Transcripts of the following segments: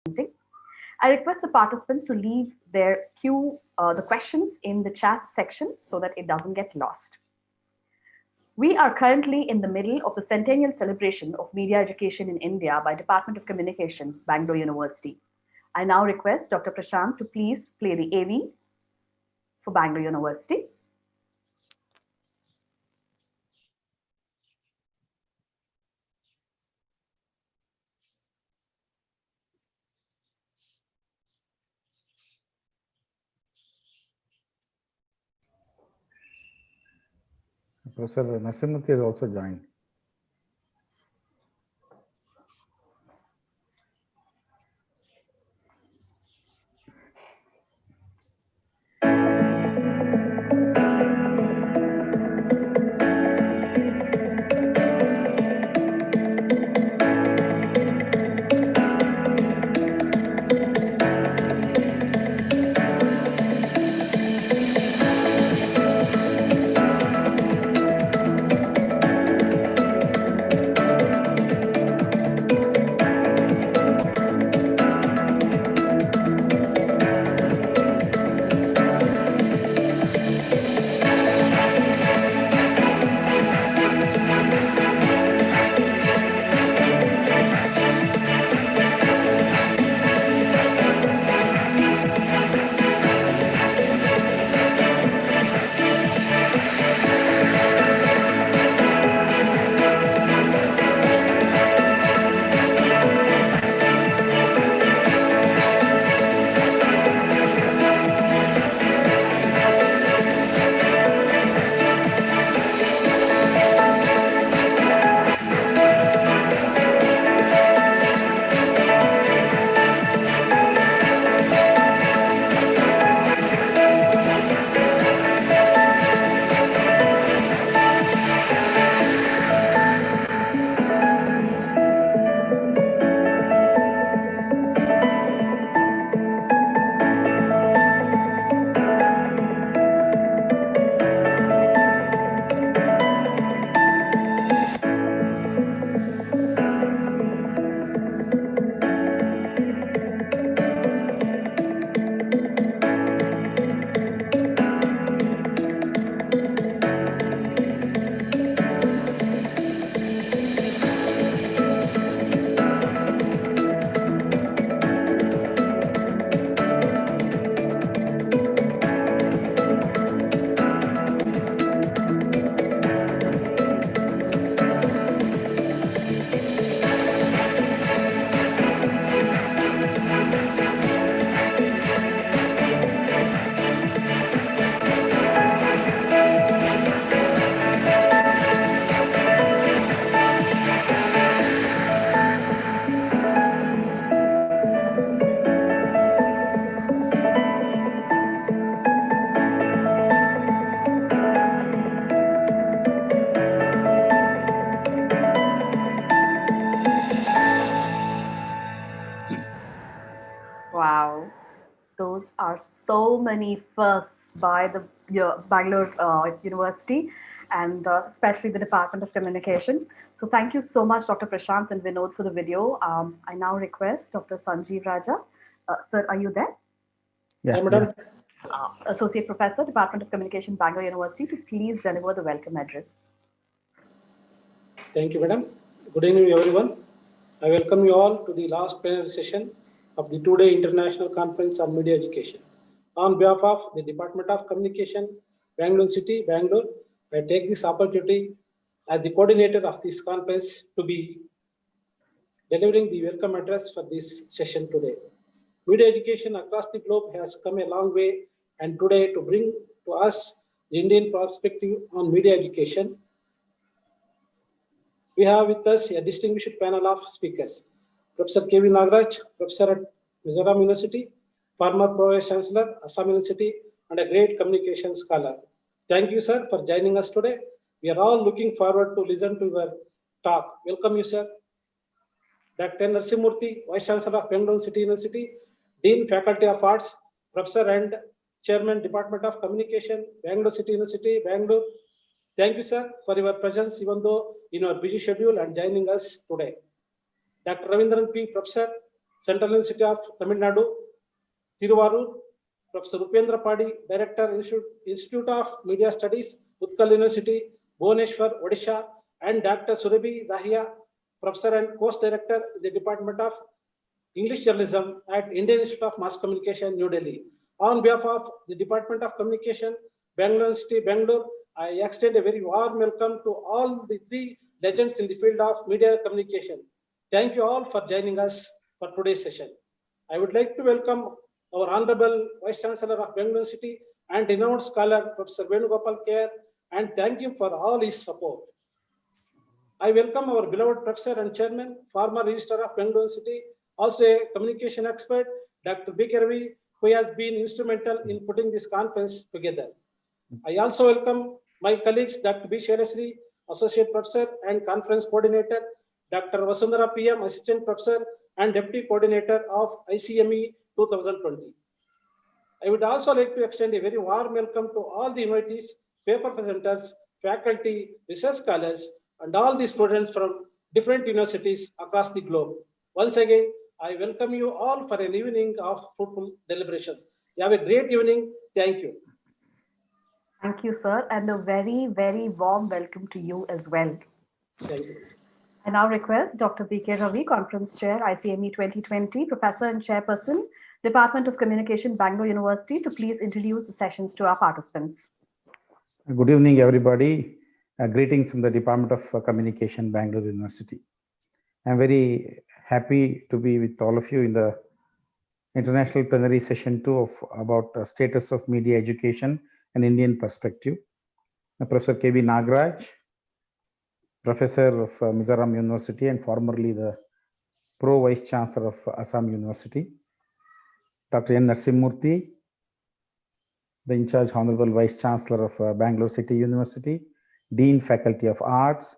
I request the participants to leave their the questions in the chat section so that it doesn't get lost. We are currently in the middle of the centennial celebration of media education in India by Department of Communication, Bangalore University. I now request Dr. Prashant to please play the AV for Bangalore University. Professor Narsimurthy has also joined. Wow, those are so many firsts by the Bangalore University and especially the Department of Communication. So thank you so much, Dr. Prashant and Vinod, for the video. I now request Dr. Sanjeev Raja. Sir, are you there? Yeah, Hi, madam. Associate Professor, Department of Communication, Bangalore University, to please deliver the welcome address. Thank you, madam. Good evening, everyone. I welcome you all to the last plenary session of the two-day International Conference on Media Education. On behalf of the Department of Communication, Bangalore City, Bangalore, I take this opportunity as the coordinator of this conference to be delivering the welcome address for this session today. Media education across the globe has come a long way, and today to bring to us the Indian perspective on media education, we have with us a distinguished panel of speakers. Professor K.V. Nagaraj, Professor at Mizoram University, former Pro Chancellor, Assam University, and a great communication scholar. Thank you, sir, for joining us today. We are all looking forward to listen to your talk. Welcome you, sir. Dr. Narsimurthy, Vice Chancellor of Bangalore City University, Dean Faculty of Arts, Professor and Chairman Department of Communication, Bangalore City University, Bangalore. Thank you, sir, for your presence, even though in our busy schedule and joining us today. Dr. Ravindran P. Professor, Central University of Tamil Nadu, Tiruvarur, Professor Upendra Padi, Director, Institute of Media Studies, Utkal University, Bhubaneswar, Odisha, and Dr. Surabhi Dahiya, Professor and Course Director, the Department of English Journalism at Indian Institute of Mass Communication, New Delhi. On behalf of the Department of Communication, Bangalore University, Bangalore, I extend a very warm welcome to all the three legends in the field of media communication. Thank you all for joining us for today's session. I would like to welcome our Honorable Vice Chancellor of Bangalore University and renowned scholar, Professor Venugopal Kher, and thank him for all his support. I welcome our beloved Professor and Chairman, former Registrar of Bangalore University, also a communication expert, Dr. B.K. Ravi, who has been instrumental in putting this conference together. I also welcome my colleagues, Dr. B. Shailashri, Associate Professor and Conference Coordinator, Dr. Vasundhara PM, Assistant Professor and Deputy Coordinator of ICME 2020. I would also like to extend a very warm welcome to all the invitees, paper presenters, faculty, research scholars, and all the students from different universities across the globe. Once again, I welcome you all for an evening of fruitful deliberations. You have a great evening. Thank you. Thank you, sir, and a very, very warm welcome to you as well. Thank you. I now request Dr. B.K. Ravi, Conference Chair, ICME 2020, Professor and Chairperson, Department of Communication, Bangalore University, to please introduce the sessions to our participants. Good evening, everybody. Greetings from the Department of Communication, Bangalore University. I'm very happy to be with all of you in the International Plenary Session 2 of about status of media education and Indian perspective. Professor K.B. Nagraj, Professor of Mizoram University and formerly the Pro Vice Chancellor of Assam University. Dr. N. Narsimurthy, the in charge Honorable Vice Chancellor of Bangalore City University, Dean Faculty of Arts,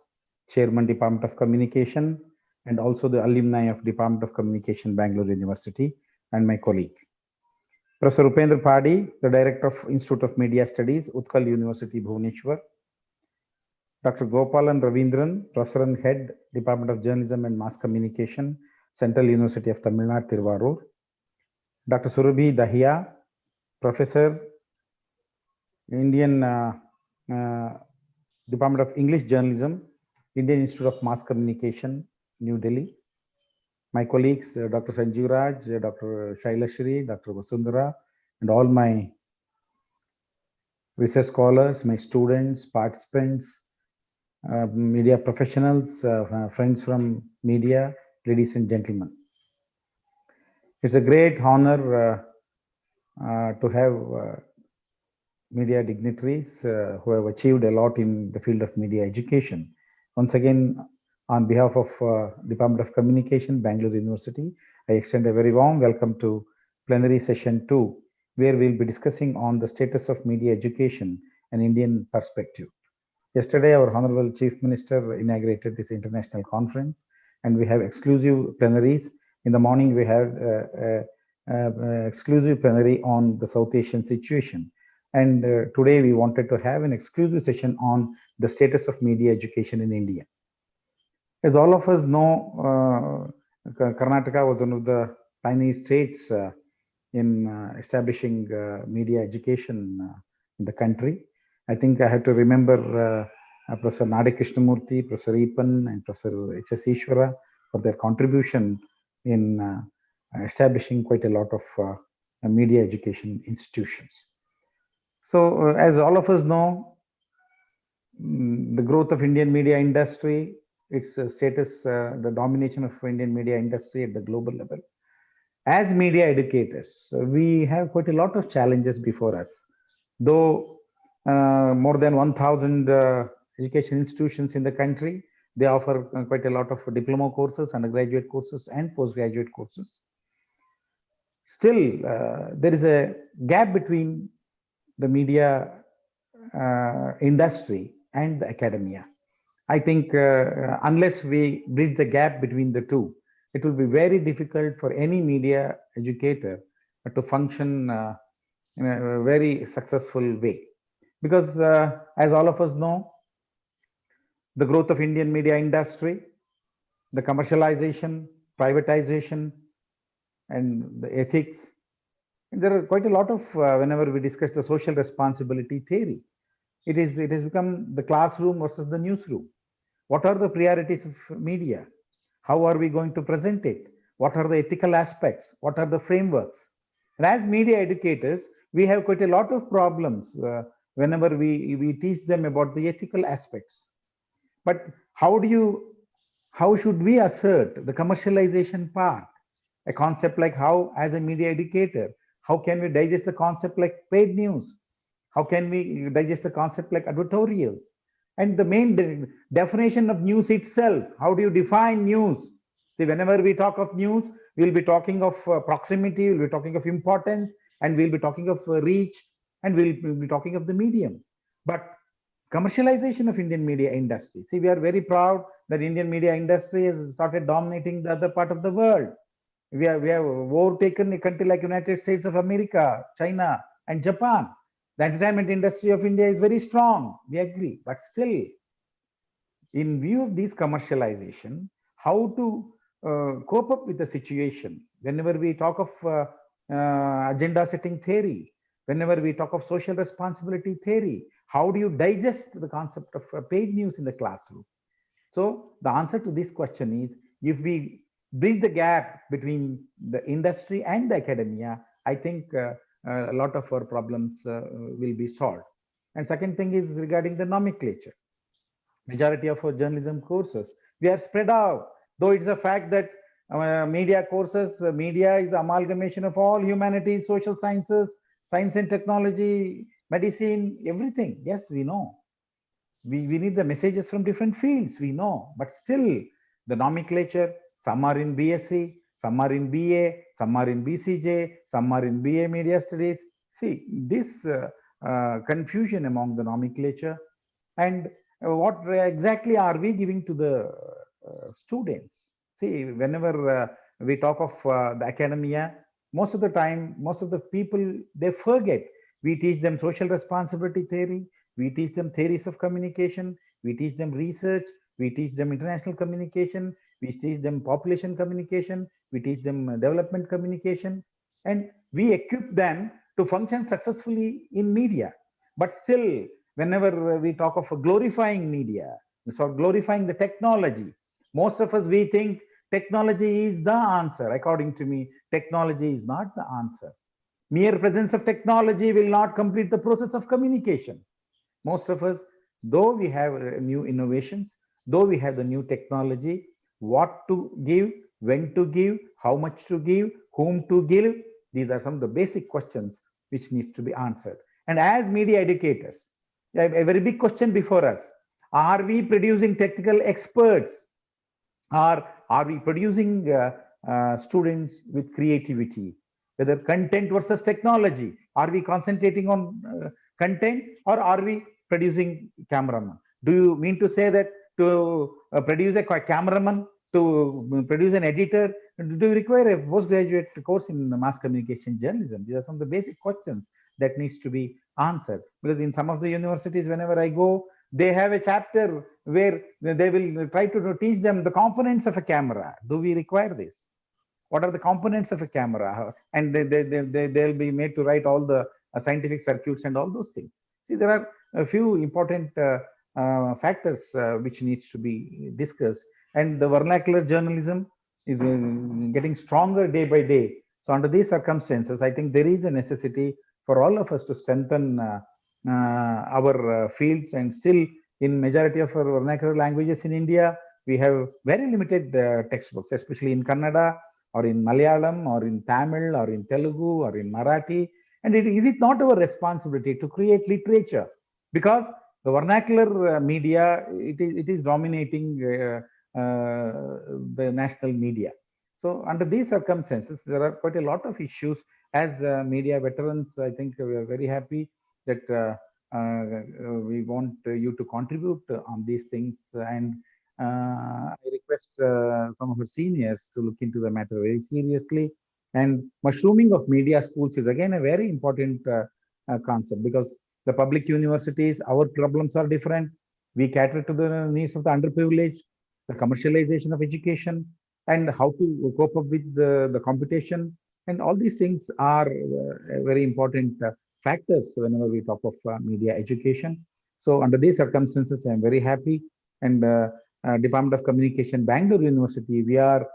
Chairman Department of Communication, and also the alumni of Department of Communication, Bangalore University, and my colleague. Professor Upendra Padi, the Director of Institute of Media Studies, Utkal University, Bhubaneswar. Dr. Gopalan Ravindran, Professor and Head, Department of Journalism and Mass Communication, Central University of Tamil Nadu, Tiruvarur. Dr. Surabhi Dahiya, Professor, Indian Department of English Journalism, Indian Institute of Mass Communication, New Delhi. My colleagues, Dr. Sanjeev Raj, Dr. Shailashri, Dr. Vasundhara, and all my research scholars, my students, participants, media professionals, friends from media, ladies and gentlemen. It's a great honor to have media dignitaries who have achieved a lot in the field of media education. Once again, on behalf of Department of Communication, Bangalore University, I extend a very warm welcome to Plenary Session 2, where we'll be discussing on the status of media education and Indian perspective. Yesterday, our Honorable Chief Minister inaugurated this international conference, and we have exclusive plenaries. In the morning, we had exclusive plenary on the South Asian situation. And today, we wanted to have an exclusive session on the status of media education in India. As all of us know, Karnataka was one of the pioneer states in establishing media education in the country. I think I have to remember Professor Nadi Krishnamurthy, Professor Epan, and Professor H.S. Ishwara for their contribution in establishing quite a lot of media education institutions. So, as all of us know, the growth of Indian media industry, its status, the domination of Indian media industry at the global level. As media educators, we have quite a lot of challenges before us. Though more than 1,000 education institutions in the country, they offer quite a lot of diploma courses, undergraduate courses, and postgraduate courses. Still, there is a gap between the media industry and the academia. I think unless we bridge the gap between the two, it will be very difficult for any media educator to function in a very successful way. Because as all of us know, the growth of Indian media industry, the commercialization, privatization, and the ethics. And there are quite a lot of, whenever we discuss the social responsibility theory, it has become the classroom versus the newsroom. What are the priorities of media? How are we going to present it? What are the ethical aspects? What are the frameworks? And as media educators, we have quite a lot of problems whenever we teach them about the ethical aspects. But how should we assert the commercialization part? A concept like how, as a media educator, how can we digest the concept like paid news? How can we digest the concept like advertorials? And the main definition of news itself, how do you define news? See, whenever we talk of news, we'll be talking of proximity, we'll be talking of importance, and we'll be talking of reach, and we'll be talking of the medium. But commercialization of Indian media industry. See, we are very proud that Indian media industry has started dominating the other part of the world. We have overtaken a country like United States of America, China, and Japan. The entertainment industry of India is very strong. We agree, but still, in view of this commercialization, how to cope up with the situation? Whenever we talk of agenda setting theory, whenever we talk of social responsibility theory, how do you digest the concept of paid news in the classroom? So the answer to this question is, if we bridge the gap between the industry and the academia, I think a lot of our problems will be solved. And second thing is regarding the nomenclature. Majority of our journalism courses, we are spread out, though it's a fact that media courses, media is the amalgamation of all humanities, social sciences, science and technology, medicine, everything. Yes, we know. We need the messages from different fields, we know, but still the nomenclature, some are in BSc, some are in BA, some are in BCJ, some are in BA Media Studies. See, this confusion among the nomenclature, and what exactly are we giving to the students? See, whenever we talk of the academia, most of the time, most of the people, they forget. We teach them social responsibility theory, we teach them theories of communication, we teach them research, we teach them international communication, we teach them population communication, we teach them development communication, and we equip them to function successfully in media. But still, whenever we talk of glorifying media, so glorifying the technology, most of us, we think technology is the answer. According to me, technology is not the answer. Mere presence of technology will not complete the process of communication. Most of us, though we have new innovations, though we have the new technology, what to give, when to give, how much to give, whom to give, these are some of the basic questions which needs to be answered. And as media educators, a very big question before us: are we producing technical experts, or are we producing students with creativity? Whether content versus technology, are we concentrating on content, or are we producing cameraman? Do you mean to say that to produce a cameraman, to produce an editor, do you require a postgraduate course in mass communication journalism? These are some of the basic questions that needs to be answered, because in some of the universities, whenever I go, they have a chapter where they will try to teach them the components of a camera. Do we require this? What are the components of a camera? And they'll be made to write all the scientific circuits and all those things. See, there are a few important factors which needs to be discussed, and the vernacular journalism is getting stronger day by day. So under these circumstances, I think there is a necessity for all of us to strengthen our fields. And still, in majority of our vernacular languages in India, we have very limited textbooks, especially in Kannada, or in Malayalam, or in Tamil, or in Telugu, or in Marathi. And is it not our responsibility to create literature? Because the vernacular media, it is dominating the national media. So under these circumstances, there are quite a lot of issues. As media veterans, I think we are very happy that we want you to contribute on these things. And I request some of our seniors to look into the matter very seriously. And mushrooming of media schools is again a very important concept, because the public universities, our problems are different. We cater to the needs of the underprivileged, the commercialization of education, and how to cope up with the competition. And all these things are very important factors whenever we talk of media education. So under these circumstances, I'm very happy. And Department of Communication, Bangalore University, we are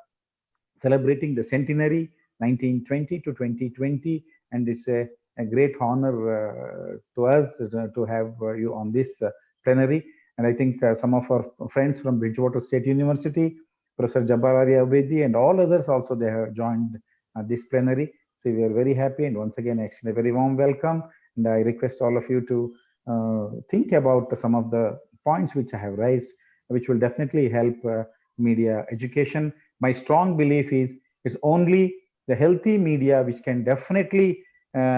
celebrating the centenary 1920 to 2020, and it's a great honor to us to have you on this plenary. And I think some of our friends from Bridgewater State University, Professor Jabbar Abedi, and all others also, they have joined this plenary. So we are very happy, and once again, actually a very warm welcome. And I request all of you to think about some of the points which I have raised, which will definitely help media education. My strong belief is it's only the healthy media which can definitely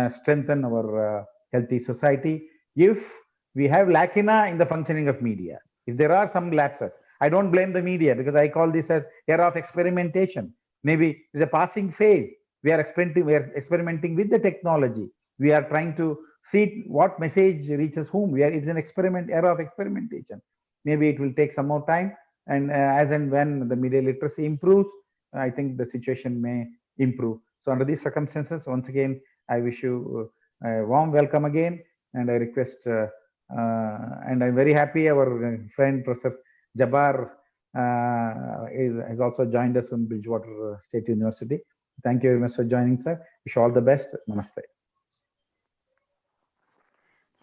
strengthen our healthy society. If we have lacuna in the functioning of media, if there are some lapses, I don't blame the media, because I call this as era of experimentation. Maybe it's a passing phase. We are experimenting with the technology. We are trying to see what message reaches whom. It's an era of experimentation. Maybe it will take some more time, and as and when the media literacy improves, I think the situation may improve. So under these circumstances, once again, I wish you a warm welcome again, and I request, and I'm very happy our friend Professor Jabbar has also joined us from Bridgewater State University. Thank you very much for joining, sir. Wish you all the best. Namaste.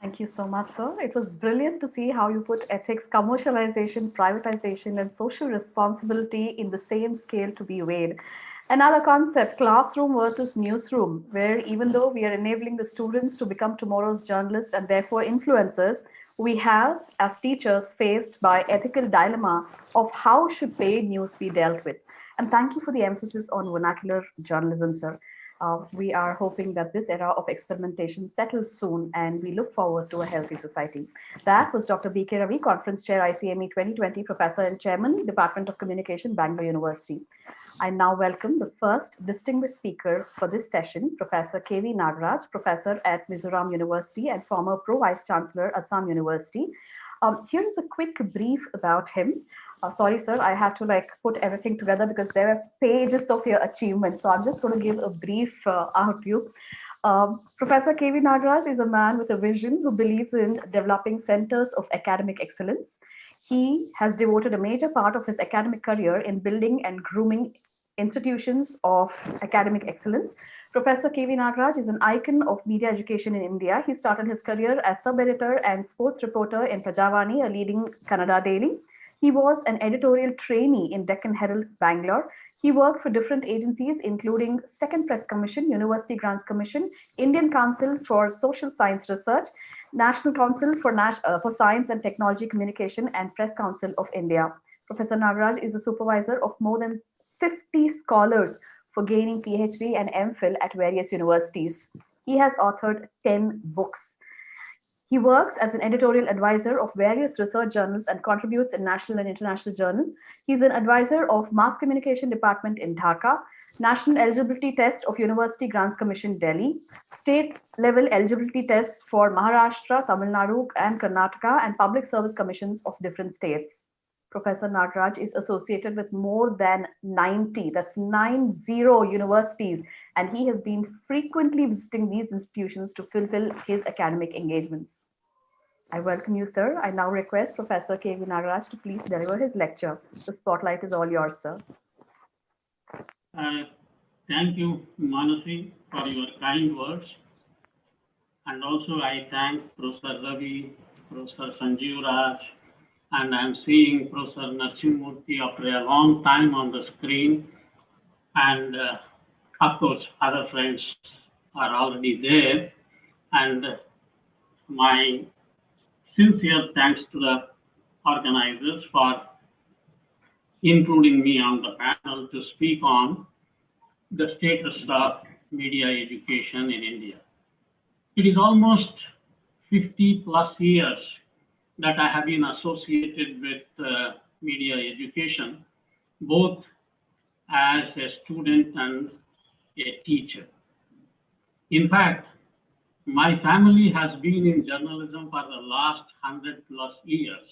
Thank you so much, sir. It was brilliant to see how you put ethics, commercialization, privatization, and social responsibility in the same scale to be weighed. Another concept, classroom versus newsroom, where even though we are enabling the students to become tomorrow's journalists and therefore influencers, we have, as teachers, faced by ethical dilemma of how should paid news be dealt with. And thank you for the emphasis on vernacular journalism, sir. We are hoping that this era of experimentation settles soon, and we look forward to a healthy society. That was Dr. B.K. Ravi, Conference Chair, ICME 2020, Professor and Chairman, Department of Communication, Bangalore University. I now welcome the first distinguished speaker for this session, Professor K.V. Nagaraj, Professor at Mizoram University and former Pro-Vice Chancellor, Assam University. Here is a quick brief about him. Sorry, sir, I had to put everything together because there are pages of your achievements. So I'm just going to give a brief overview. Professor K.V. Nagaraj is a man with a vision who believes in developing centers of academic excellence. He has devoted a major part of his academic career in building and grooming institutions of academic excellence. Professor K.V. Nagaraj is an icon of media education in India. He started his career as sub-editor and sports reporter in Prajavani, a leading Kannada daily. He was an editorial trainee in Deccan Herald, Bangalore. He worked for different agencies, including Second Press Commission, University Grants Commission, Indian Council for Social Science Research, National Council for Science and Technology Communication, and Press Council of India. Professor Nagaraj is a supervisor of more than 50 scholars for gaining PhD and MPhil at various universities. He has authored 10 books. He works as an editorial advisor of various research journals and contributes in national and international journals. He's an advisor of Mass Communication Department in Dhaka, National Eligibility Test of University Grants Commission, Delhi, state level eligibility tests for Maharashtra, Tamil Nadu, and Karnataka, and public service commissions of different states. Professor Nagaraj is associated with more than 90, that's 90 universities, and he has been frequently visiting these institutions to fulfill his academic engagements. I welcome you, sir. I now request Professor K.V. Nagaraj to please deliver his lecture. The spotlight is all yours, sir. Thank you, Manasi, for your kind words. And also I thank Professor Ravi, Professor Sanjeev Raj, and I'm seeing Professor Narsimurthy after a long time on the screen. And of course, other friends are already there. And my sincere thanks to the organizers for including me on the panel to speak on the status of media education in India. It is almost 50 plus years that I have been associated with media education, both as a student and a teacher. In fact, my family has been in journalism for the last 100 plus years.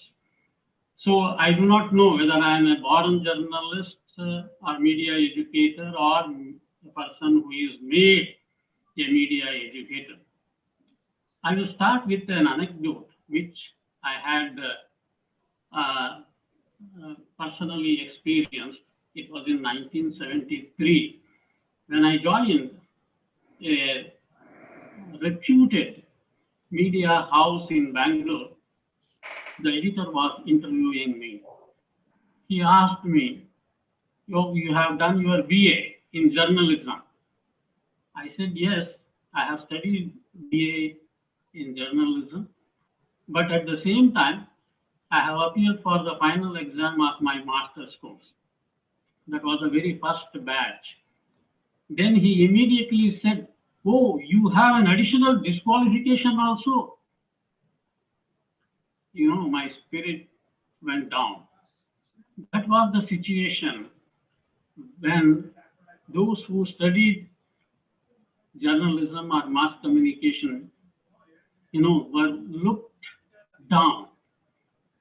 So I do not know whether I am a born journalist or media educator or a person who is made a media educator. I will start with an anecdote which I had personally experienced. It was in 1973 when I joined a reputed media house in Bangalore. The editor was interviewing me. He asked me, you have done your BA in journalism. I said, yes, I have studied BA in journalism, but at the same time, I have appeared for the final exam of my master's course. That was the very first batch. Then he immediately said, oh, you have an additional disqualification also. My spirit went down. That was the situation when those who studied journalism or mass communication, were looked down.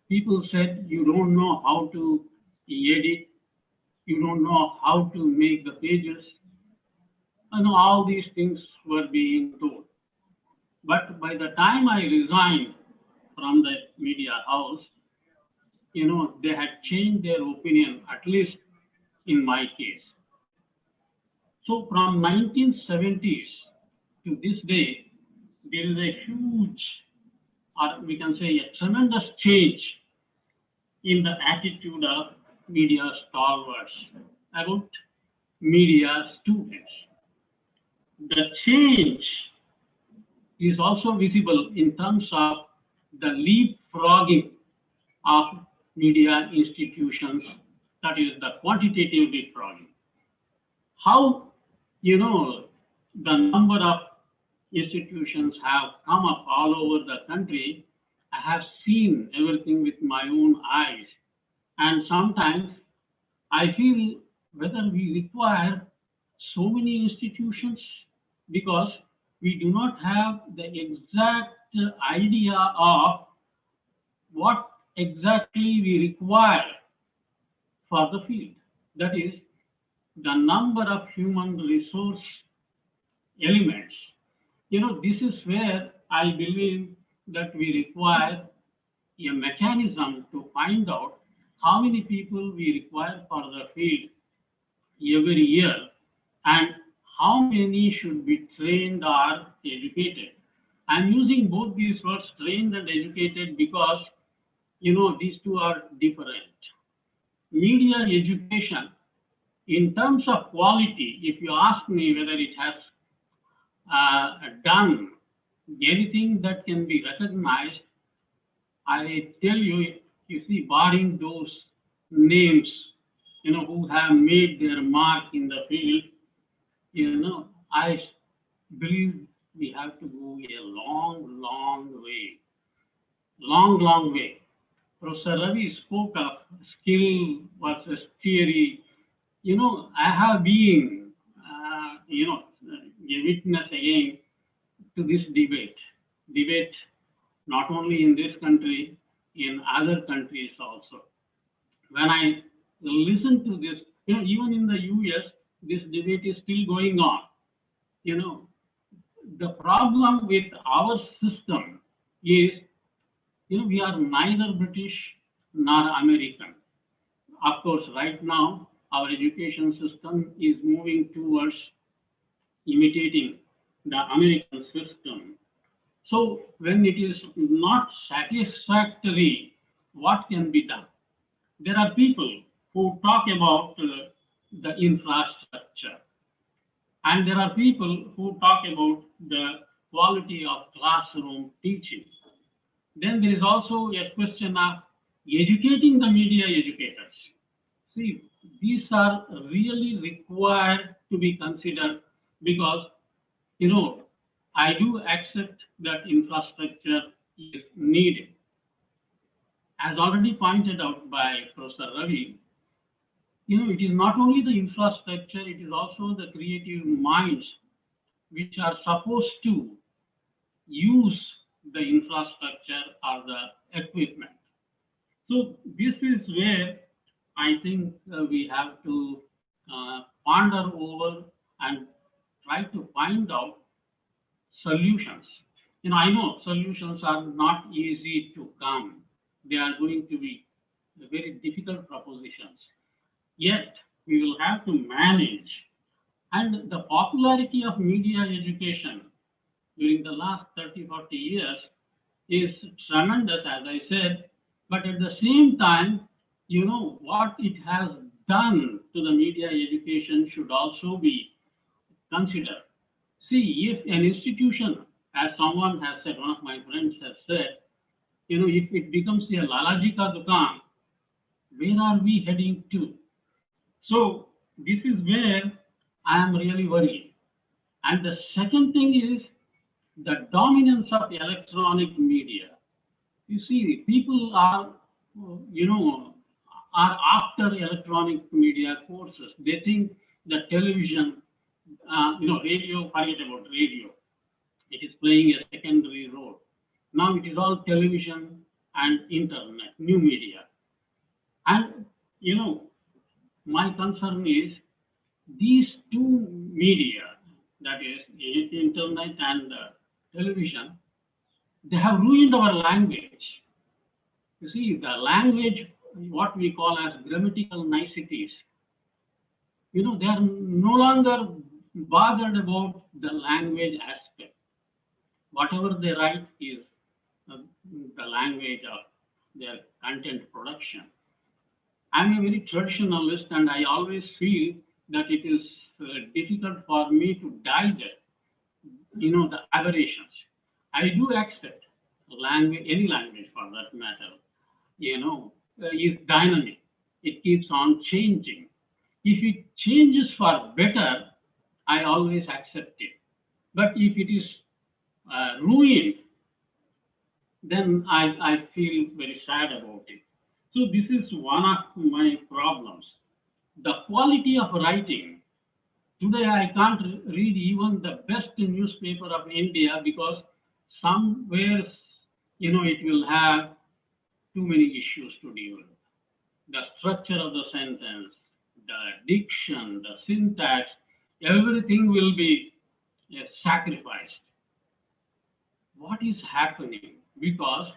People said, you don't know how to edit, you don't know how to make the pages. All these things were being told. But by the time I resigned from the media house, they had changed their opinion, at least in my case. So from 1970s to this day, there is a huge, or we can say a tremendous change in the attitude of media stalwarts about media students. The change is also visible in terms of the leapfrogging of media institutions, that is the quantitative leapfrogging. How, the number of institutions have come up all over the country. I have seen everything with my own eyes. And sometimes I feel whether we require so many institutions because we do not have the exact idea of what exactly we require for the field. That is, the number of human resource elements. This is where I believe that we require a mechanism to find out how many people we require for the field every year and how many should be trained or educated. I'm using both these words, trained and educated, because these two are different. Media education, in terms of quality, if you ask me whether it has done anything that can be recognized, I tell you, you see, barring those names, who have made their mark in the field, I believe we have to go a long, long way. Long way. Professor Ravi spoke of skill versus theory. I have been, a witness again to this debate not only in this country, in other countries also. When I listen to this, even in the US, this debate is still going on. The problem with our system is, we are neither British nor American. Of course, right now, our education system is moving towards imitating the American system. So when it is not satisfactory, what can be done? There are people who talk about the infrastructure, and there are people who talk about the quality of classroom teaching. Then there is also a question of educating the media educators. See, these are really required to be considered because, I do accept that infrastructure is needed. As already pointed out by Professor Ravi, it is not only the infrastructure, it is also the creative minds which are supposed to use the infrastructure or the equipment. So this is where I think we have to ponder over and try to find out solutions. I know solutions are not easy to come. They are going to be very difficult propositions. Yet, we will have to manage. And the popularity of media education during the last 30, 40 years is tremendous, as I said. But at the same time, what it has done to the media education should also be considered. See, if an institution, as someone has said, one of my friends has said, if it becomes a Lalaji ka dukaan, where are we heading to? So this is where I am really worried. And the second thing is the dominance of electronic media. You see, people are after electronic media courses. They think that television, radio, forget about radio. It is playing a secondary role. Now it is all television and internet, new media. And, my concern is these two media, that is internet and television, they have ruined our language. You see, the language, what we call as grammatical niceties, they are no longer bothered about the language aspect. Whatever they write is the language of their content production. I'm a very traditionalist, and I always feel that it is difficult for me to digest, the aberrations. I do accept language, any language for that matter, is dynamic. It keeps on changing. If it changes for better, I always accept it. But if it is ruined, then I feel very sad about it. So this is one of my problems. The quality of writing. Today I can't read even the best newspaper of India because somewhere, it will have too many issues to deal with. The structure of the sentence, the diction, the syntax, everything will be sacrificed. What is happening? Because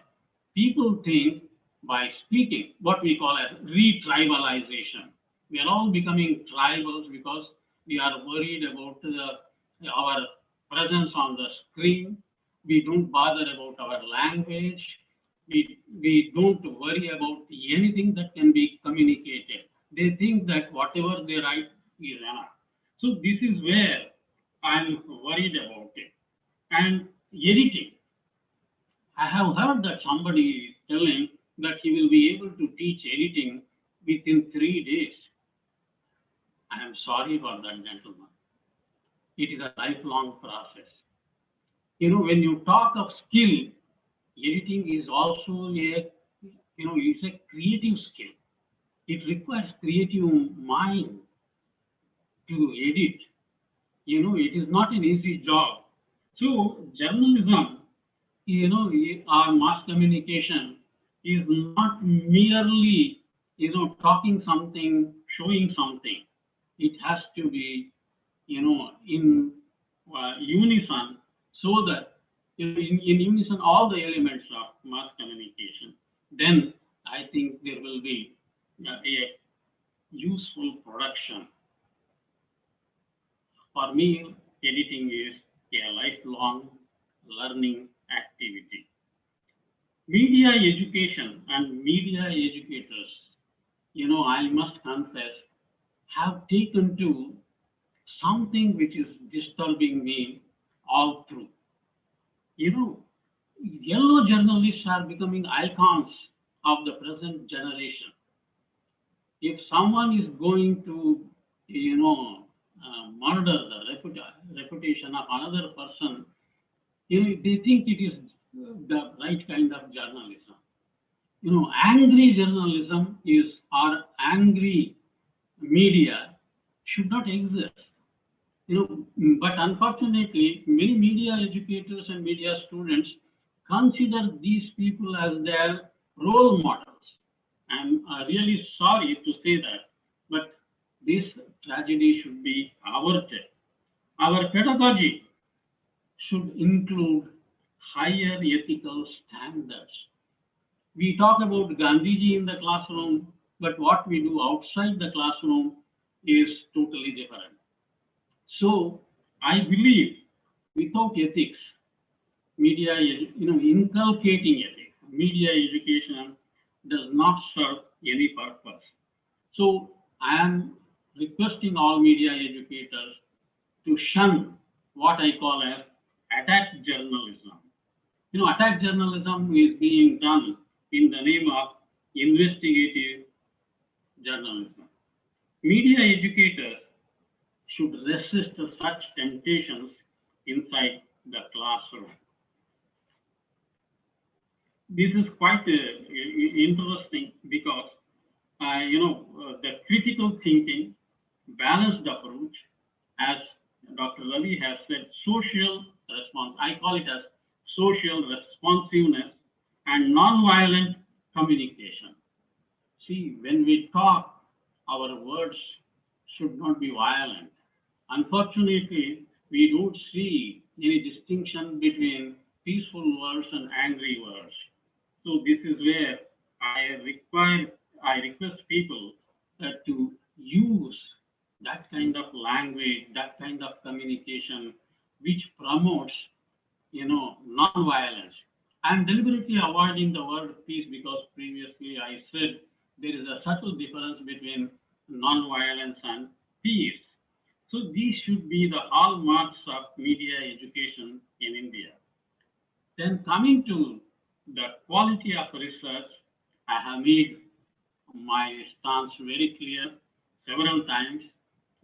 people think by speaking, what we call as re-tribalization. We are all becoming tribals because we are worried about our presence on the screen. We don't bother about our language. We don't worry about anything that can be communicated. They think that whatever they write is enough. So this is where I'm worried about it. And editing. I have heard that somebody is telling that he will be able to teach editing within 3 days. I am sorry for that, gentleman. It is a lifelong process. When you talk of skill, editing is also it's a creative skill. It requires creative mind to edit. It is not an easy job. So journalism, our mass communication is not merely, talking something, showing something. It has to be, in unison, so that in unison all the elements of mass communication. Then I think there will be a useful production. For me, editing is a lifelong learning activity. Media education and media educators, I must confess, have taken to something which is disturbing me all through. Yellow journalists are becoming icons of the present generation. If someone is going to, murder the reputation of another person, they think it is the right kind of journalism. Angry journalism or angry media should not exist. But unfortunately, many media educators and media students consider these people as their role models. I'm really sorry to say that, but this tragedy should be averted. Our pedagogy should include higher ethical standards. We talk about Gandhiji in the classroom, but what we do outside the classroom is totally different. So I believe without ethics, inculcating ethics, media education does not serve any purpose. So I am requesting all media educators to shun what I call as attack journalism. Attack journalism is being done in the name of investigative journalism. Media educators should resist such temptations inside the classroom. This is quite interesting because the critical thinking, balanced approach, as Dr. Ravi has said, social response. I call it as social responsiveness and non-violent communication. See, when we talk, our words should not be violent. Unfortunately, we don't see any distinction between peaceful words and angry words. So this is where I request people to use that kind of language, that kind of communication, which promotes, non-violence. I'm deliberately avoiding the word peace because previously I said there is a subtle difference between non-violence and peace. So these should be the hallmarks of media education in India. Then coming to the quality of research, I have made my stance very clear several times.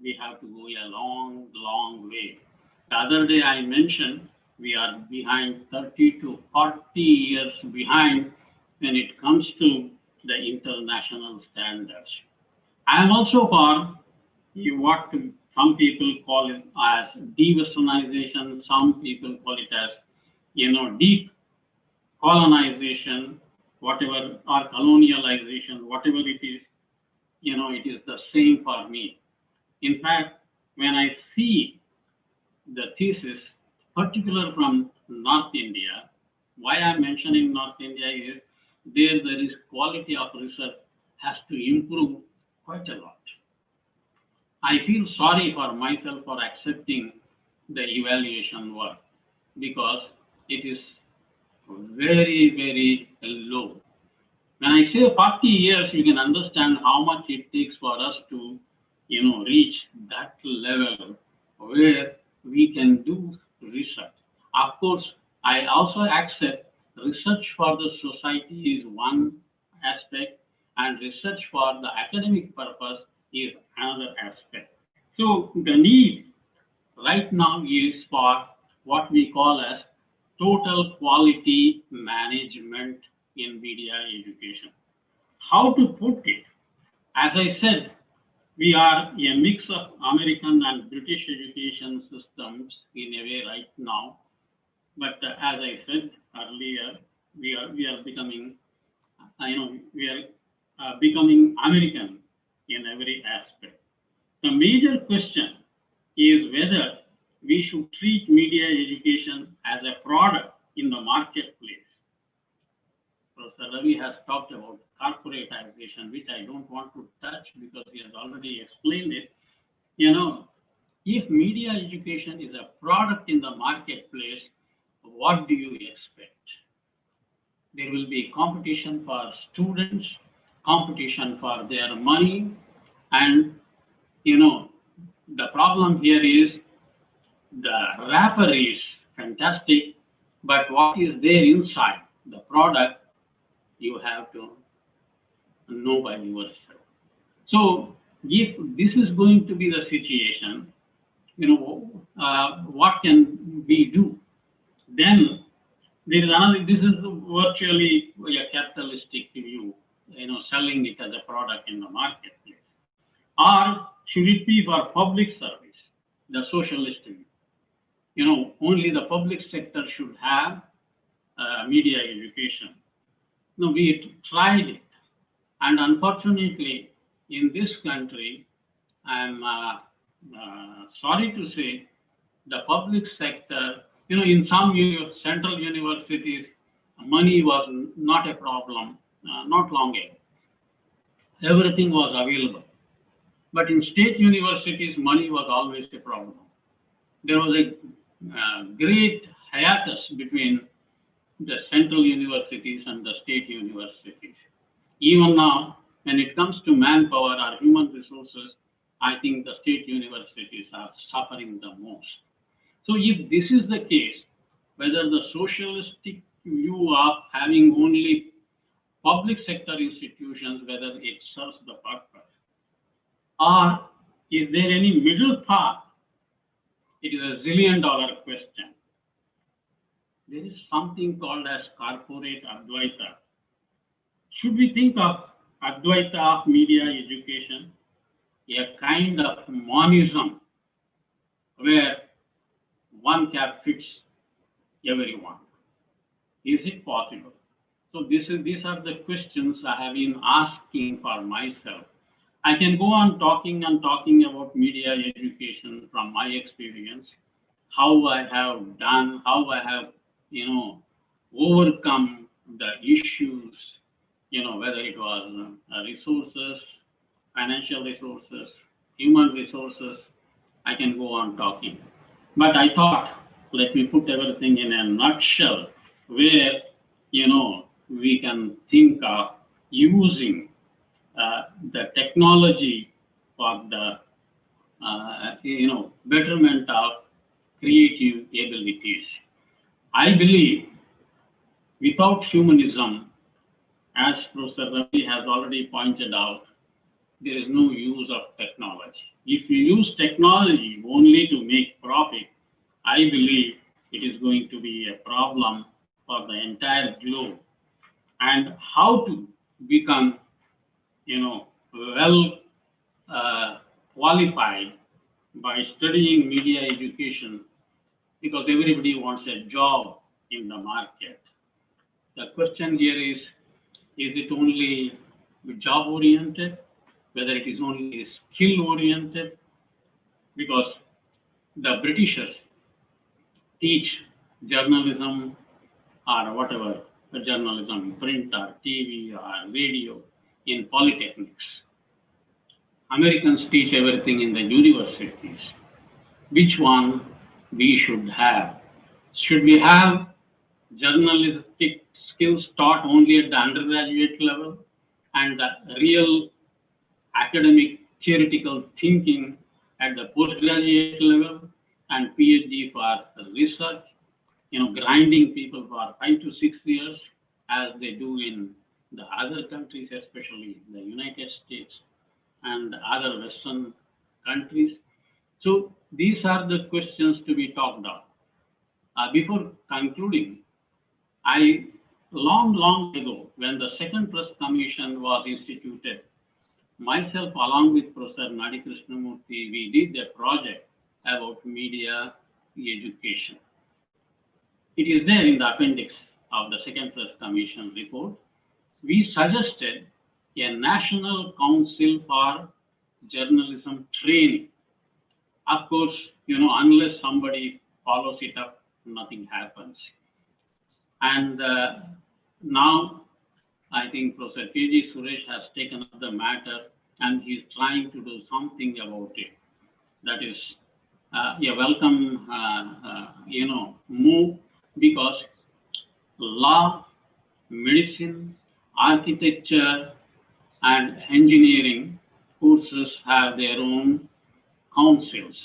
We have to go a long, long way. The other day I mentioned we are behind 30 to 40 years behind when it comes to the international standards. I am also for what some people call it as de-westernization, some people call it as, deep colonization, whatever, or colonialization, whatever it is, it is the same for me. In fact, when I see the thesis, particular from North India, why I'm mentioning North India is there is quality of research has to improve quite a lot. I feel sorry for myself for accepting the evaluation work because it is very, very low. When I say 40 years, you can understand how much it takes for us to, reach that level where we can do research. Of course, I also accept research for the society is one aspect and research for the academic purpose is another aspect. So the need right now is for what we call as total quality management in media education. How to put it? As I said, we are a mix of American and British education systems in a way right now. But as I said earlier, we are becoming, we are becoming American in every aspect. The major question is whether we should treat media education as a product in the marketplace. Professor Ravi has talked about corporatization, which I don't want to touch because he has already explained it. If media education is a product in the marketplace, what do you expect? There will be competition for students, competition for their money, and the problem here is the wrapper is fantastic, but what is there inside the product, you have to know by yourself. So if this is going to be the situation, what can we do? Then there is another, this is virtually a capitalistic view, selling it as a product in the marketplace. Or should it be for public service, the socialist view? Only the public sector should have media education. No, we tried it. And unfortunately, in this country, I'm sorry to say, the public sector, in some central universities, money was not a problem, not long ago. Everything was available. But in state universities, money was always a problem. There was a great hiatus between the central universities and the state universities. Even now, when it comes to manpower or human resources, I think the state universities are suffering the most. So if this is the case, whether the socialistic view of having only public sector institutions, whether it serves the purpose, or is there any middle path? It is a zillion-dollar question. There is something called as corporate Advaita. Should we think of Advaita of media education, a kind of monism where one cap fits everyone? Is it possible? So these are the questions I have been asking for myself. I can go on talking about media education from my experience, how I have done, how I have, overcome the issues, whether it was resources, financial resources, human resources. I can go on talking. But I thought, let me put everything in a nutshell where, we can think of using the technology for the, betterment of creative abilities. I believe without humanism, as Professor Ravi has already pointed out, there is no use of technology. If you use technology only to make profit, I believe it is going to be a problem for the entire globe. And how to become, well qualified by studying media education, because everybody wants a job in the market. The question here is it only job oriented, whether it is only skill oriented? Because the Britishers teach journalism or whatever, the journalism, print or TV or radio in polytechnics. Americans teach everything in the universities. Which one we should have? Should we have journalistic skills taught only at the undergraduate level and the real academic theoretical thinking at the postgraduate level and PhD for research, grinding people for 5 to 6 years as they do in the other countries, especially the United States and other Western countries? So these are the questions to be talked of. Before concluding, long ago, when the Second Press Commission was instituted, myself along with Professor Nadi Krishnamurthy, we did a project about media education. It is there in the appendix of the Second Press Commission report. We suggested a National Council for Journalism Training. Of course, unless somebody follows it up, nothing happens. And now I think Professor K.G. Suresh has taken up the matter and he's trying to do something about it. That is a welcome, move, because law, medicine, architecture, and engineering courses have their own councils,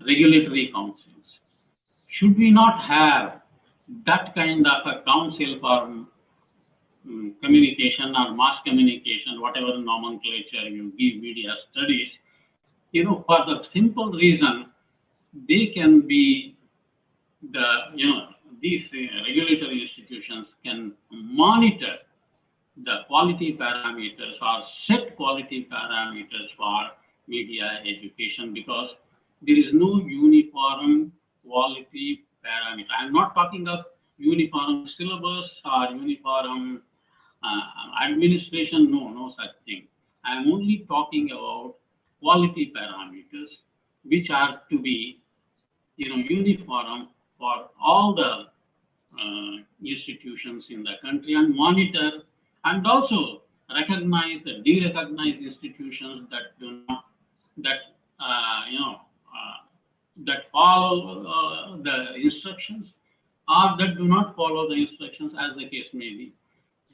regulatory councils. Should we not have that kind of a council for communication or mass communication, whatever nomenclature you give media studies, for the simple reason they can be these regulatory institutions can monitor the quality parameters or set quality parameters for media education, because there is no uniform quality parameter. I'm not talking of uniform syllabus or uniform administration, no such thing. I'm only talking about quality parameters which are to be uniform for all the institutions in the country and monitor and also recognize the derecognize institutions that do not that that follow the instructions or that do not follow the instructions as the case may be.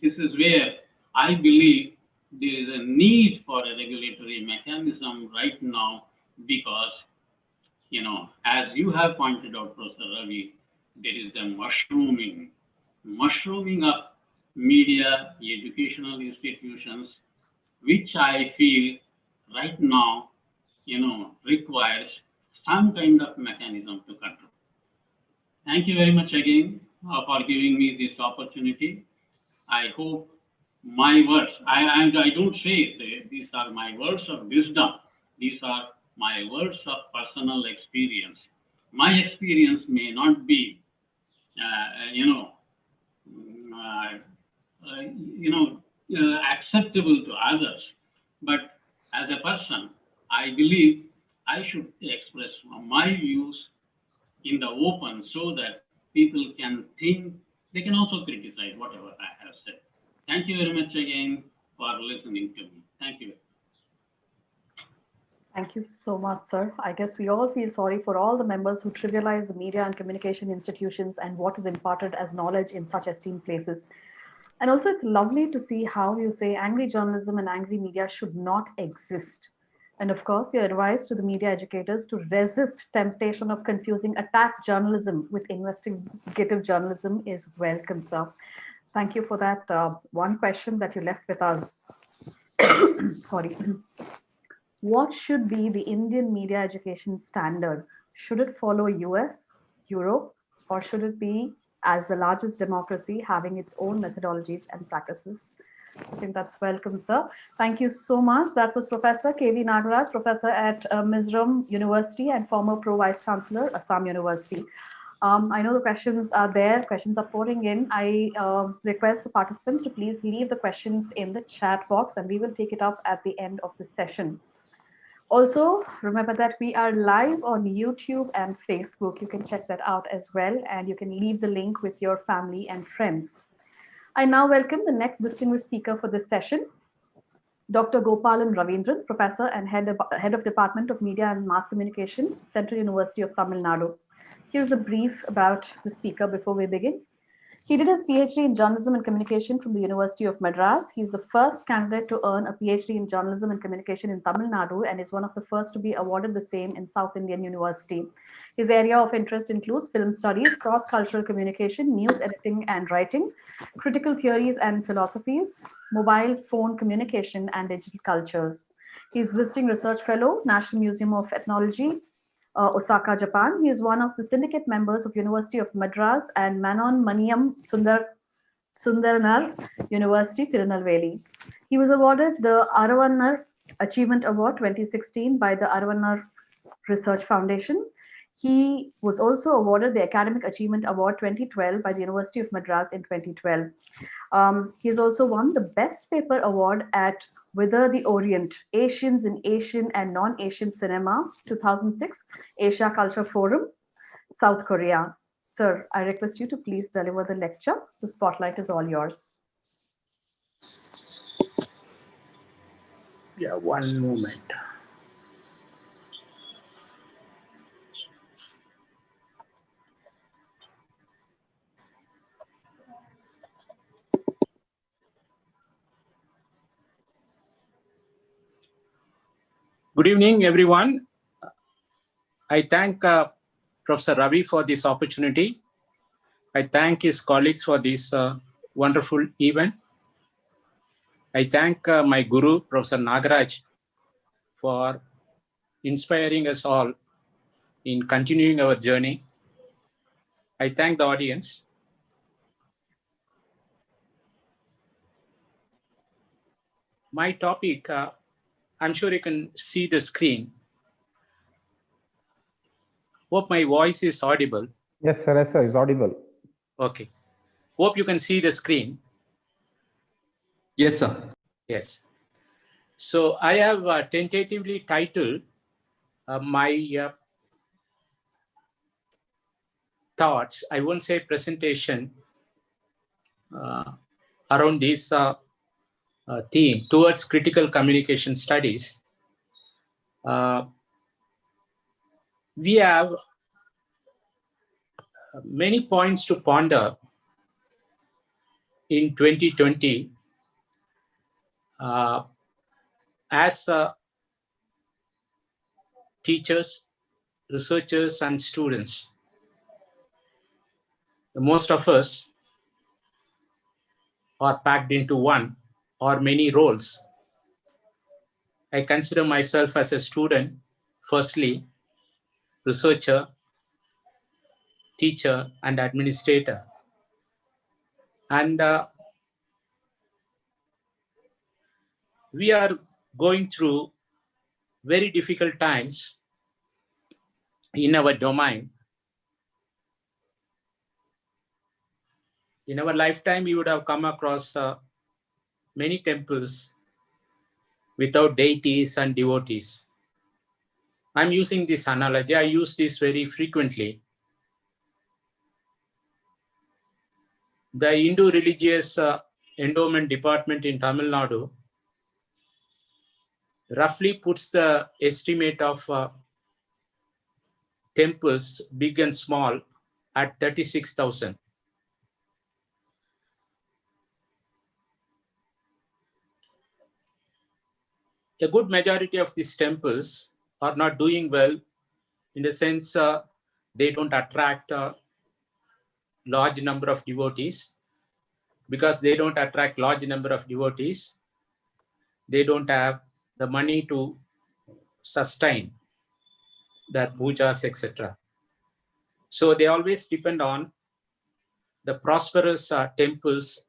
This is where I believe there is a need for a regulatory mechanism right now because, as you have pointed out, Professor Ravi, there is a mushrooming of media, educational institutions, which I feel right now, requires some kind of mechanism to control. Thank you very much again for giving me this opportunity. I hope my words, I don't say these are my words of wisdom. These are my words of personal experience. My experience may not be, acceptable to others, but as a person, I believe I should express my views in the open so that people can think, they can also criticize whatever I have said. Thank you very much again for listening to me. Thank you. Thank you so much, sir. I guess we all feel sorry for all the members who trivialize the media and communication institutions and what is imparted as knowledge in such esteemed places. And also, it's lovely to see how you say angry journalism and angry media should not exist. And of course, your advice to the media educators to resist temptation of confusing attack journalism with investigative journalism is welcome, sir. Thank you for that one question that you left with us. Sorry. What should be the Indian media education standard? Should it follow US, Europe, or should it be, as the largest democracy, having its own methodologies and practices? I think that's welcome, sir. Thank you so much. That was Professor K.V. Nagaraj, professor at Mizoram University and former Pro Vice Chancellor, Assam University. I know the questions are there, questions are pouring in. I request the participants to please leave the questions in the chat box and we will take it up at the end of the session. Also, remember that we are live on YouTube and Facebook. You can check that out as well, and you can leave the link with your family and friends. I now welcome the next distinguished speaker for this session, Dr. Gopalan Ravindran, Professor and Head of Department of Media and Mass Communication, Central University of Tamil Nadu. Here's a brief about the speaker before we begin. He did his PhD in Journalism and Communication from the University of Madras. He's the first candidate to earn a PhD in Journalism and Communication in Tamil Nadu and is one of the first to be awarded the same in South Indian University. His area of interest includes film studies, cross-cultural communication, news editing and writing, critical theories and philosophies, mobile phone communication, and digital cultures. He's visiting research fellow, National Museum of Ethnology, Osaka, Japan. He is one of the syndicate members of University of Madras and Manon Maniam Sundaranar University, Tirunelveli. He was awarded the Aravanar Achievement Award 2016 by the Aravanar Research Foundation. He was also awarded the Academic Achievement Award 2012 by the University of Madras in 2012. He has also won the Best Paper Award at Wither the Orient, Asians in Asian and Non-Asian Cinema, 2006, Asia Culture Forum, South Korea. Sir, I request you to please deliver the lecture. The spotlight is all yours. Yeah, one moment. Good evening, everyone. I thank Professor Ravi for this opportunity. I thank his colleagues for this wonderful event. I thank my guru, Professor Nagaraj, for inspiring us all in continuing our journey. I thank the audience. My topic, I'm sure you can see the screen. Hope my voice is audible. Yes, sir, it's audible. Okay. Hope you can see the screen. Yes, sir. Yes. So I have tentatively titled my thoughts, I won't say presentation, around this theme towards critical communication studies. We have many points to ponder in 2020 as teachers, researchers, and students. Most of us are packed into one or many roles. I consider myself as a student, firstly, researcher, teacher, and administrator. And we are going through very difficult times in our domain. In our lifetime, we would have come across many temples without deities and devotees. I'm using this analogy. I use this very frequently. The Hindu religious endowment department in Tamil Nadu roughly puts the estimate of temples, big and small, at 36,000. A good majority of these temples are not doing well in the sense they don't attract a large number of devotees. Because they don't attract large number of devotees, they don't have the money to sustain their pujas, etc. So they always depend on the prosperous temples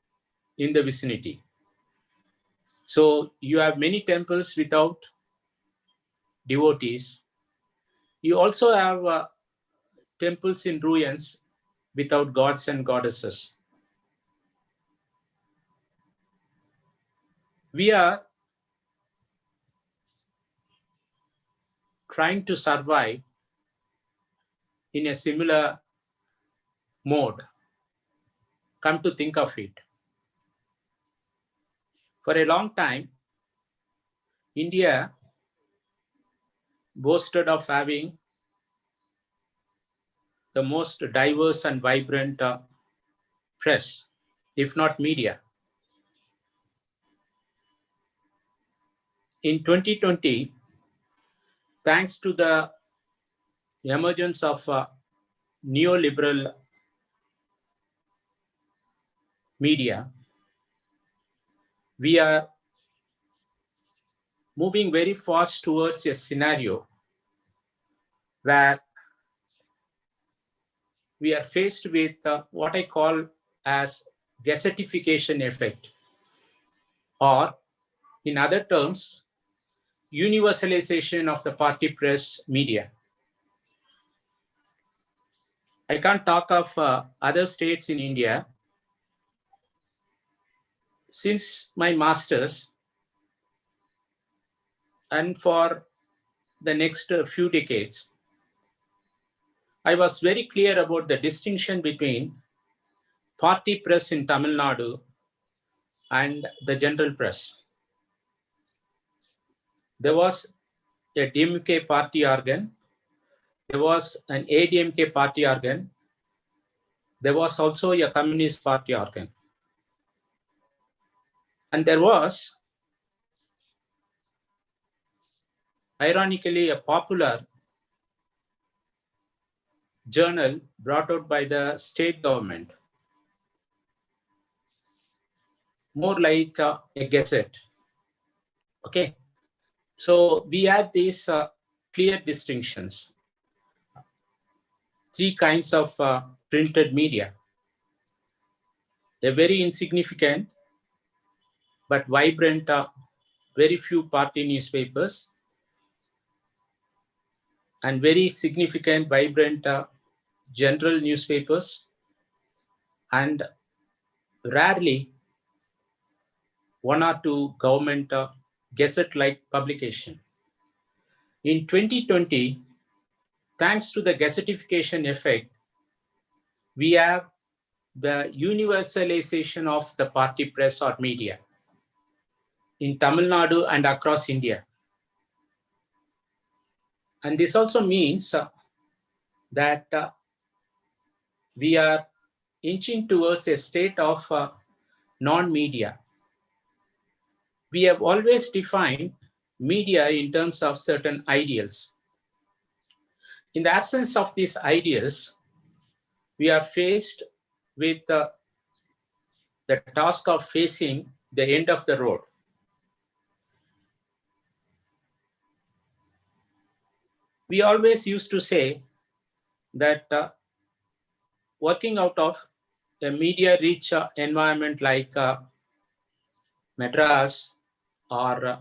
in the vicinity. So you have many temples without devotees. You also have temples in ruins without gods and goddesses. We are trying to survive in a similar mode. Come to think of it, for a long time, India boasted of having the most diverse and vibrant press, if not media. In 2020, thanks to the emergence of neoliberal media, we are moving very fast towards a scenario where we are faced with what I call as gazettification effect, or in other terms, universalization of the party press media. I can't talk of other states in India. Since my master's and for the next few decades, I was very clear about the distinction between party press in Tamil Nadu and the general press. There was a DMK party organ, there was an ADMK party organ, there was also a Communist party organ. And there was, ironically, a popular journal brought out by the state government, more like a gazette. Okay, so we had these clear distinctions. Three kinds of printed media. A very insignificant but vibrant, very few party newspapers, and very significant, vibrant general newspapers, and rarely one or two government gazette-like publication. In 2020, thanks to the gazettification effect, we have the universalization of the party press or media in Tamil Nadu and across India. And this also means that we are inching towards a state of non-media. We have always defined media in terms of certain ideals. In the absence of these ideals, we are faced with the task of facing the end of the road. We always used to say that working out of a media-rich environment like Madras or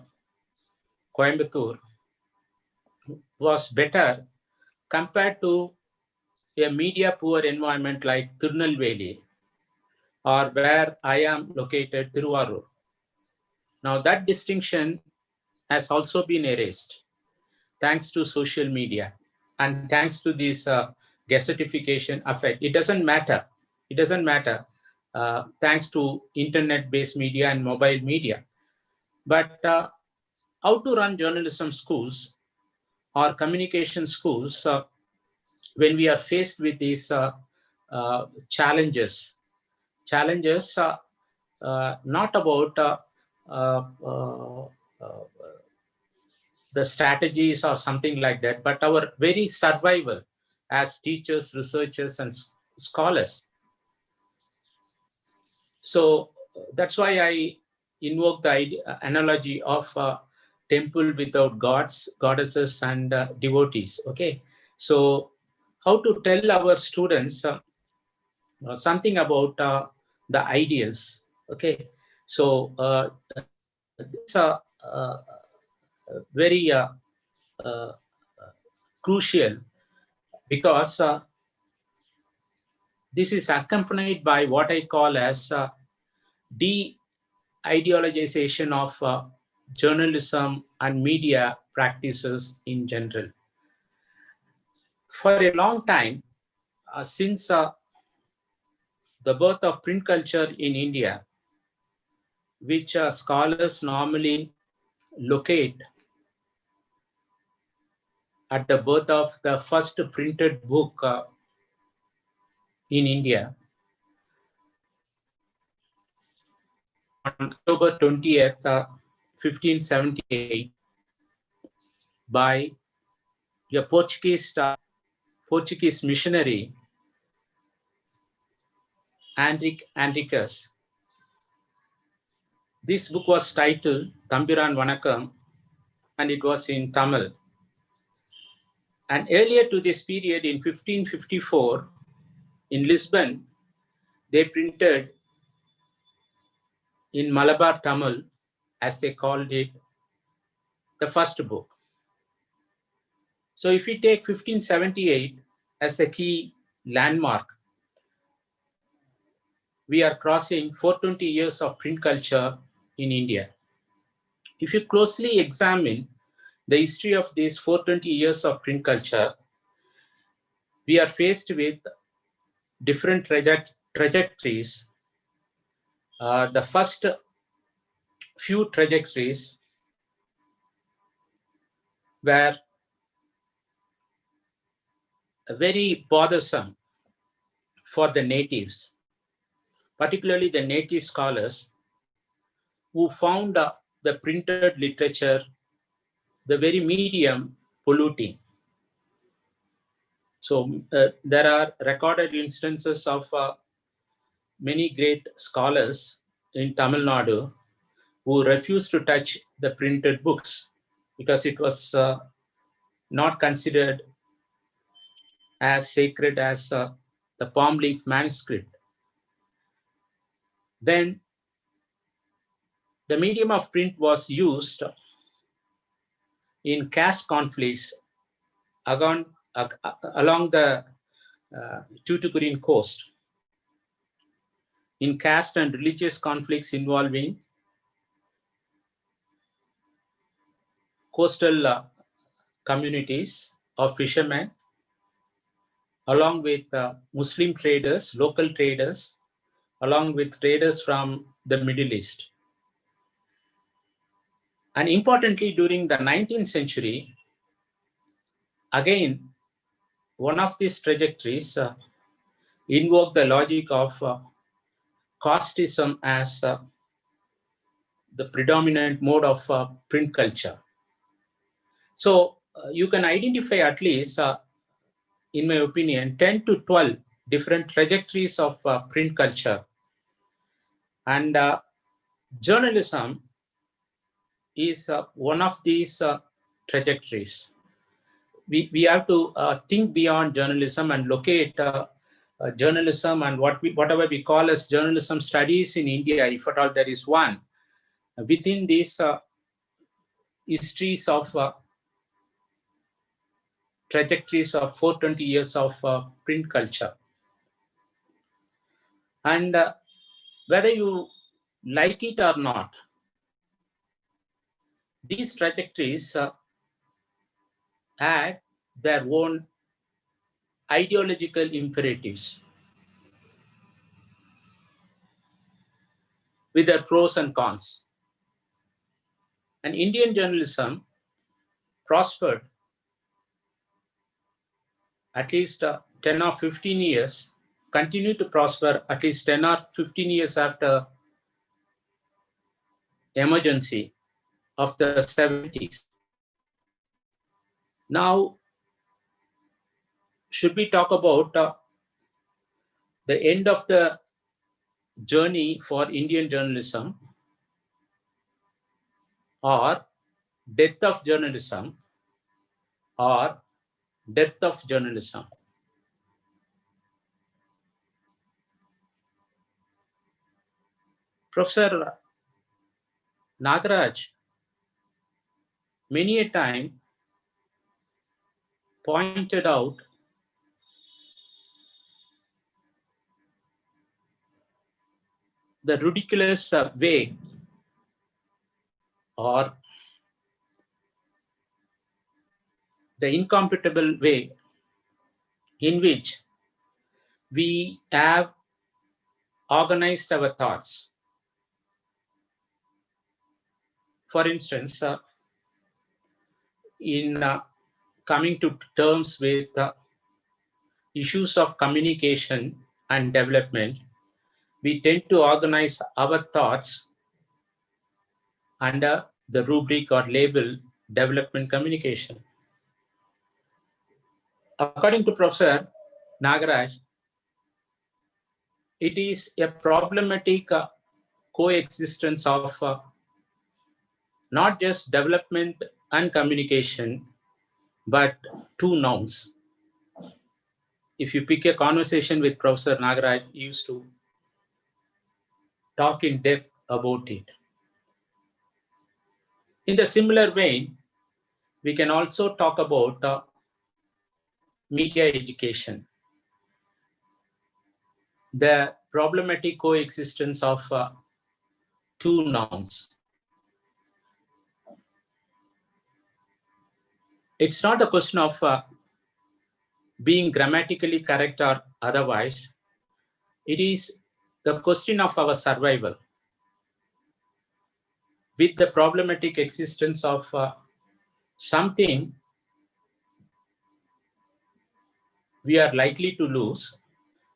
Coimbatore was better compared to a media-poor environment like Tirunelveli or where I am located, Tiruvarur. Now that distinction has also been erased thanks to social media and thanks to this gazetification effect. It doesn't matter. It doesn't matter thanks to internet-based media and mobile media. But how to run journalism schools or communication schools when we are faced with these challenges not about uh, uh, uh, the strategies or something like that, but our very survival as teachers, researchers, and scholars. So that's why I invoke the analogy of temple without gods, goddesses, and devotees. Okay, so how to tell our students something about the ideals. Okay, so it's very uh, crucial because this is accompanied by what I call as de-ideologization of journalism and media practices in general. For a long time, since the birth of print culture in India, which scholars normally locate at the birth of the first printed book in India on October 20th, 1578, by a Portuguese missionary, Henricus. This book was titled Thambiran Vanakkam, and it was in Tamil. And earlier to this period, in 1554, in Lisbon, they printed in Malabar Tamil, as they called it, the first book. So if we take 1578 as a key landmark, we are crossing 420 years of print culture in India. If you closely examine the history of these 420 years of print culture, we are faced with different trajectories. The first few trajectories were very bothersome for the natives, particularly the native scholars who found the printed literature, the very medium, polluting. So there are recorded instances of many great scholars in Tamil Nadu who refused to touch the printed books because it was not considered as sacred as the palm leaf manuscript. Then the medium of print was used in caste conflicts along the Tuticorin coast, in caste and religious conflicts involving coastal communities of fishermen along with Muslim traders, local traders, along with traders from the Middle East. And importantly, during the 19th century, again, one of these trajectories invoked the logic of casteism as the predominant mode of print culture. So you can identify at least, in my opinion, 10 to 12 different trajectories of print culture. And journalism is one of these trajectories. We have to think beyond journalism and locate journalism and whatever we call as journalism studies in India, if at all there is one, within these histories of trajectories of 420 years of print culture. And whether you like it or not, these trajectories had their own ideological imperatives with their pros and cons. And Indian journalism prospered at least 10 or 15 years, continued to prosper at least 10 or 15 years after emergency of the 70s. Now, should we talk about the end of the journey for Indian journalism, or death of journalism, or death of journalism? Professor Nagaraj, many a time pointed out the ridiculous way or the incompatible way in which we have organized our thoughts. For instance, in coming to terms with issues of communication and development, we tend to organize our thoughts under the rubric or label development communication. According to Professor Nagaraj, it is a problematic coexistence of not just development and communication, but two nouns. If you pick a conversation with Professor Nagaraj, he used to talk in depth about it. In the similar vein, we can also talk about media education, the problematic coexistence of two nouns. It's not a question of being grammatically correct or otherwise. It is the question of our survival with the problematic existence of something we are likely to lose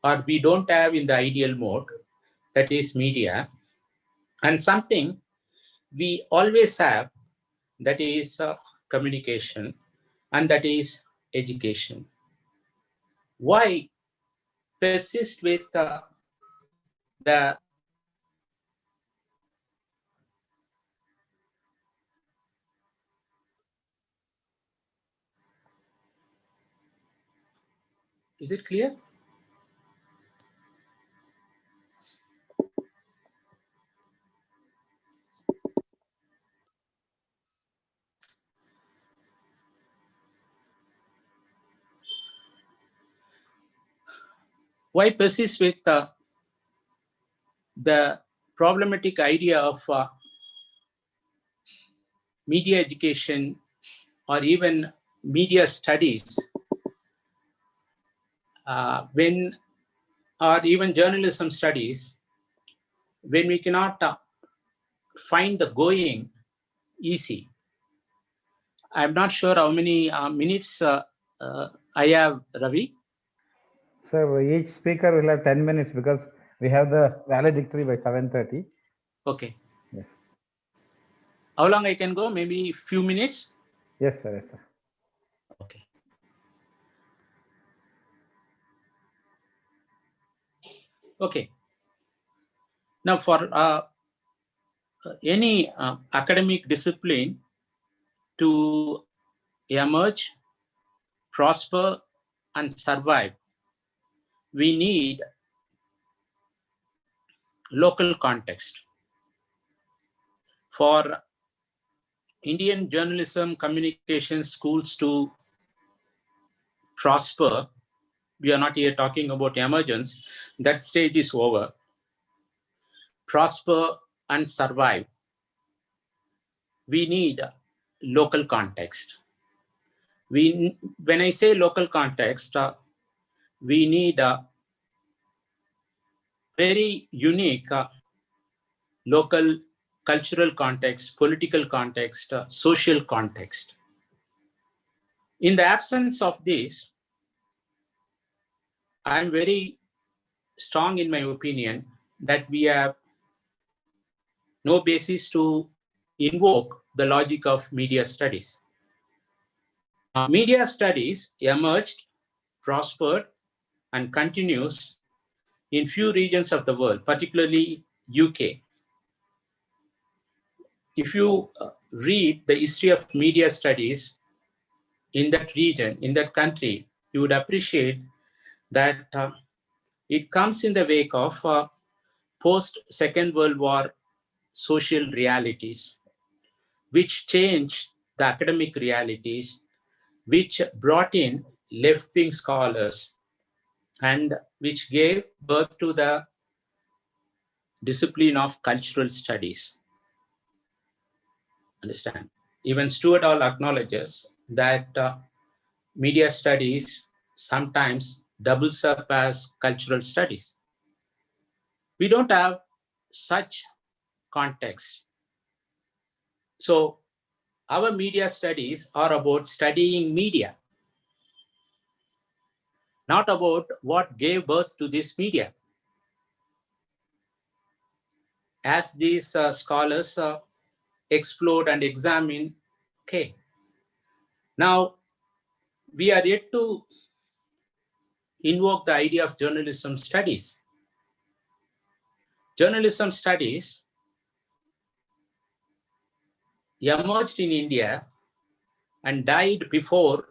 or we don't have in the ideal mode, that is media, and something we always have, that is communication, and that is education. Why persist with the is it clear? Why persist with the problematic idea of media education or even media studies when, or even journalism studies, when we cannot find the going easy. I'm not sure how many minutes I have, Ravi. So each speaker will have 10 minutes because we have the valedictory by 7:30. Okay. Yes. How long I can go? Maybe few minutes? Yes, sir. Yes, sir. Okay. Okay. Now for any academic discipline to emerge, prosper, and survive, we need local context. For Indian journalism communication schools to prosper, we are not here talking about emergence, that stage is over. Prosper and survive, we need local context. When I say local context, we need a very unique local cultural context, political context, social context. In the absence of this, I am very strong in my opinion that we have no basis to invoke the logic of media studies. Media studies emerged, prospered, and continues in few regions of the world, particularly UK. If you read the history of media studies in that region, in that country, you would appreciate that it comes in the wake of post-Second World War social realities, which changed the academic realities, which brought in left-wing scholars, and which gave birth to the discipline of cultural studies. Understand? Even Stuart Hall acknowledges that media studies sometimes doubles up as cultural studies. We don't have such context. So our media studies are about studying media, not about what gave birth to this media. As these scholars explore and examine, okay, now we are yet to invoke the idea of journalism studies. Journalism studies emerged in India and died before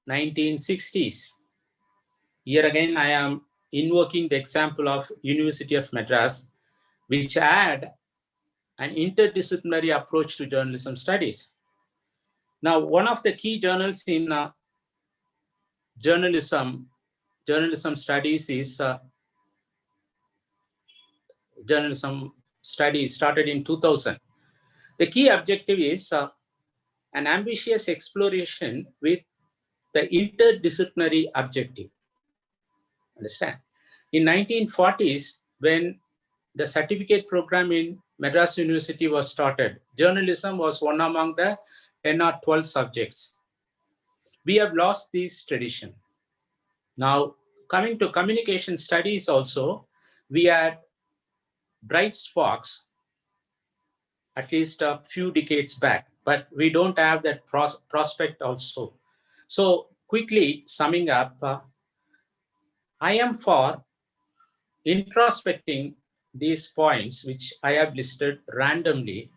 1960s. Here again, I am invoking the example of University of Madras, which had an interdisciplinary approach to journalism studies. Now, one of the key journals in journalism studies is journalism studies started in 2000. The key objective is an ambitious exploration with the interdisciplinary objective. Understand? In 1940s, when the certificate program in Madras University was started, journalism was one among the 10 or 12 subjects. We have lost this tradition. Now, coming to communication studies also, we had bright sparks at least a few decades back, but we don't have that prospect also. So quickly summing up, I am for introspecting these points which I have listed randomly.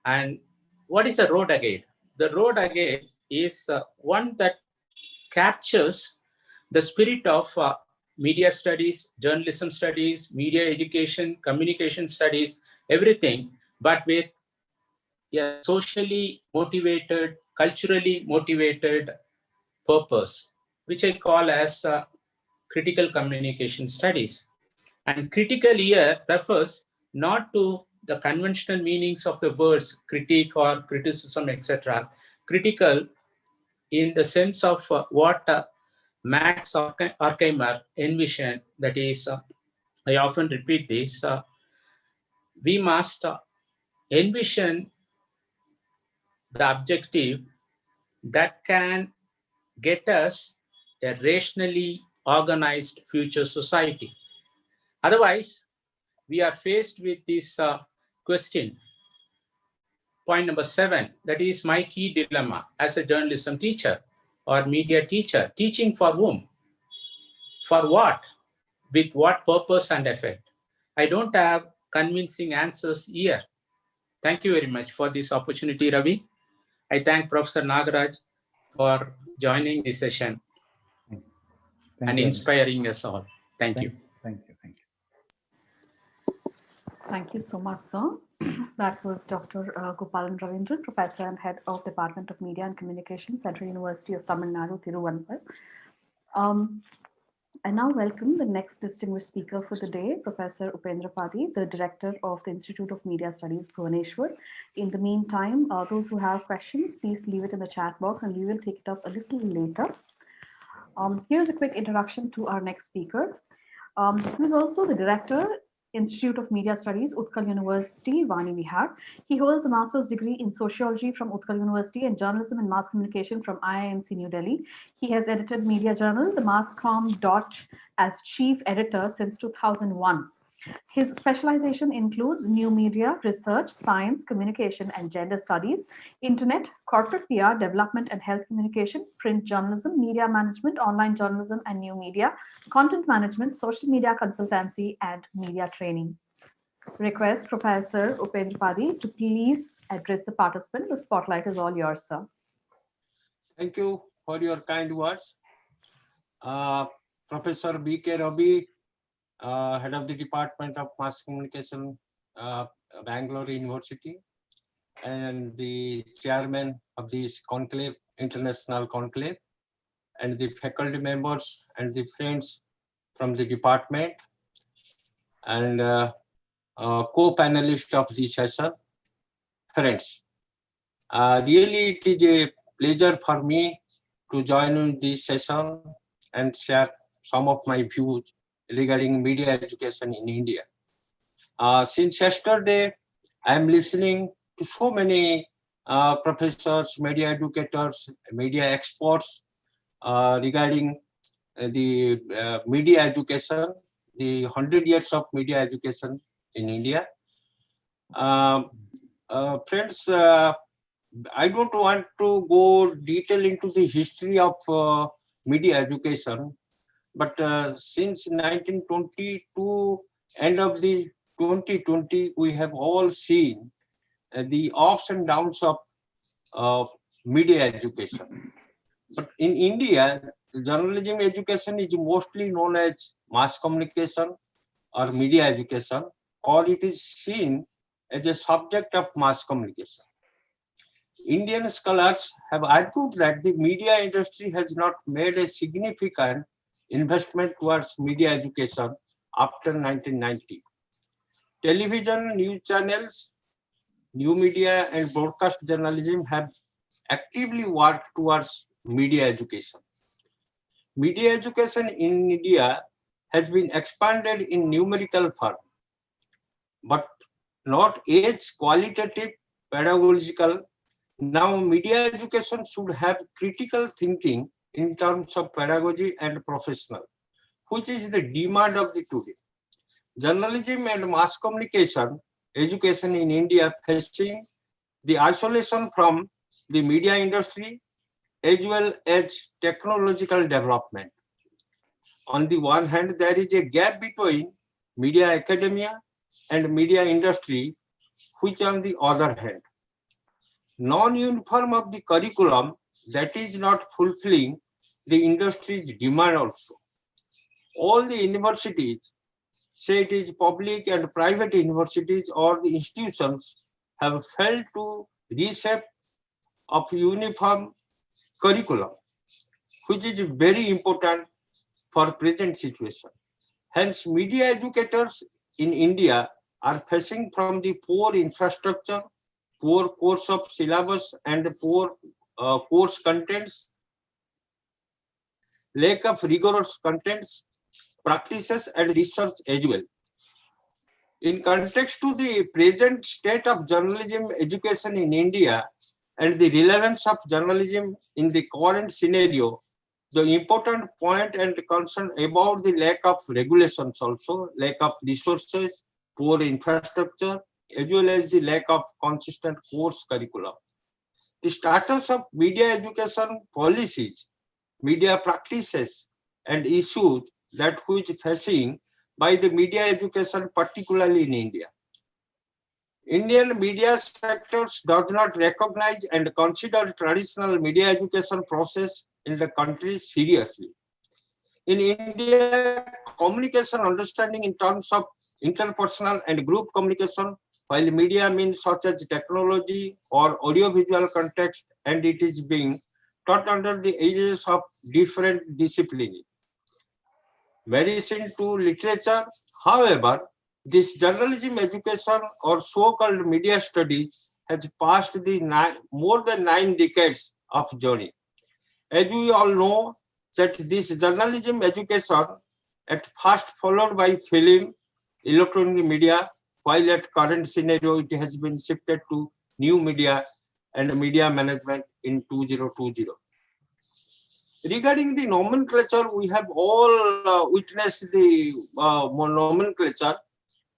And what is the road ahead? The road ahead is one that captures the spirit of media studies, journalism studies, media education, communication studies, everything, but with a socially motivated, culturally motivated purpose, which I call as critical communication studies. And critical here refers not to the conventional meanings of the words critique or criticism, etc. Critical in the sense of what Max Horkheimer envisioned, that is, I often repeat this, we must envision the objective that can get us a rationally organized future society. Otherwise, we are faced with this question. Point number 7, that is my key dilemma as a journalism teacher or media teacher. Teaching for whom? For what? With what purpose and effect? I don't have convincing answers here. Thank you very much for this opportunity, Ravi. I thank Professor Nagaraj for joining this session and inspiring us all. Thank you. Thank you. Thank you. Thank you so much, sir. That was Dr. Gopalan Ravindran, Professor and Head of Department of Media and Communication, Central University of Tamil Nadu, Tiruvallur. I now welcome the next distinguished speaker for the day, Professor Upendra Padi, the Director of the Institute of Media Studies, Bhubaneswar. In the meantime, those who have questions, please leave it in the chat box and we will take it up a little later. Here's a quick introduction to our next speaker. He is also the Director, Institute of Media Studies, Utkal University, Vani Vihar. He holds a master's degree in sociology from Utkal University and journalism and mass communication from IIMC New Delhi. He has edited media journal, the Masscom Dot, as chief editor since 2001. His specialization includes new media, research, science, communication, and gender studies, internet, corporate PR, development and health communication, print journalism, media management, online journalism and new media, content management, social media consultancy, and media training. Request Professor Upendra Padi to please address the participant. The spotlight is all yours, sir. Thank you for your kind words. Professor B.K. Ravi, Head of the Department of Mass Communication, Bangalore University, and the Chairman of this conclave, International Conclave, and the faculty members and the friends from the department, and co-panelists of this session, friends. Really, it is a pleasure for me to join in this session and share some of my views regarding media education in India. Since yesterday, I am listening to so many professors, media educators, media experts regarding the media education, the 100 years of media education in India. Friends, I don't want to go detail into the history of media education, but since 1920 to end of the 2020, we have all seen the ups and downs of media education. But in India, journalism education is mostly known as mass communication or media education, or it is seen as a subject of mass communication. Indian scholars have argued that the media industry has not made a significant investment towards media education after 1990. Television, news channels, new media, and broadcast journalism have actively worked towards media education. Media education in India has been expanded in numerical form, but not as qualitative, pedagogical. Now, media education should have critical thinking in terms of pedagogy and professional, which is the demand of the today. Journalism and mass communication education in India facing the isolation from the media industry as well as technological development. On the one hand, there is a gap between media academia and media industry, which on the other hand, non-uniform of the curriculum that is not fulfilling the industry's demand also. All the universities, say it is public and private universities or the institutions, have failed to reshape of uniform curriculum, which is very important for present situation. Hence, media educators in India are facing from the poor infrastructure, poor course of syllabus, and poor course contents. lack of rigorous contents, practices, and research as well. In context to the present state of journalism education in India and the relevance of journalism in the current scenario, the important point and concern about the lack of regulations also, lack of resources, poor infrastructure, as well as the lack of consistent course curriculum. The status of media education policies, media practices, and issues that which facing by the media education, particularly in India. Indian media sectors does not recognize and consider traditional media education process in the country seriously. In India, communication understanding in terms of interpersonal and group communication, while media means such as technology or audiovisual context, and it is being taught under the aegis of different disciplines. Medicine to literature, however, this journalism education or so-called media studies has passed the more than 9 decades of journey. As we all know, that this journalism education at first followed by film, electronic media, while at current scenario it has been shifted to new media and media management in 2020. Regarding the nomenclature, we have all witnessed the nomenclature.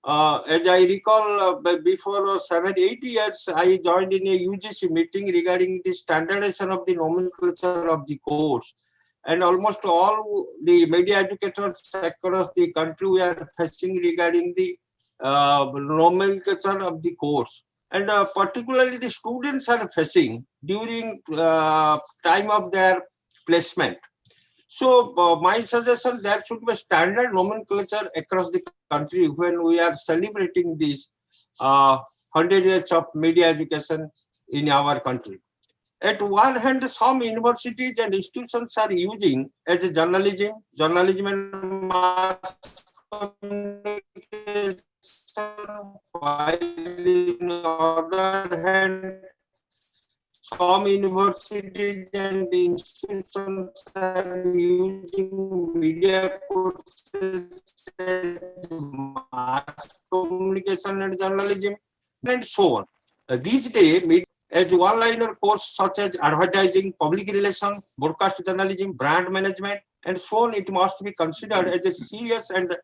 As I recall, before 7-8 years, I joined in a UGC meeting regarding the standardization of the nomenclature of the course. And almost all the media educators across the country we are facing regarding the nomenclature of the course. And particularly the students are facing during time of their placement. So my suggestion, that should be standard nomenclature across the country when we are celebrating these 100 years of media education in our country. At one hand, some universities and institutions are using as a journalism and mass communication, while on the other hand, some universities and institutions are using media courses as mass communication and journalism, and so on. These days, as one-liner course such as advertising, public relations, broadcast journalism, brand management, and so on, it must be considered as a serious and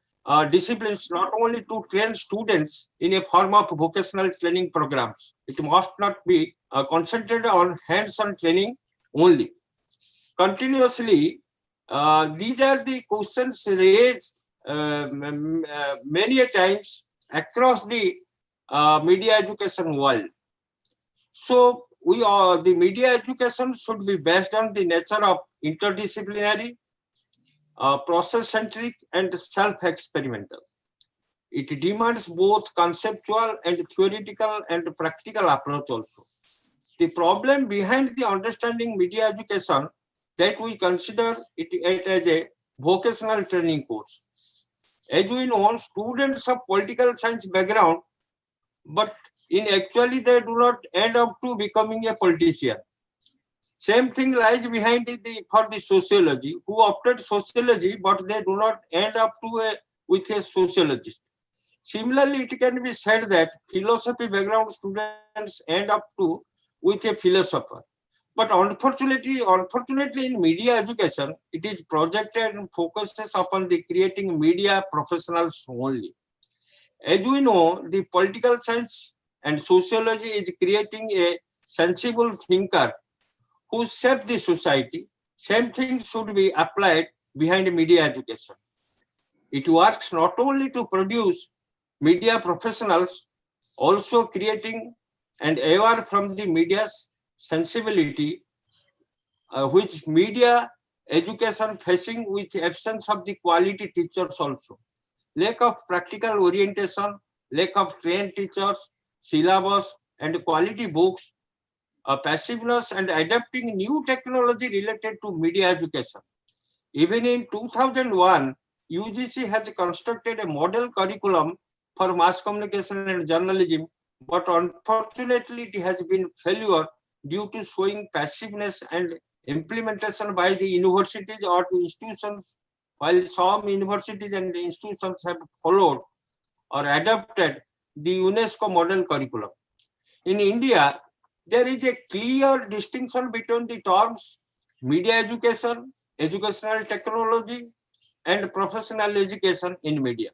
disciplines not only to train students in a form of vocational training programs. It must not be concentrated on hands-on training only. Continuously, these are the questions raised many times across the media education world. So the media education should be based on the nature of interdisciplinary, process-centric, and self-experimental. It demands both conceptual and theoretical and practical approach also. The problem behind the understanding media education that we consider it as a vocational training course. As we know, students of political science background, but in actually they do not end up to becoming a politician. Same thing lies behind for the sociology, who opted sociology, but they do not end up with a sociologist. Similarly, it can be said that philosophy background students end up with a philosopher. But unfortunately, in media education, it is projected and focuses upon the creating media professionals only. As we know, the political science and sociology is creating a sensible thinker who shape the society. Same thing should be applied behind media education. It works not only to produce media professionals, also creating and aware from the media's sensibility, which media education facing with absence of the quality teachers also. Lack of practical orientation, lack of trained teachers, syllabus and quality books, passiveness and adapting new technology related to media education. Even in 2001, UGC has constructed a model curriculum for mass communication and journalism, but unfortunately it has been failure due to showing passiveness and implementation by the universities or the institutions, while some universities and institutions have followed or adopted the UNESCO model curriculum. In India, there is a clear distinction between the terms media education, educational technology, and professional education in media.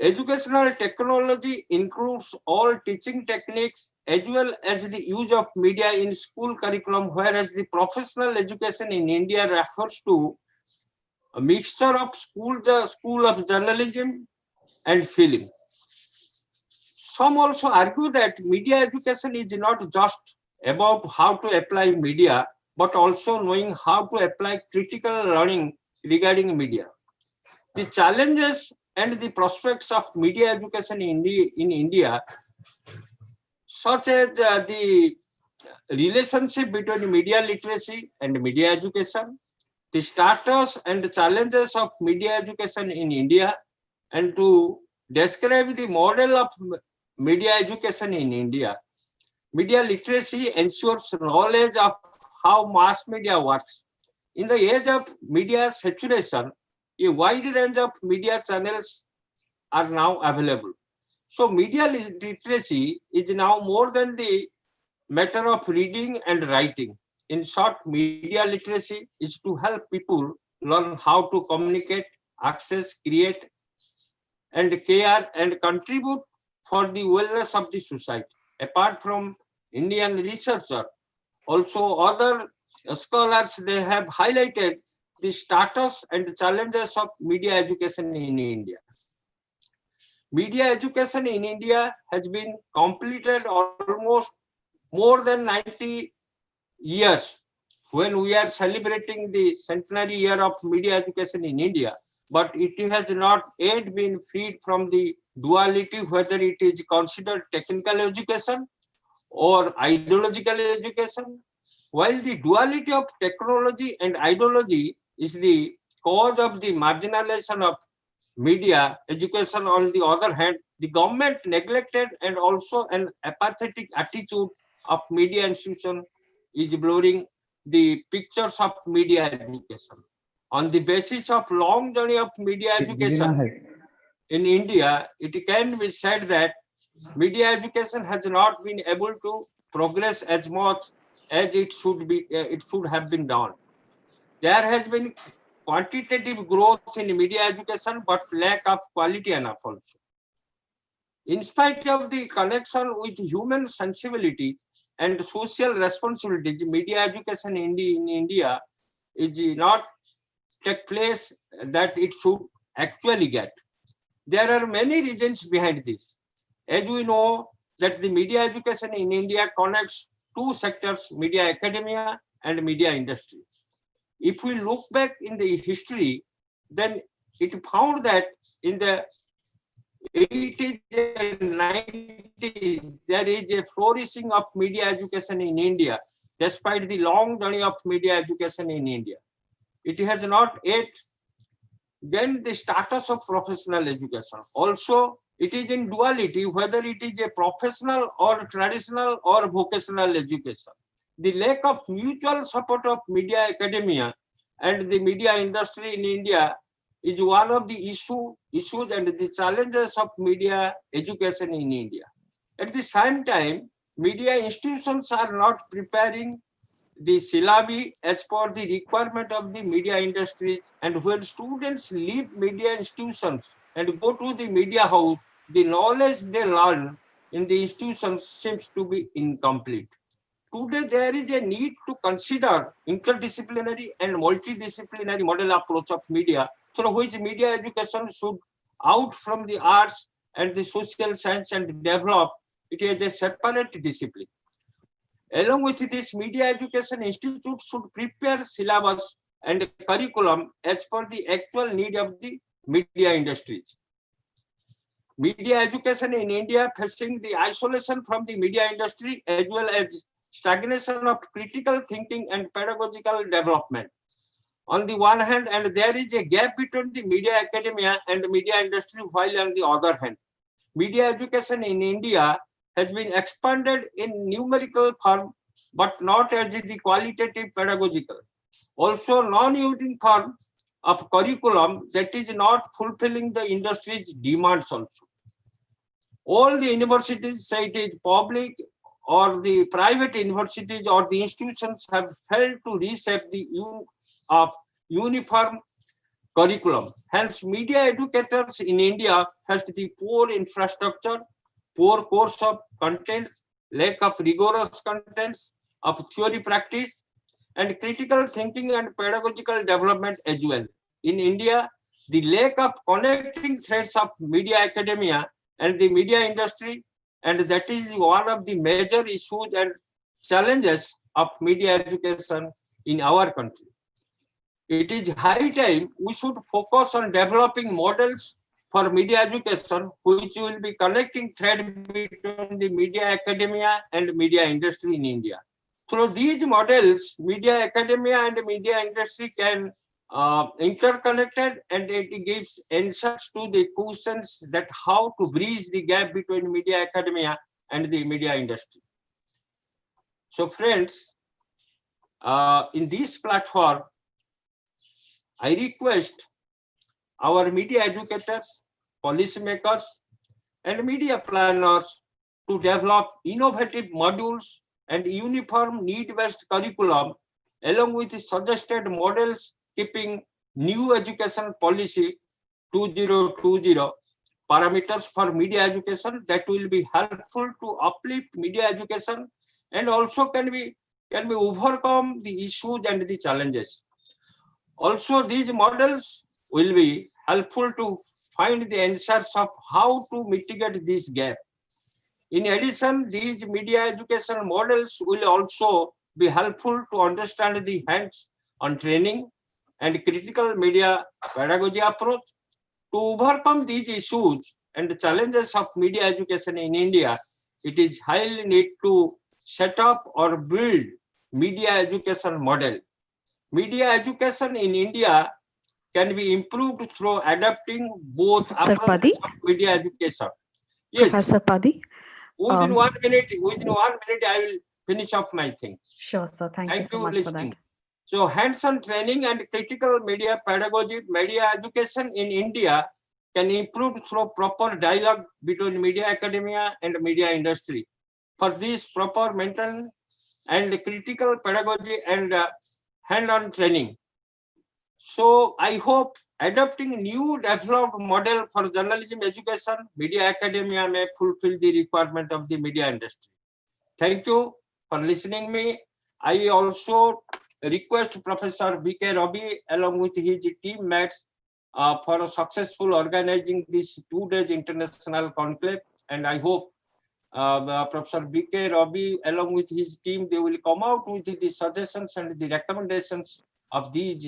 Educational technology includes all teaching techniques as well as the use of media in school curriculum, whereas the professional education in India refers to a mixture of school of journalism and film. Some also argue that media education is not just about how to apply media, but also knowing how to apply critical learning regarding media. The challenges and the prospects of media education in India, such as the relationship between media literacy and media education, the status and challenges of media education in India, and to describe the model of media education in India. Media literacy ensures knowledge of how mass media works. In the age of media saturation, a wide range of media channels are now available. So media literacy is now more than the matter of reading and writing. In short, media literacy is to help people learn how to communicate, access, create, and care and contribute for the wellness of the society. Apart from Indian researchers, also other scholars, they have highlighted the status and challenges of media education in India. Media education in India has been completed almost more than 90 years when we are celebrating the centenary year of media education in India, but it has not yet been freed from the duality, whether it is considered technical education or ideological education. While the duality of technology and ideology is the cause of the marginalization of media education, on the other hand, the government neglected and also an apathetic attitude of media institution is blurring the pictures of media education. On the basis of long journey of media education in India, it can be said that media education has not been able to progress as much as it should have been done. There has been quantitative growth in media education, but lack of quality enough also. In spite of the connection with human sensibility and social responsibilities, media education in India is not take place that it should actually get. There are many reasons behind this. As we know that the media education in India connects two sectors, media academia and media industry. If we look back in the history, then it found that in the 80s and 90s, there is a flourishing of media education in India, despite the long journey of media education in India. It has not yet gained the status of professional education. Also, it is in duality, whether it is a professional or traditional or vocational education. The lack of mutual support of media academia and the media industry in India is one of the issues and the challenges of media education in India. At the same time, media institutions are not preparing the syllabi as per the requirement of the media industries, and when students leave media institutions and go to the media house, the knowledge they learn in the institutions seems to be incomplete. Today, there is a need to consider interdisciplinary and multidisciplinary model approach of media, through which media education should out from the arts and the social science and develop it as a separate discipline. Along with this, media education institute should prepare syllabus and curriculum as per the actual need of the media industries. Media education in India facing the isolation from the media industry as well as stagnation of critical thinking and pedagogical development. On the one hand, and there is a gap between the media academia and the media industry, while on the other hand, media education in India has been expanded in numerical form but not as the qualitative pedagogical. Also, non-uniform of curriculum that is not fulfilling the industry's demands also. All the universities, say it is public or the private universities or the institutions, have failed to reshape the uniform curriculum. Hence, media educators in India has the poor infrastructure, poor course of contents, lack of rigorous contents of theory practice, and critical thinking and pedagogical development as well. In India, the lack of connecting threads of media academia and the media industry, and that is one of the major issues and challenges of media education in our country. It is high time we should focus on developing models for media education, which will be connecting thread between the media academia and media industry in India. Through these models, media academia and media industry can interconnected, and it gives answers to the questions that how to bridge the gap between media academia and the media industry. So friends, in this platform, I request our media educators, policymakers, and media planners to develop innovative modules and uniform need-based curriculum along with the suggested models keeping new education policy 2020 parameters for media education that will be helpful to uplift media education and also can be overcome the issues and the challenges. Also, these models will be helpful to find the answers of how to mitigate this gap. In addition, these media education models will also be helpful to understand the hands-on training and critical media pedagogy approach. To overcome these issues and challenges of media education in India, it is highly need to set up or build media education model. Media education in India can be improved through adapting both approaches of media education. Yes, Professor Padi. within 1 minute, I will finish off my thing. Sure, sir. Thank you so much for that. So hands-on training and critical media pedagogy, media education in India can improve through proper dialogue between media academia and media industry. For this proper mental and critical pedagogy and hand-on training. So I hope adopting new developed model for journalism education, media academia may fulfill the requirement of the media industry. Thank you for listening me. I also request Professor B.K. Ravi along with his teammates for successful organizing this 2 days international conclave. And I hope Professor B.K. Ravi along with his team, they will come out with the suggestions and the recommendations of these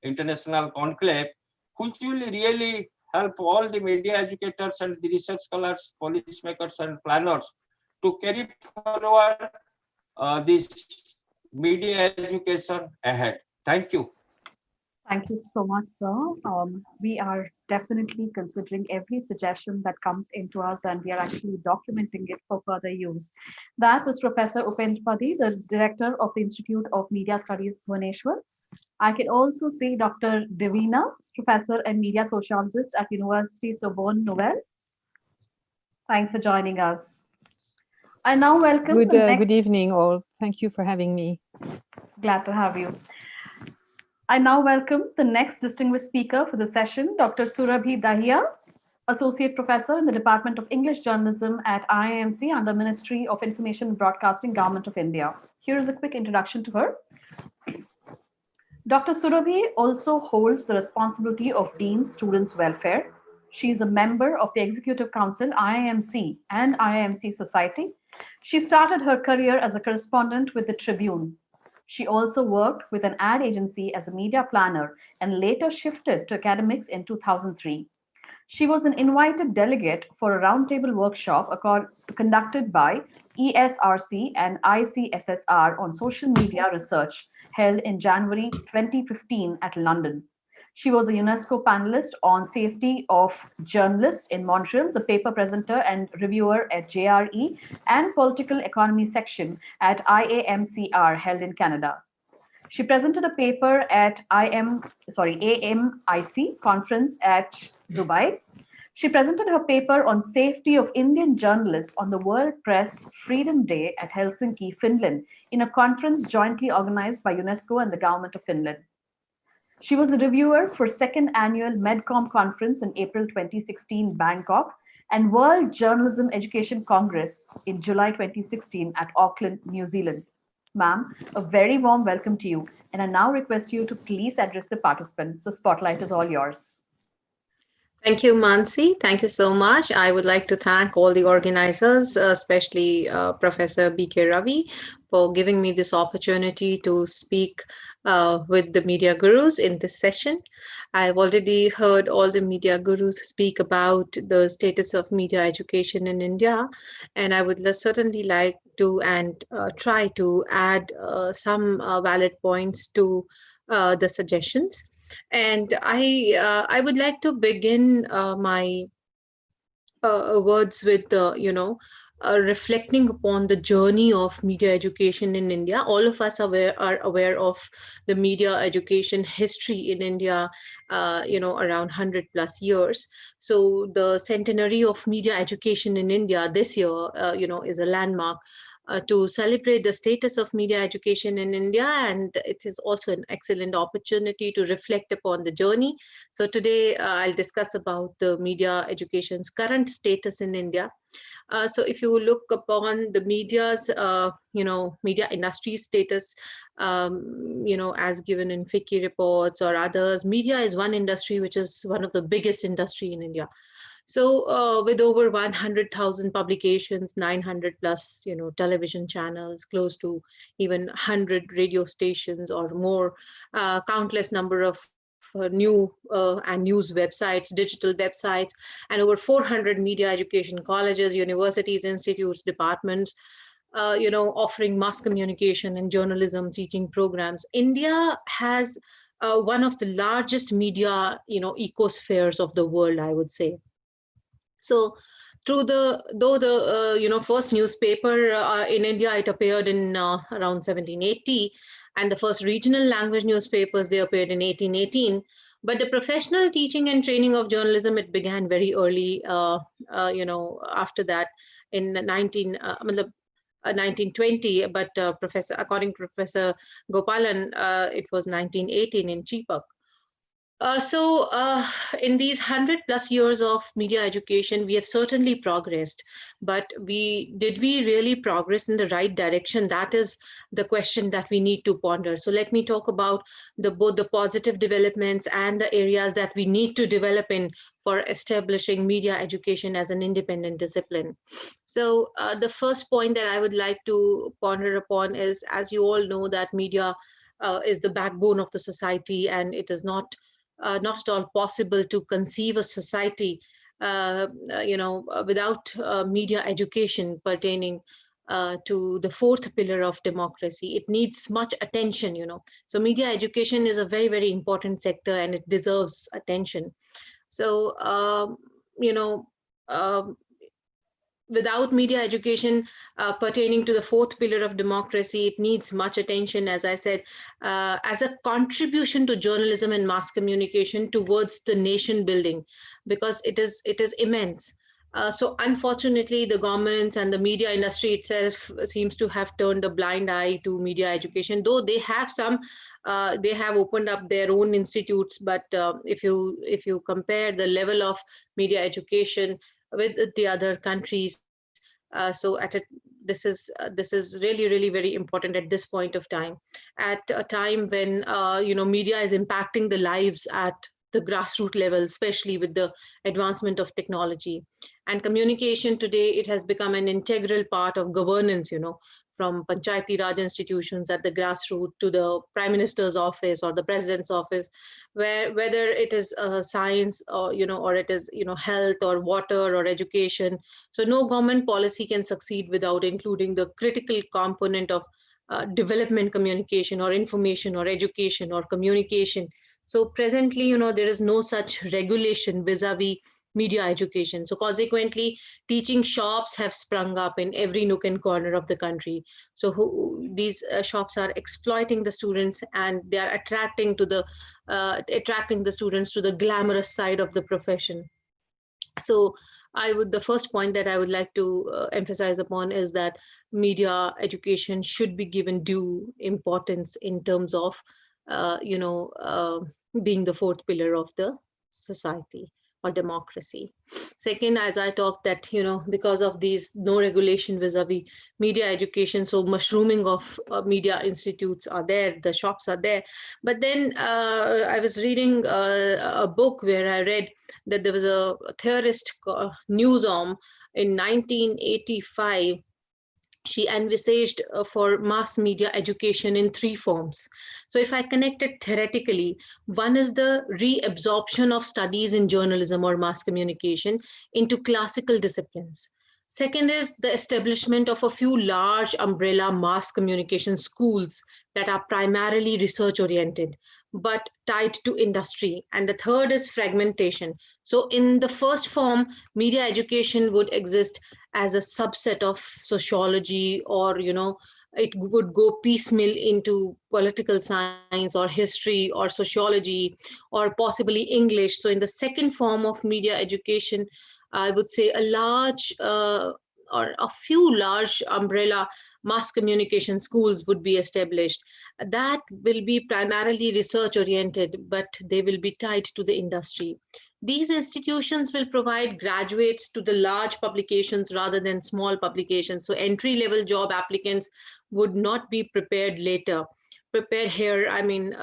international conclave, which will really help all the media educators and the research scholars, policymakers and planners to carry forward this media education ahead. Thank you. Thank you so much, sir. We are definitely considering every suggestion that comes into us, and we are actually documenting it for further use. That was Professor Upendra Padi, the Director of the Institute of Media Studies, Bhubaneswar. I can also see Dr. Divina, Professor and Media Sociologist at University Sorbonne Nouvelle. Thanks for joining us. I now welcome Good evening, all. Thank you for having me. Glad to have you. I now welcome the next distinguished speaker for the session, Dr. Surabhi Dahiya, Associate Professor in the Department of English Journalism at IIMC under Ministry of Information and Broadcasting, Government of India. Here is a quick introduction to her. Dr. Surabhi also holds the responsibility of Dean Students Welfare. She is a member of the Executive Council, IIMC and IIMC Society. She started her career as a correspondent with the Tribune. She also worked with an ad agency as a media planner and later shifted to academics in 2003. She was an invited delegate for a roundtable workshop conducted by ESRC and ICSSR on social media research held in January 2015 at London. She was a UNESCO panelist on safety of journalists in Montreal, the paper presenter and reviewer at JRE, and political economy section at IAMCR held in Canada. She presented a paper at AMIC conference at Dubai. She presented her paper on safety of Indian journalists on the World Press Freedom Day at Helsinki, Finland, in a conference jointly organized by UNESCO and the government of Finland. She was a reviewer for second annual MedCom conference in April 2016, Bangkok, and World Journalism Education Congress in July 2016 at Auckland, New Zealand. Ma'am, a very warm welcome to you, and I now request you to please address the participant. The spotlight is all yours. Thank you, Mansi. Thank you so much. I would like to thank all the organizers, especially Professor B.K. Ravi, for giving me this opportunity to speak with the media gurus in this session. I've already heard all the media gurus speak about the status of media education in India, and I would certainly like to try to add some valid points to the suggestions. And I would like to begin my words with reflecting upon the journey of media education in India. All of us are aware of the media education history in India, around 100 plus years. So the centenary of media education in India this year, is a landmark. To celebrate the status of media education in India, and it is also an excellent opportunity to reflect upon the journey. So today I'll discuss about the media education's current status in India. So if you look upon the media's, media industry status, as given in FICCI reports or others, media is one industry which is one of the biggest industry in India. So with over 100,000 publications, 900 plus, television channels, close to even 100 radio stations or more, countless number of new and news websites, digital websites, and over 400 media education colleges, universities, institutes, departments, offering mass communication and journalism teaching programs. India has one of the largest media, ecospheres of the world, I would say. So though the first newspaper in India, it appeared in around 1780, and the first regional language newspapers, they appeared in 1818. But the professional teaching and training of journalism, it began very early, after that in 1920. But according to Professor Gopalan, it was 1918 in Cheepak. So in these 100 plus years of media education, we have certainly progressed, but did we really progress in the right direction? That is the question that we need to ponder. So let me talk about both the positive developments and the areas that we need to develop in for establishing media education as an independent discipline. So the first point that I would like to ponder upon is, as you all know, that media is the backbone of the society, and it is not at all possible to conceive a society, without media education pertaining to the fourth pillar of democracy. It needs much attention, So media education is a very, very important sector, and it deserves attention. So, without media education pertaining to the fourth pillar of democracy, it needs much attention, as I said, as a contribution to journalism and mass communication towards the nation building, because it is immense. So unfortunately, the governments and the media industry itself seems to have turned a blind eye to media education, though they have they have opened up their own institutes. But if you compare the level of media education with the other countries, this is really, really very important at this point of time, at a time when media is impacting the lives at the grassroots level, especially with the advancement of technology and communication. Today it has become an integral part of governance, from Panchayati Raj institutions at the grassroots to the Prime Minister's office or the President's office, whether it is science or or it is health or water or education. So no government policy can succeed without including the critical component of development communication or information or education or communication So presently, you know, there is no such regulation vis-a-vis media education. So consequently, teaching shops have sprung up in every nook and corner of the country. So these shops are exploiting the students, and they are attracting the students to the glamorous side of the profession. So the first point that I would like to emphasize upon is that media education should be given due importance in terms of being the fourth pillar of the society or democracy. Second, as I talked, that because of these no regulation vis-a-vis media education, so mushrooming of media institutes are there, the shops are there. But then I was reading a book where I read that there was a theorist, Newsom, in 1985. She envisaged for mass media education in three forms. So if I connect it theoretically, one is the reabsorption of studies in journalism or mass communication into classical disciplines. Second is the establishment of a few large umbrella mass communication schools that are primarily research oriented but tied to industry. And the third is fragmentation. So in the first form, media education would exist as a subset of sociology, or it would go piecemeal into political science or history or sociology or possibly English. So in the second form of media education, I would say a large or a few large umbrella mass communication schools would be established that will be primarily research oriented, but they will be tied to the industry. These institutions will provide graduates to the large publications rather than small publications. So entry level job applicants would not be prepared later. Prepared here, I mean,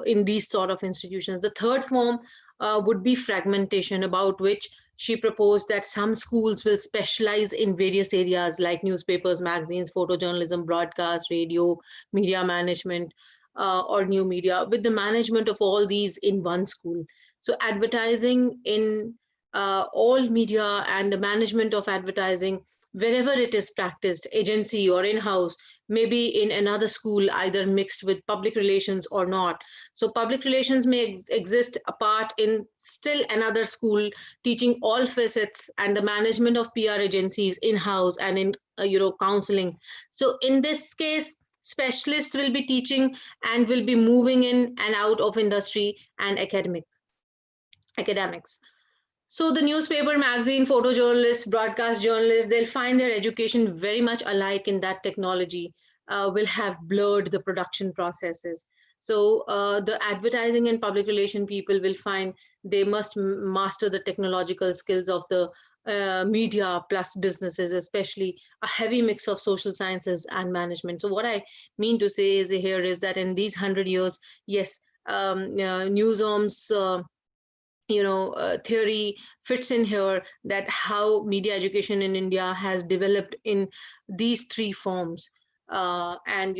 in these sort of institutions. The third form would be fragmentation, about which she proposed that some schools will specialize in various areas like newspapers, magazines, photojournalism, broadcast, radio, media management, or new media, with the management of all these in one school. So advertising in all media and the management of advertising, wherever it is practiced, agency or in-house, maybe in another school, either mixed with public relations or not. So public relations may exist apart in still another school, teaching all facets, and the management of PR agencies in-house and in counseling. So in this case, specialists will be teaching and will be moving in and out of industry and academics. So the newspaper, magazine, photojournalists, broadcast journalists, they'll find their education very much alike in that technology will have blurred the production processes. So the advertising and public relation people will find they must master the technological skills of the media plus businesses, especially a heavy mix of social sciences and management. So what I mean to say is here is that in these 100 years, yes, Newsom's theory fits in here, that how media education in India has developed in these three forms. And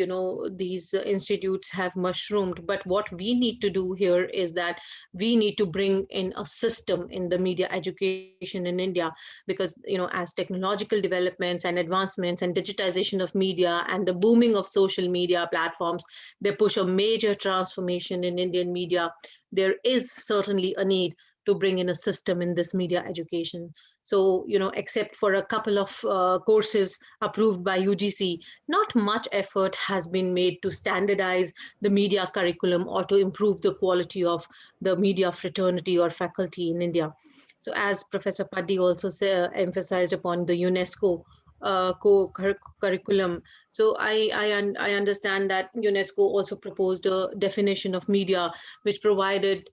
these institutes have mushroomed, but what we need to do here is that we need to bring in a system in the media education in India, because as technological developments and advancements and digitization of media and the booming of social media platforms, they push a major transformation in Indian media. There is certainly a need to bring in a system in this media education. So, except for a couple of courses approved by UGC, not much effort has been made to standardize the media curriculum or to improve the quality of the media fraternity or faculty in India. So as Professor Paddy also emphasized upon the UNESCO curriculum. So I understand that UNESCO also proposed a definition of media which provided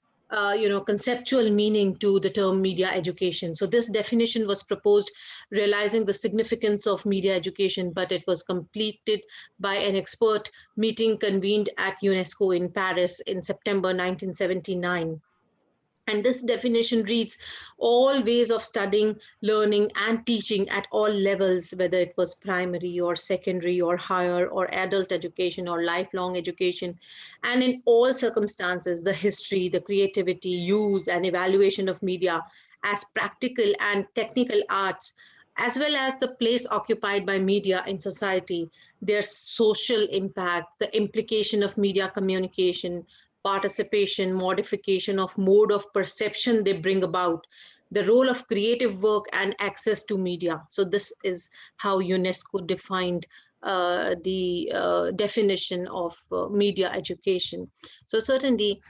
conceptual meaning to the term media education. So this definition was proposed realizing the significance of media education, but it was completed by an expert meeting convened at UNESCO in Paris in September 1979. And this definition reads all ways of studying, learning, and teaching at all levels, whether it was primary or secondary or higher or adult education or lifelong education. And in all circumstances, the history, the creativity, use, and evaluation of media as practical and technical arts, as well as the place occupied by media in society, their social impact, the implication of media communication, participation, modification of mode of perception they bring about, the role of creative work and access to media. So this is how UNESCO defined the definition of media education. So certainly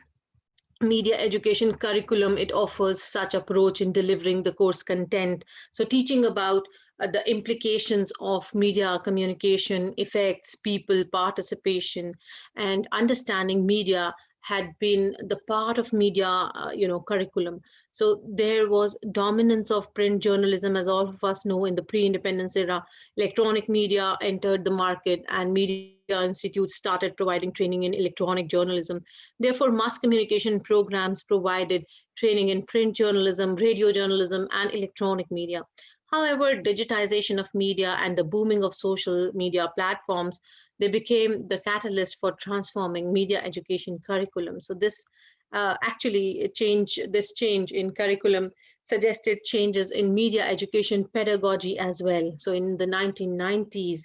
media education curriculum, it offers such approach in delivering the course content. So teaching about the implications of media communication, effects, people participation, and understanding media had been the part of media curriculum. So there was dominance of print journalism, as all of us know. In the pre-independence era, electronic media entered the market, and media institutes started providing training in electronic journalism. Therefore, mass communication programs provided training in print journalism, radio journalism, and electronic media. However, digitization of media and the booming of social media platforms, they became the catalyst for transforming media education curriculum. So this this change in curriculum suggested changes in media education pedagogy as well. So in the 1990s,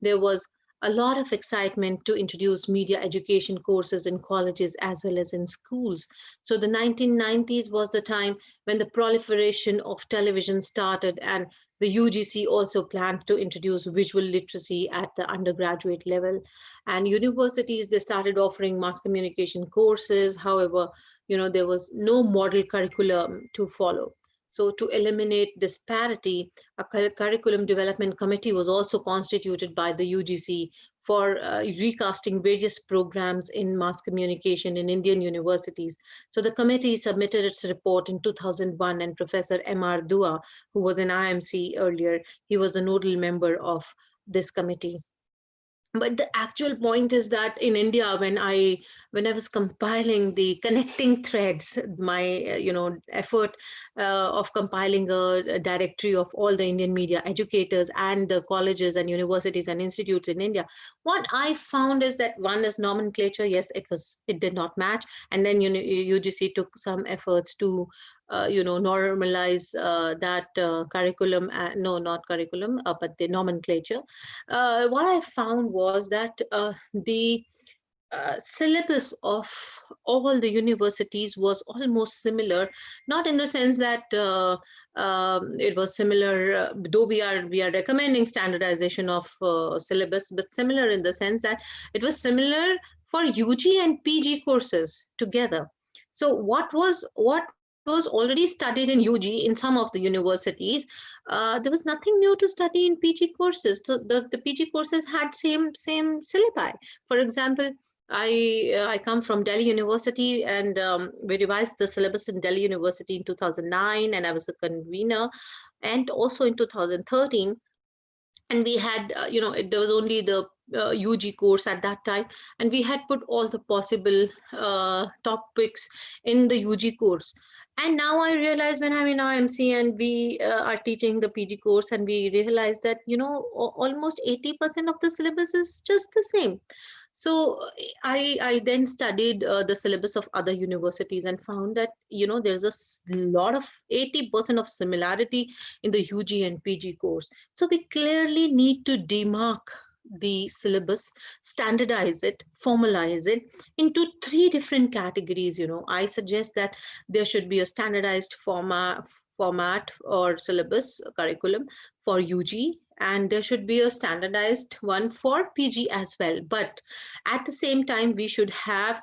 there was a lot of excitement to introduce media education courses in colleges as well as in schools. So the 1990s was the time when the proliferation of television started, and the UGC also planned to introduce visual literacy at the undergraduate level. And universities, they started offering mass communication courses. However, there was no model curriculum to follow. So to eliminate disparity, a curriculum development committee was also constituted by the UGC for recasting various programs in mass communication in Indian universities. So the committee submitted its report in 2001, and Professor M.R. Dua, who was in IMC earlier, he was the nodal member of this committee. But the actual point is that in India, when I was compiling the connecting threads, my effort of compiling a directory of all the Indian media educators and the colleges and universities and institutes in India, what I found is that one is nomenclature. Yes, it did not match, and then UGC took some efforts to normalize that curriculum. No, not curriculum, but the nomenclature. What I found was that the syllabus of all the universities was almost similar, not in the sense that it was similar, though we are recommending standardization of syllabus, but similar in the sense that it was similar for UG and PG courses together. So what was already studied in UG in some of the universities, there was nothing new to study in PG courses. So the PG courses had same syllabi. For example, I come from Delhi University, and we revised the syllabus in Delhi University in 2009, and I was a convener, and also in 2013. And we had, there was only the UG course at that time, and we had put all the possible topics in the UG course. And now I realize, when I'm in IMC and we are teaching the PG course, and we realize that, almost 80% of the syllabus is just the same. So I then studied the syllabus of other universities and found that, there's a lot of 80% of similarity in the UG and PG course. So we clearly need to demark the syllabus, standardize it, formalize it into 3 different categories. I suggest that there should be a standardized format or syllabus curriculum for UG, and there should be a standardized one for PG as well. But at the same time, we should have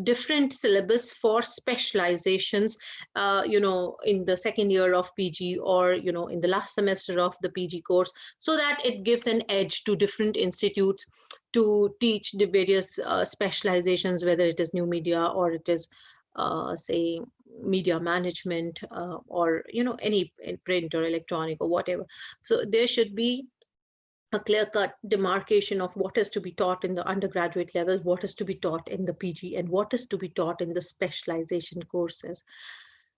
different syllabus for specializations, in the second year of PG, or, in the last semester of the PG course, so that it gives an edge to different institutes to teach the various specializations, whether it is new media or it is say media management, or any print or electronic or whatever. So there should be a clear-cut demarcation of what is to be taught in the undergraduate level, what is to be taught in the PG, and what is to be taught in the specialization courses.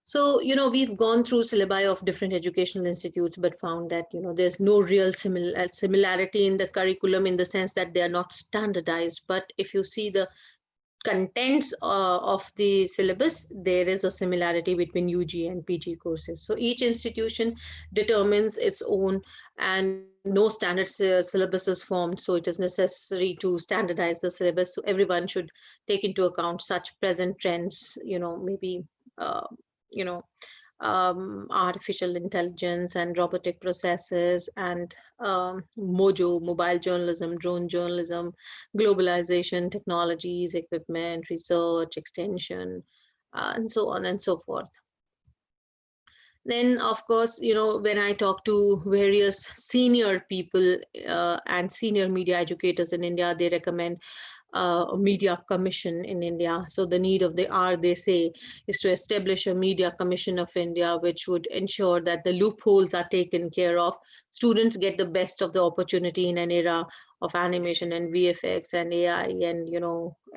So, we've gone through syllabi of different educational institutes, but found that, there's no real similarity in the curriculum, in the sense that they are not standardized. But if you see the contents of the syllabus, there is a similarity between UG and PG courses. So each institution determines its own, and no standard syllabus is formed. So it is necessary to standardize the syllabus. So everyone should take into account such present trends, maybe, uh, you know, artificial intelligence and robotic processes and mojo, mobile journalism, drone journalism, globalization, technologies, equipment, research, extension, and so on and so forth. Then, of course, when I talk to various senior people and senior media educators in India, they recommend a media commission in India. So the need of the hour, they say, is to establish a media commission of India, which would ensure that the loopholes are taken care of. Students get the best of the opportunity in an era of animation and VFX and AI and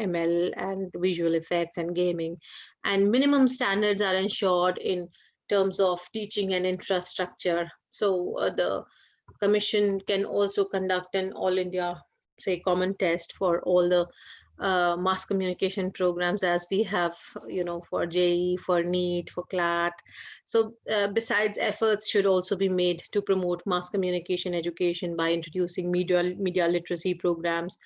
ML and visual effects and gaming. And minimum standards are ensured in terms of teaching and infrastructure. So the commission can also conduct an all India, say, common test for all the mass communication programs, as we have, for JE, for NEET, for CLAT. So besides, efforts should also be made to promote mass communication education by introducing media literacy programs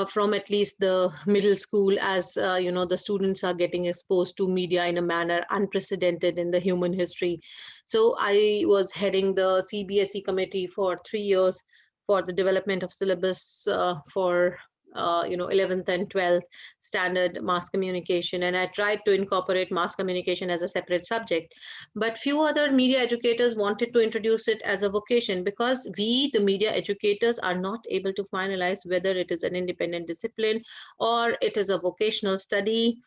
from at least the middle school, as the students are getting exposed to media in a manner unprecedented in the human history. So I was heading the CBSE committee for 3 years for the development of syllabus for 11th and 12th standard mass communication, and I tried to incorporate mass communication as a separate subject, but few other media educators wanted to introduce it as a vocation, because we, the media educators, are not able to finalize whether it is an independent discipline or it is a vocational study,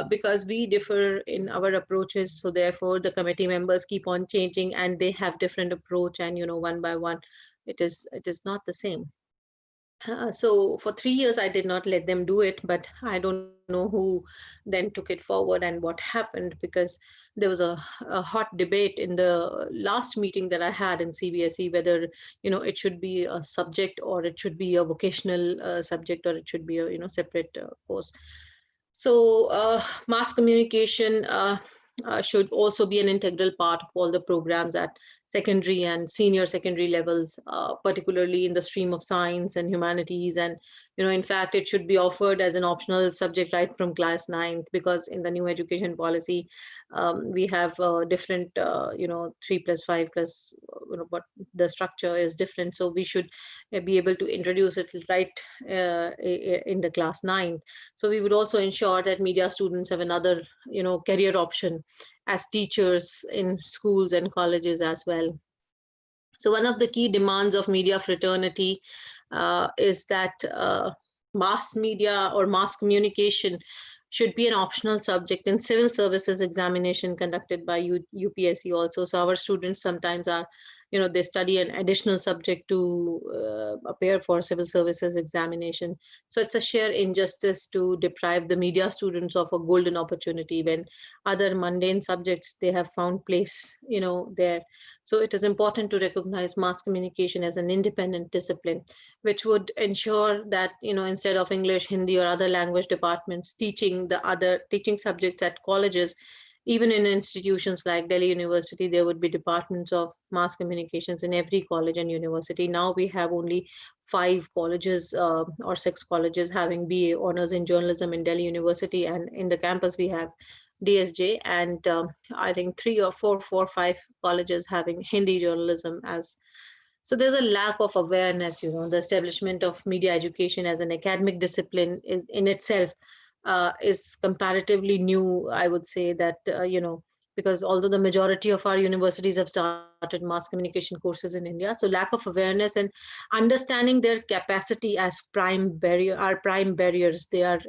because we differ in our approaches. So therefore the committee members keep on changing and they have different approach, and one by one it is not the same. So for 3 years, I did not let them do it, but I don't know who then took it forward and what happened, because there was a hot debate in the last meeting that I had in CBSE, whether it should be a subject or it should be a vocational subject, or it should be a separate course. So mass communication should also be an integral part of all the programs at secondary and senior secondary levels, particularly in the stream of science and humanities. And, in fact, it should be offered as an optional subject right from class 9th, because in the new education policy, we have different, 3+5 plus, what the structure is different. So we should be able to introduce it right in the class 9th. So we would also ensure that media students have another, career option as teachers in schools and colleges as well. So one of the key demands of media fraternity is that mass media or mass communication should be an optional subject in civil services examination conducted by UPSC also. So our students sometimes are, they study an additional subject to appear for civil services examination. So it's a sheer injustice to deprive the media students of a golden opportunity when other mundane subjects, they have found place, there. So it is important to recognize mass communication as an independent discipline, which would ensure that, instead of English, Hindi, or other language departments teaching the other teaching subjects at colleges, even in institutions like Delhi University, there would be departments of mass communications in every college and university. Now we have only 5 colleges or 6 colleges having BA honors in journalism in Delhi University, and in the campus we have DSJ, and I think 3 or 4, 5 colleges having Hindi journalism as. So there's a lack of awareness. The establishment of media education as an academic discipline is in itself is comparatively new, I would say that, because although the majority of our universities have started mass communication courses in India, so lack of awareness and understanding their capacity as prime barriers. They are,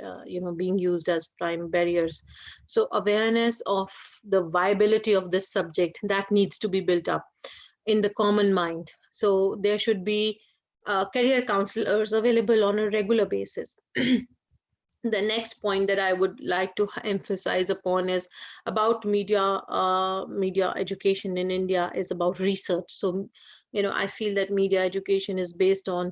being used as prime barriers. So awareness of the viability of this subject, that needs to be built up in the common mind. So there should be career counselors available on a regular basis. The next point that I would like to emphasize upon is about media education in India is about research. So, I feel that media education is based on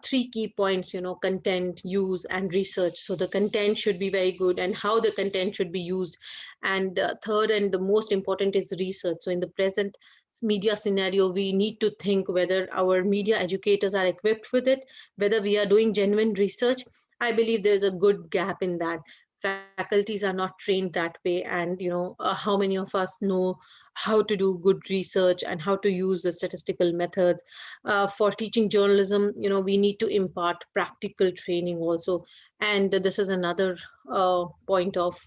three key points, content, use, and research. So the content should be very good, and how the content should be used. And third, and the most important, is research. So in the present media scenario, we need to think whether our media educators are equipped with it, whether we are doing genuine research. I believe there's a good gap in that. Faculties are not trained that way, and how many of us know how to do good research and how to use the statistical methods. For teaching journalism, we need to impart practical training also. And this is another point of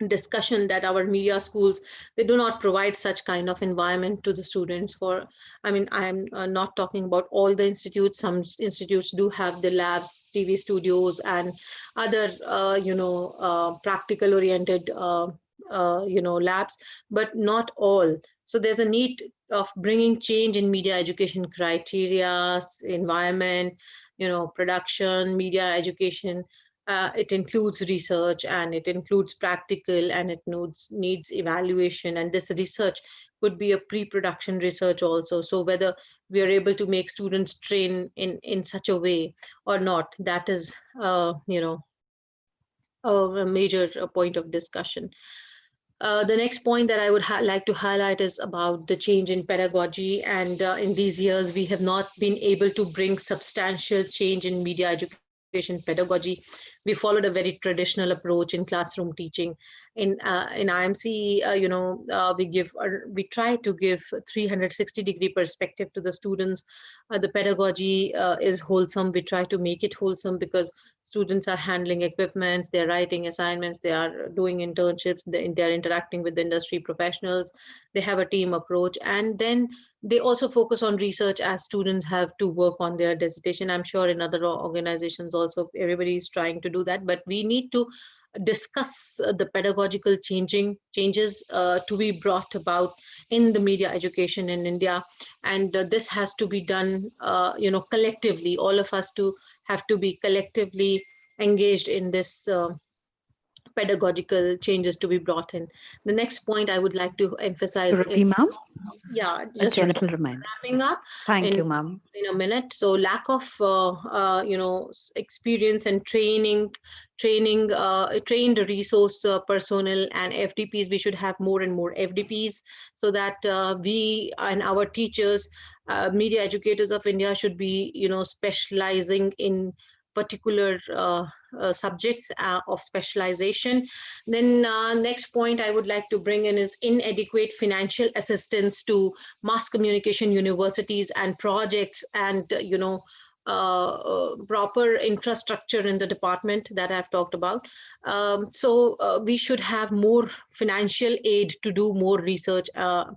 discussion, that our media schools, they do not provide such kind of environment to the students. For I mean, I'm not talking about all the institutes. Some institutes do have the labs, TV studios, and other practical oriented labs, but not all. So there's a need of bringing change in media education criteria, environment, production, media education. It includes research, and it includes practical, and it needs evaluation. And this research could be a pre-production research also. So whether we are able to make students train in such a way or not, that is a major point of discussion. The next point that I would like to highlight is about the change in pedagogy. And in these years, we have not been able to bring substantial change in media education pedagogy. We followed a very traditional approach in classroom teaching. In IMC, we try to give 360-degree perspective to the students. The pedagogy is wholesome. We try to make it wholesome, because students are handling equipments, they're writing assignments, they are doing internships, they're interacting with the industry professionals, they have a team approach. And then they also focus on research, as students have to work on their dissertation. I'm sure in other organizations also everybody is trying to do that, but we need to discuss the pedagogical changes to be brought about in the media education in India. And this has to be done collectively. All of us to have to be collectively engaged in this pedagogical changes to be brought in. The next point I would like to emphasize Ravi, is, ma'am, yeah, a just gentle reminder. wrapping up Thank in you, ma'am. a minute. So lack of experience and trained resource personnel and FDPs. We should have more and more FDPs, so that we and our teachers, media educators of India, should be specializing in particular subjects of specialization. Then next point I would like to bring in is inadequate financial assistance to mass communication universities and projects, and proper infrastructure in the department that I've talked about. So we should have more financial aid to do more research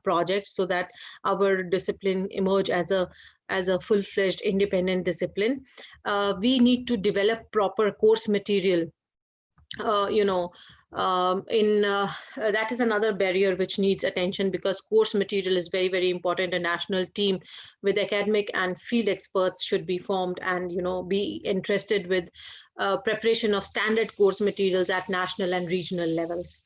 projects, so that our discipline emerge as a full-fledged independent discipline. We need to develop proper course material. In That is another barrier which needs attention, because course material is very, very important. A national team with academic and field experts should be formed, and be interested with preparation of standard course materials at national and regional levels.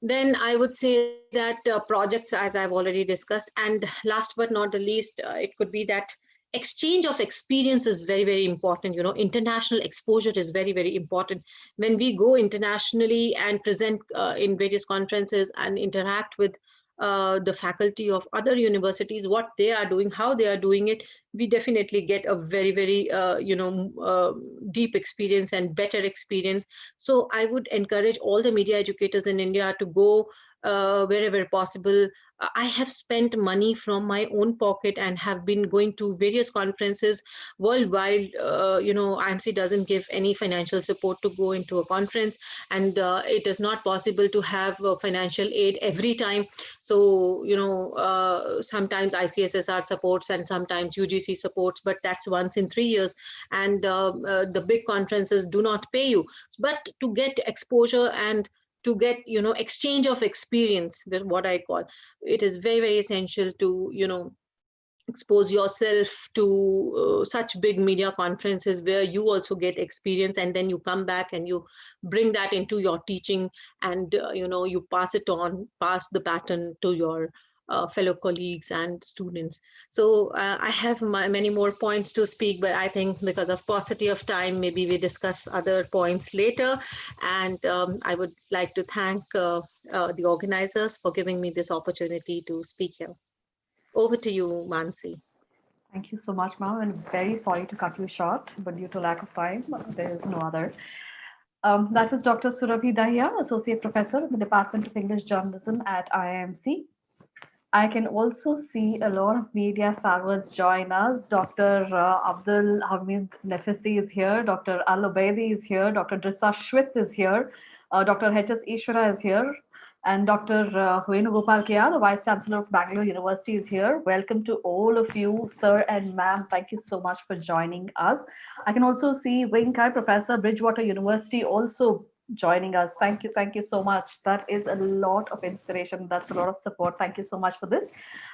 Then I would say that projects, as I've already discussed, and last but not the least, it could be that exchange of experience is very, very important. International exposure is very, very important. When we go internationally and present in various conferences and interact with the faculty of other universities, what they are doing, how they are doing it, we definitely get a very, very deep experience and better experience. So I would encourage all the media educators in India to go wherever possible. I have spent money from my own pocket and have been going to various conferences worldwide. IMC doesn't give any financial support to go into a conference, and it is not possible to have financial aid every time. So, sometimes ICSSR supports and sometimes UGC supports, but that's once in 3 years. And the big conferences do not pay you. But to get exposure and to get exchange of experience, what I call, it is very, very essential to expose yourself to such big media conferences where you also get experience, and then you come back and you bring that into your teaching, and you pass the baton to your fellow colleagues and students. So I have many more points to speak, but I think because of paucity of time, maybe we discuss other points later. And I would like to thank the organizers for giving me this opportunity to speak here. Over to you, Mansi. Thank you so much, ma'am. And very sorry to cut you short, but due to lack of time, there is no other. That was Dr. Surabhi Dahiya, Associate Professor in the Department of English Journalism at IIMC. I can also see a lot of media stalwarts join us. Dr. Abdul Hamid Nefisi is here. Dr. Al Obaidi is here. Dr. Drissa Shwit is here. Dr. H.S. Ishwara is here. And Dr. Venugopal Kya, the Vice Chancellor of Bangalore University, is here. Welcome to all of you, sir and ma'am. Thank you so much for joining us. I can also see Wing Kai, Professor, Bridgewater University, also joining us. Thank you so much. That is a lot of inspiration. That's a lot of support. Thank you so much for this.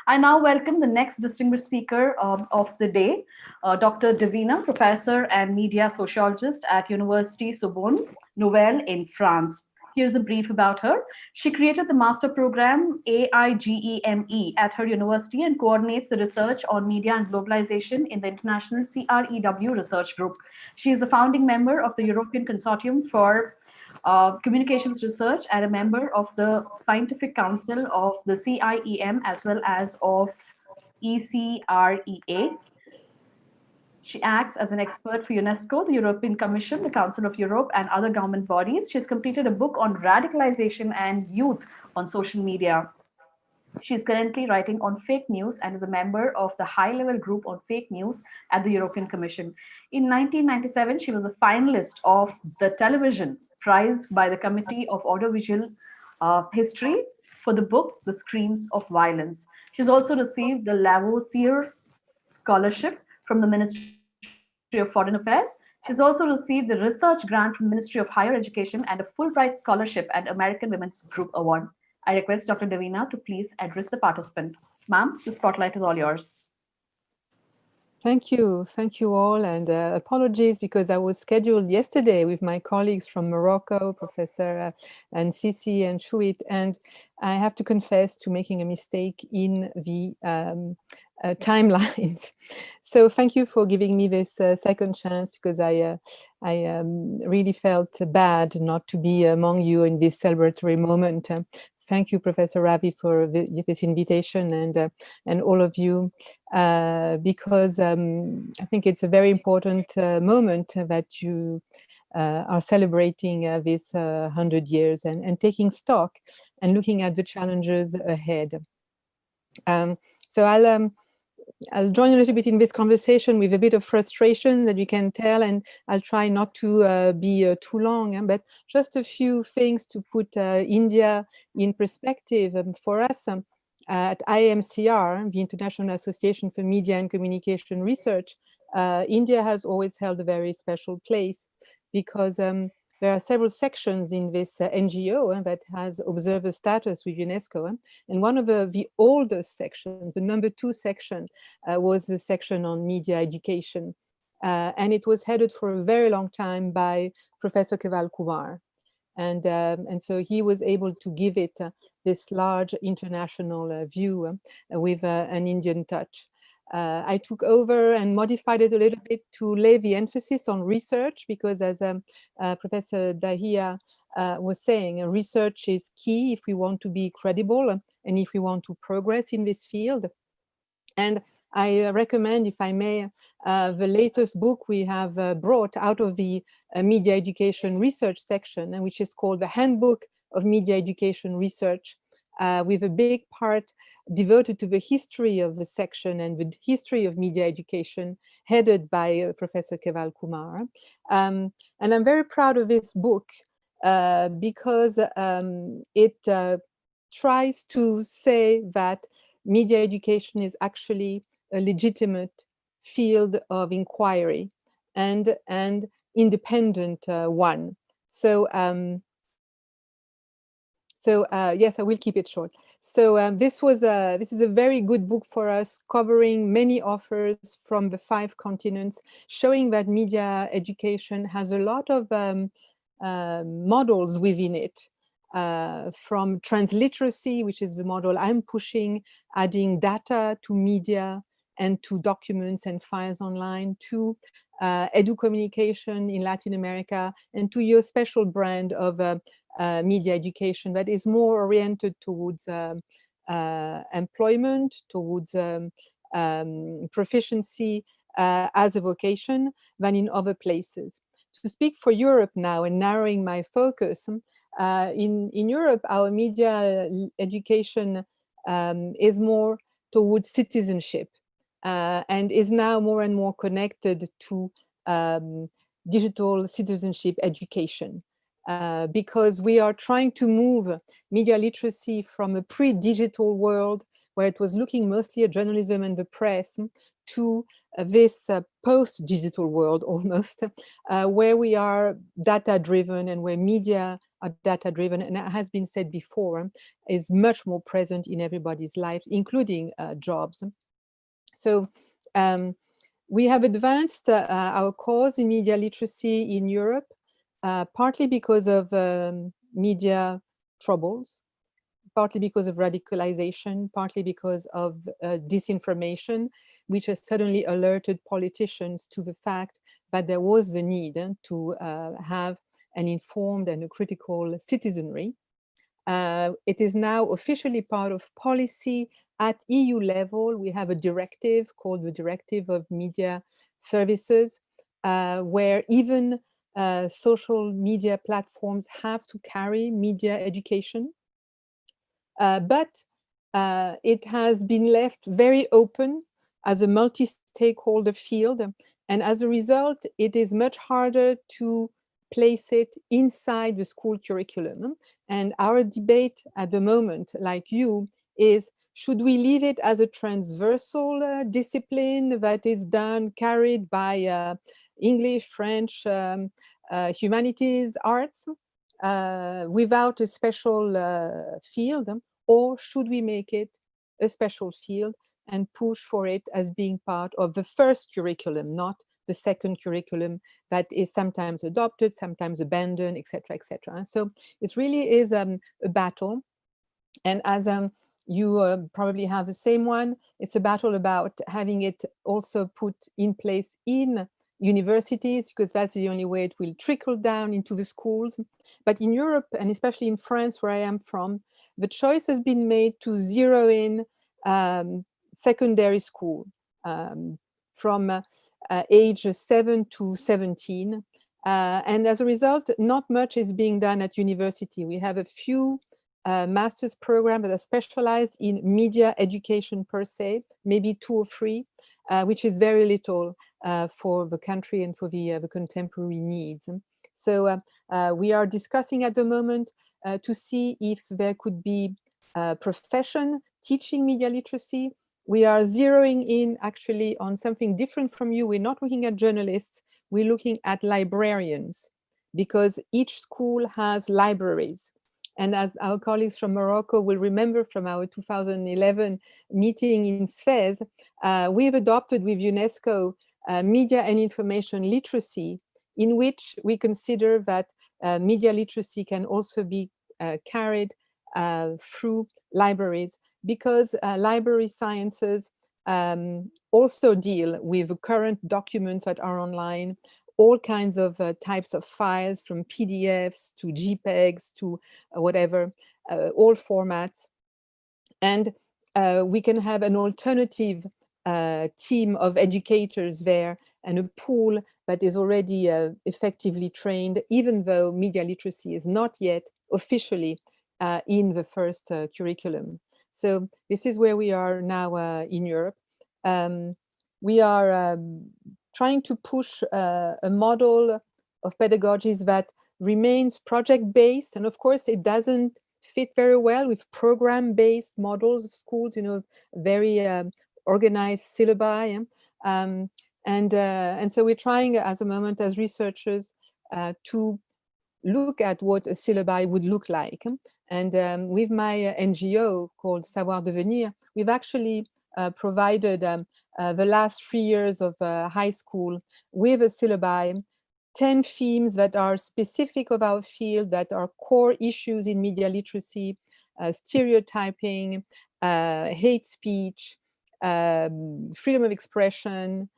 I now welcome the next distinguished speaker of the day, Dr. Davina, Professor and Media Sociologist at Université Sorbonne Nouvelle in France. Here's a brief about her. She created the master program AIGEME at her university and coordinates the research on media and globalization in the international CREW research group. She is the founding member of the European Consortium for Communications Research and a member of the Scientific Council of the CIEM as well as of ECREA. She acts as an expert for UNESCO, the European Commission, the Council of Europe, and other government bodies. She has completed a book on radicalization and youth on social media. She is currently writing on fake news and is a member of the high-level group on fake news at the European Commission. In 1997, she was a finalist of the Television Prize by the Committee of Audiovisual History for the book The Screams of Violence. She's also received the Lavoisier Scholarship from the Ministry of Foreign Affairs. She's also received the research grant from the Ministry of Higher Education and a Fulbright Scholarship and American Women's Group Award. I request Dr. Davina to please address the participant. Ma'am, the spotlight is all yours. Thank you all, and apologies because I was scheduled yesterday with my colleagues from Morocco, Professor Nfisi and Shuit, and I have to confess to making a mistake in the timelines. So thank you for giving me this second chance, because I really felt bad not to be among you in this celebratory moment. Thank you, Professor Ravi, for this invitation, and all of you, because I think it's a very important moment that you are celebrating this 100 years and taking stock and looking at the challenges ahead. So I'll join a little bit in this conversation with a bit of frustration that you can tell, and I'll try not to be too long, but just a few things to put India in perspective. For us at IMCR, the International Association for Media and Communication Research, India has always held a very special place, because there are several sections in this NGO that has observer status with UNESCO. And one of the oldest sections, the number 2 section, was the section on media education. And it was headed for a very long time by Professor Keval Kumar. And so he was able to give it this large international view with an Indian touch. I took over and modified it a little bit to lay the emphasis on research, because as Professor Dahiya was saying, research is key if we want to be credible and if we want to progress in this field. And I recommend, if I may, the latest book we have brought out of the media education research section, which is called the Handbook of Media Education Research, with a big part devoted to the history of the section and the history of media education, headed by Professor Keval Kumar. And I'm very proud of this book because it tries to say that media education is actually a legitimate field of inquiry and independent one. So yes, I will keep it short. So this is a very good book for us, covering many authors from the 5 continents, showing that media education has a lot of models within it. from transliteracy, which is the model I'm pushing, adding data to media and to documents and files online, to edu communication in Latin America, and to your special brand of media education that is more oriented towards employment, towards proficiency as a vocation than in other places. To speak for Europe now and narrowing my focus, in Europe, our media education is more towards citizenship and is now more and more connected to digital citizenship education. Because we are trying to move media literacy from a pre-digital world where it was looking mostly at journalism and the press to this post-digital world almost, where we are data-driven and where media are data-driven, and that has been said before, is much more present in everybody's lives, including jobs. So we have advanced our cause in media literacy in Europe, partly because of media troubles, partly because of radicalization, partly because of disinformation, which has suddenly alerted politicians to the fact that there was the need to have an informed and a critical citizenry. It is now officially part of policy at EU level. We have a directive called the Directive of Media Services, where even social media platforms have to carry media education. But it has been left very open as a multi-stakeholder field. And as a result, it is much harder to place it inside the school curriculum. And our debate at the moment, like you, is should we leave it as a transversal discipline that is done, carried by English, French, humanities, arts, without a special field, or should we make it a special field and push for it as being part of the first curriculum, not the second curriculum that is sometimes adopted, sometimes abandoned, etc., etc. So it really is a battle. And as you probably have the same one, it's a battle about having it also put in place in universities, because that's the only way it will trickle down into the schools. But in Europe, and especially in France, where I am from, the choice has been made to zero in secondary school from age 7 to 17. And as a result, not much is being done at university. We have a few master's programs that are specialized in media education per se, maybe 2 or 3, which is very little for the country and for the contemporary needs. So we are discussing at the moment to see if there could be a profession teaching media literacy. We are zeroing in actually on something different from you. We're not looking at journalists, we're looking at librarians, because each school has libraries. And as our colleagues from Morocco will remember from our 2011 meeting in Fez, we've adopted with UNESCO media and information literacy, in which we consider that media literacy can also be carried through libraries, because library sciences also deal with current documents that are online, all kinds of types of files, from PDFs to JPEGs to whatever, all formats. And we can have an alternative team of educators there, and a pool that is already effectively trained, even though media literacy is not yet officially in the first curriculum. So this is where we are now in Europe. We are trying to push a model of pedagogies that remains project-based, and of course it doesn't fit very well with program-based models of schools, you know, very organized syllabi. And so we're trying at the moment as researchers to look at what a syllabi would look like. And with my NGO called Savoir Devenir, we've actually provided the last 3 years of high school with a syllabi 10 themes that are specific of our field, that are core issues in media literacy, stereotyping, hate speech, freedom of expression,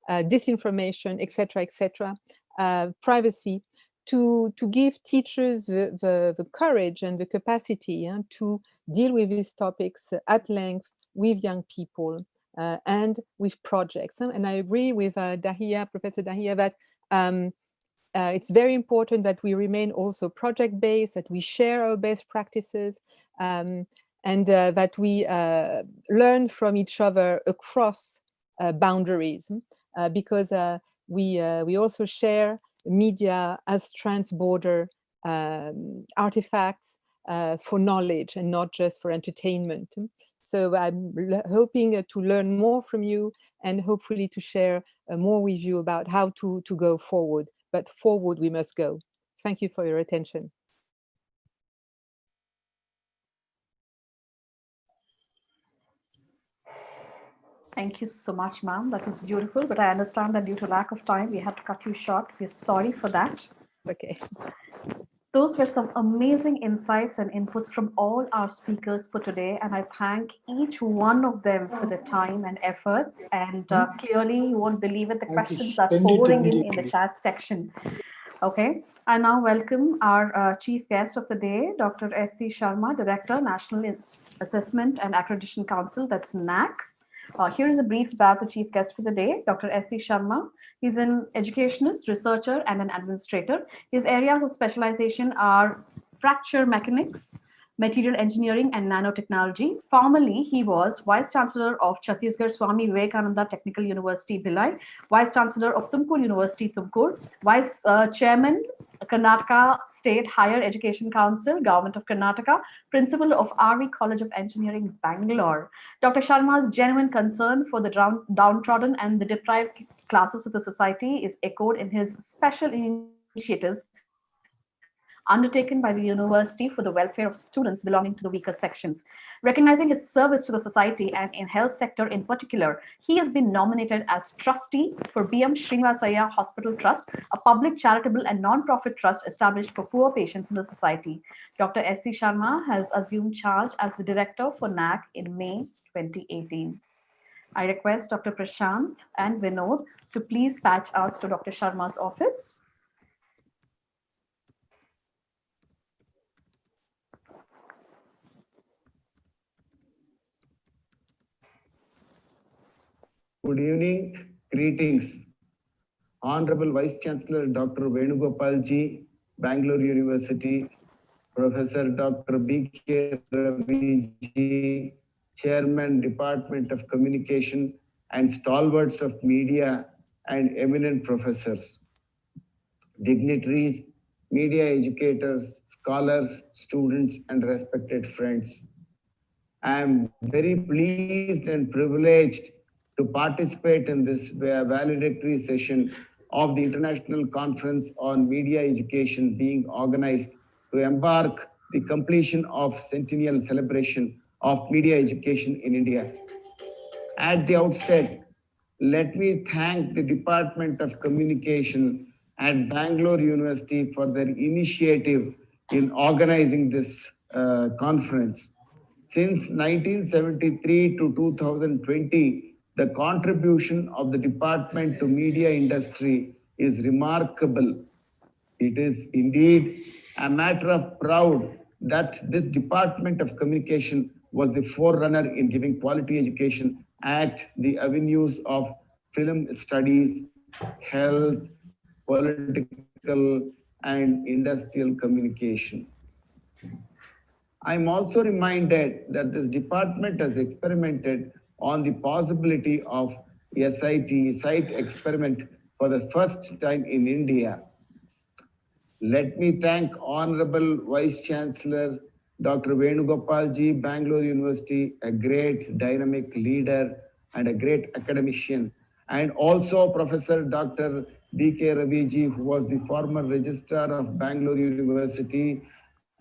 disinformation, etc., privacy, to give teachers the courage and the capacity to deal with these topics at length with young people and with projects. And I agree with Dahia, Professor Dahia, that it's very important that we remain also project-based, that we share our best practices, and that we learn from each other across boundaries, because we also share media as trans-border artifacts for knowledge and not just for entertainment. So I'm hoping to learn more from you and hopefully to share more with you about how to go forward. But forward we must go. Thank you for your attention. Thank you so much, ma'am. That was beautiful, but I understand that due to lack of time, we had to cut you short. We're sorry for that. Okay. Those were some amazing insights and inputs from all our speakers for today, and I thank each one of them for the time and efforts. And clearly, you won't believe it, the questions are pouring in the chat section. Okay, I now welcome our chief guest of the day, Dr. S.C. Sharma, Director, National Assessment and Accreditation Council, that's NAC. Here is a brief about the chief guest for the day, Dr. S.C. Sharma. He's an educationist, researcher, and an administrator. His areas of specialization are fracture mechanics, material engineering, and nanotechnology. Formerly, he was Vice Chancellor of Chhattisgarh Swami Vivekananda Technical University, Bhilai, Vice Chancellor of Tumkur University, Tumkur, Vice Chairman, Karnataka State Higher Education Council, Government of Karnataka, Principal of RV College of Engineering, Bangalore. Dr. Sharma's genuine concern for the downtrodden and the deprived classes of the society is echoed in his special initiatives undertaken by the university for the welfare of students belonging to the weaker sections. Recognizing his service to the society and in health sector in particular, he has been nominated as trustee for B.M. Srinivasaya Hospital Trust, a public charitable and non-profit trust established for poor patients in the society. Dr. S.C. Sharma has assumed charge as the director for NAC in May 2018. I request Dr. Prashant and Vinod to please patch us to Dr. Sharma's office. Good evening, greetings. Honorable Vice Chancellor Dr. Venugopalji, Bangalore University, Professor Dr. B.K. Raviji, Chairman, Department of Communication, and stalwarts of media and eminent professors, dignitaries, media educators, scholars, students, and respected friends. I am very pleased and privileged to participate in this valedictory session of the International Conference on Media Education being organized to embark the completion of centennial celebration of media education in India. At the outset, let me thank the Department of Communication at Bangalore University for their initiative in organizing this conference. Since 1973 to 2020, the contribution of the department to media industry is remarkable. It is indeed a matter of pride that this Department of Communication was the forerunner in giving quality education at the avenues of film studies, health, political, and industrial communication. I'm also reminded that this department has experimented on the possibility of site experiment for the first time in India. Let me thank Honorable Vice Chancellor Dr. Venugopalji, Bangalore University, a great dynamic leader and a great academician, and also Professor Dr. B.K. Raviji, who was the former registrar of Bangalore University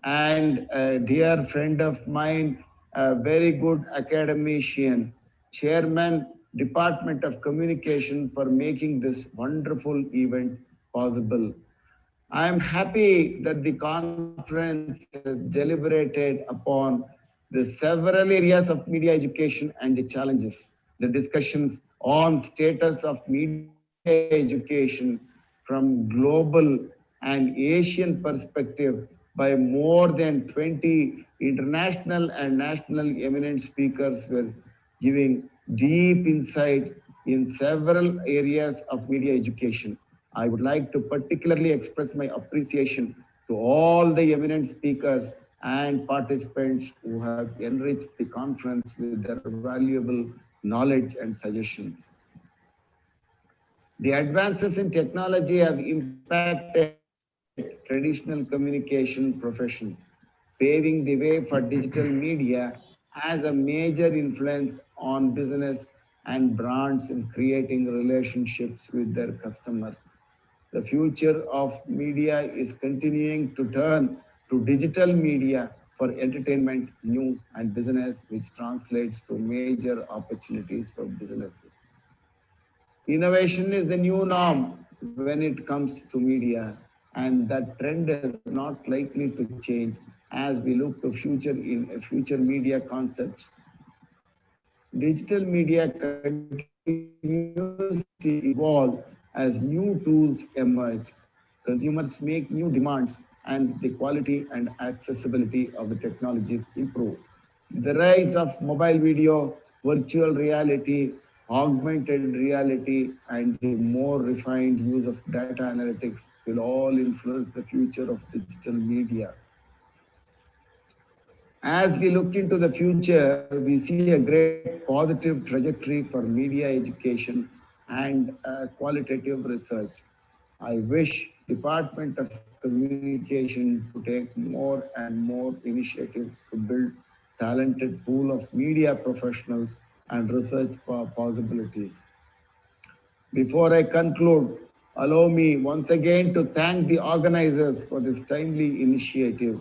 and a dear friend of mine, a very good academician, Chairman, Department of Communication, for making this wonderful event possible. I am happy that the conference has deliberated upon the several areas of media education and the challenges. The discussions on status of media education from global and Asian perspective by more than 20 international and national eminent speakers were giving deep insights in several areas of media education. I would like to particularly express my appreciation to all the eminent speakers and participants who have enriched the conference with their valuable knowledge and suggestions. The advances in technology have impacted traditional communication professions, paving the way for digital media has a major influence on business and brands in creating relationships with their customers. The future of media is continuing to turn to digital media for entertainment, news, and business, which translates to major opportunities for businesses. Innovation is the new norm when it comes to media, and that trend is not likely to change as we look to future media concepts. Digital media continues to evolve as new tools emerge. Consumers make new demands, and the quality and accessibility of the technologies improve. The rise of mobile video, virtual reality, augmented reality, and the more refined use of data analytics will all influence the future of digital media. As we look into the future, we see a great positive trajectory for media education and qualitative research. I wish Department of Communication to take more and more initiatives to build talented pool of media professionals and research possibilities. Before I conclude, allow me once again to thank the organizers for this timely initiative.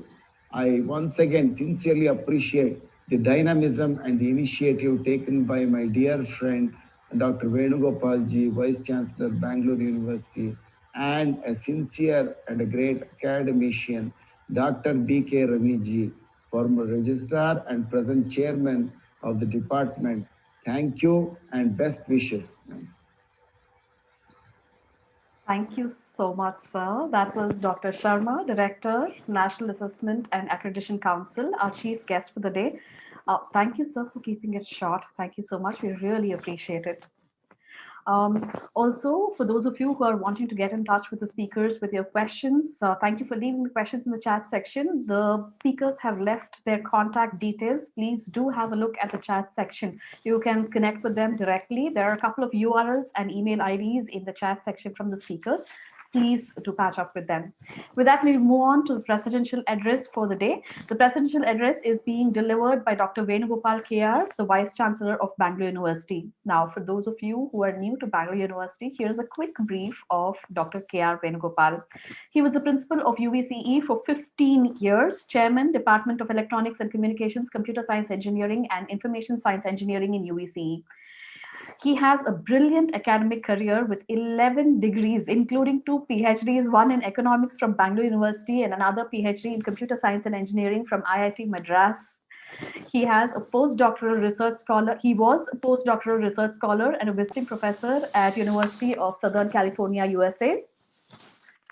I once again sincerely appreciate the dynamism and the initiative taken by my dear friend, Dr. Venugopalji, Vice Chancellor, Bangalore University, and a sincere and a great academician, Dr. B.K. Raviji, former registrar and present chairman of the department. Thank you and best wishes. Thank you so much, sir. That was Dr. Sharma, Director, National Assessment and Accreditation Council, our chief guest for the day. Thank you, sir, for keeping it short. Thank you so much. We really appreciate it. Also, for those of you who are wanting to get in touch with the speakers with your questions, thank you for leaving the questions in the chat section. The speakers have left their contact details. Please do have a look at the chat section. You can connect with them directly. There are a couple of URLs and email IDs in the chat section from the speakers. Please to patch up with them. With that, we'll move on to the presidential address for the day. The presidential address is being delivered by Dr. Venugopal KR, the Vice Chancellor of Bangalore University. Now, for those of you who are new to Bangalore University, here's a quick brief of Dr. KR Venugopal. He was the principal of UVCE for 15 years, Chairman, Department of Electronics and Communications, Computer Science Engineering, and Information Science Engineering in UVCE. He has a brilliant academic career with 11 degrees, including 2 PhDs, one in economics from Bangalore University and another PhD in computer science and engineering from IIT Madras. He has a postdoctoral research scholar. He was a postdoctoral research scholar and a visiting professor at University of Southern California, USA.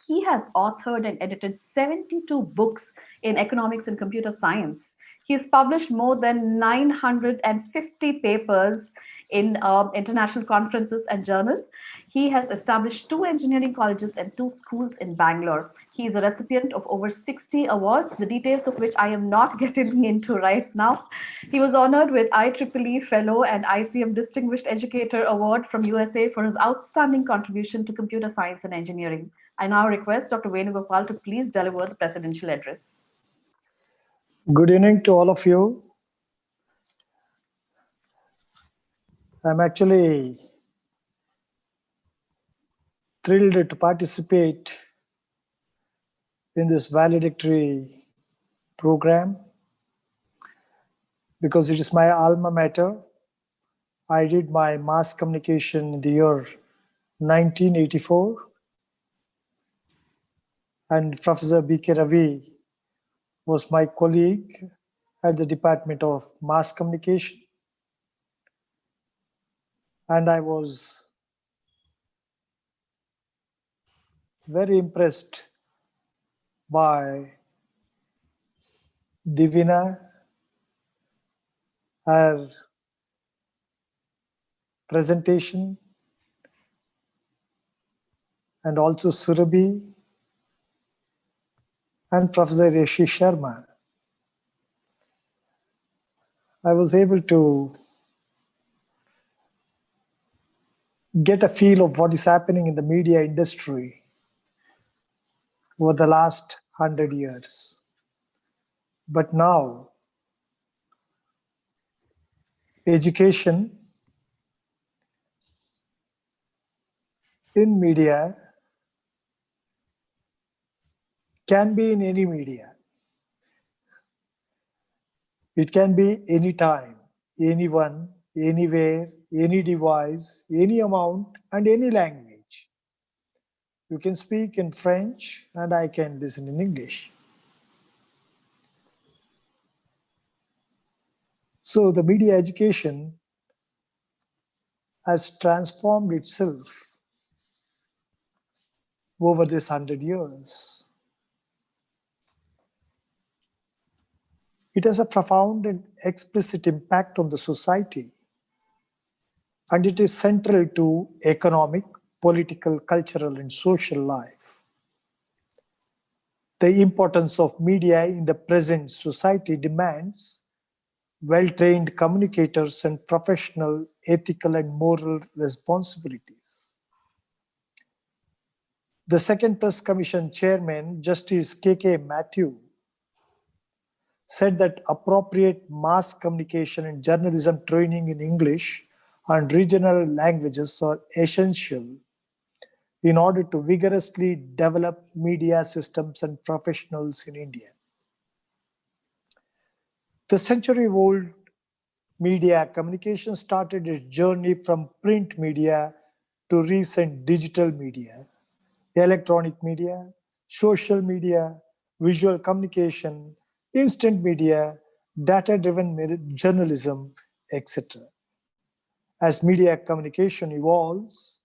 He has authored and edited 72 books in economics and computer science. He has published more than 950 papers in international conferences and journals. He has established 2 engineering colleges and 2 schools in Bangalore. He is a recipient of over 60 awards, the details of which I am not getting into right now. He was honored with IEEE Fellow and ICM Distinguished Educator Award from USA for his outstanding contribution to computer science and engineering. I now request Dr. Venugopal to please deliver the presidential address. Good evening to all of you. I'm actually thrilled to participate in this valedictory program because it is my alma mater. I did my mass communication in the year 1984. And Professor B.K. Ravi was my colleague at the Department of Mass Communication. And I was very impressed by Divina, her presentation, and also Surabhi and Professor Rishi Sharma. I was able to get a feel of what is happening in the media industry over the last 100 years. But now, education in media can be in any media. It can be anytime, anyone, anywhere, any device, any amount, and any language. You can speak in French, and I can listen in English. So the media education has transformed itself over this 100 years. It has a profound and explicit impact on the society, and it is central to economic, political, cultural, and social life. The importance of media in the present society demands well-trained communicators and professional, ethical, and moral responsibilities. The Second Press Commission Chairman, Justice K.K. Matthew, said that appropriate mass communication and journalism training in English and regional languages are essential in order to vigorously develop media systems and professionals in India. The century-old media communication started its journey from print media to recent digital media, electronic media, social media, visual communication, instant media, data-driven journalism, etc. As media communication evolves,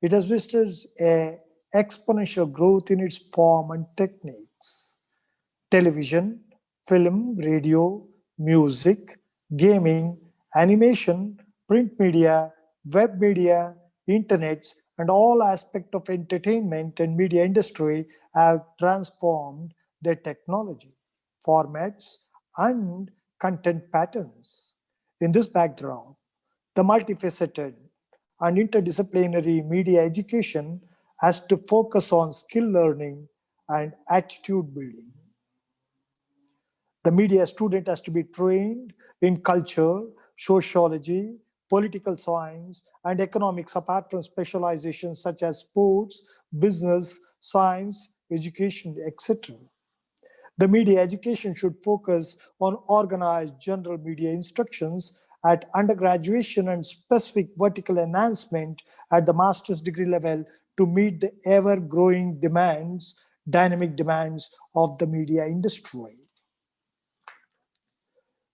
it has witnessed an exponential growth in its form and techniques. Television, film, radio, music, gaming, animation, print media, web media, internet, and all aspects of entertainment and media industry have transformed their technology, formats, and content patterns. In this backdrop, the multifaceted and interdisciplinary media education has to focus on skill learning and attitude building. The media student has to be trained in culture, sociology, political science, and economics apart from specializations such as sports, business, science, education, etc. The media education should focus on organized general media instructions at undergraduation and specific vertical enhancement at the master's degree level to meet the ever-growing demands, dynamic demands of the media industry.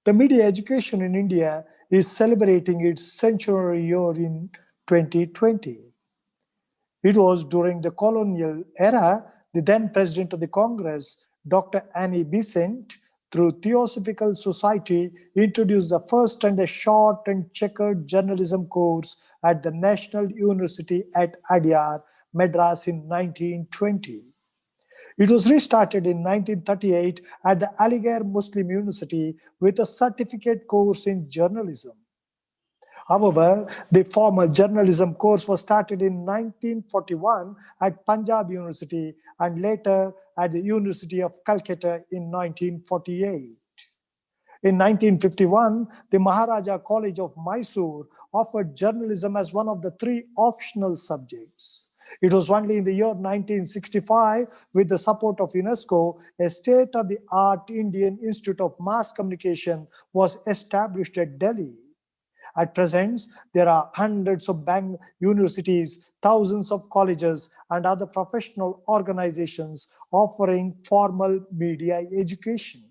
The media education in India is celebrating its centenary year in 2020. It was during the colonial era, the then President of the Congress, Dr. Annie Besant, through Theosophical Society, introduced the first and a short and checkered journalism course at the National University at Adyar, Madras in 1920. It was restarted in 1938 at the Aligarh Muslim University with a certificate course in journalism. However, the formal journalism course was started in 1941 at Punjab University and later at the University of Calcutta in 1948. In 1951, the Maharaja College of Mysore offered journalism as one of the 3 optional subjects. It was only in the year 1965, with the support of UNESCO, a state-of-the-art Indian Institute of Mass Communication was established at Delhi. At present, there are hundreds of universities, thousands of colleges, and other professional organizations offering formal media education.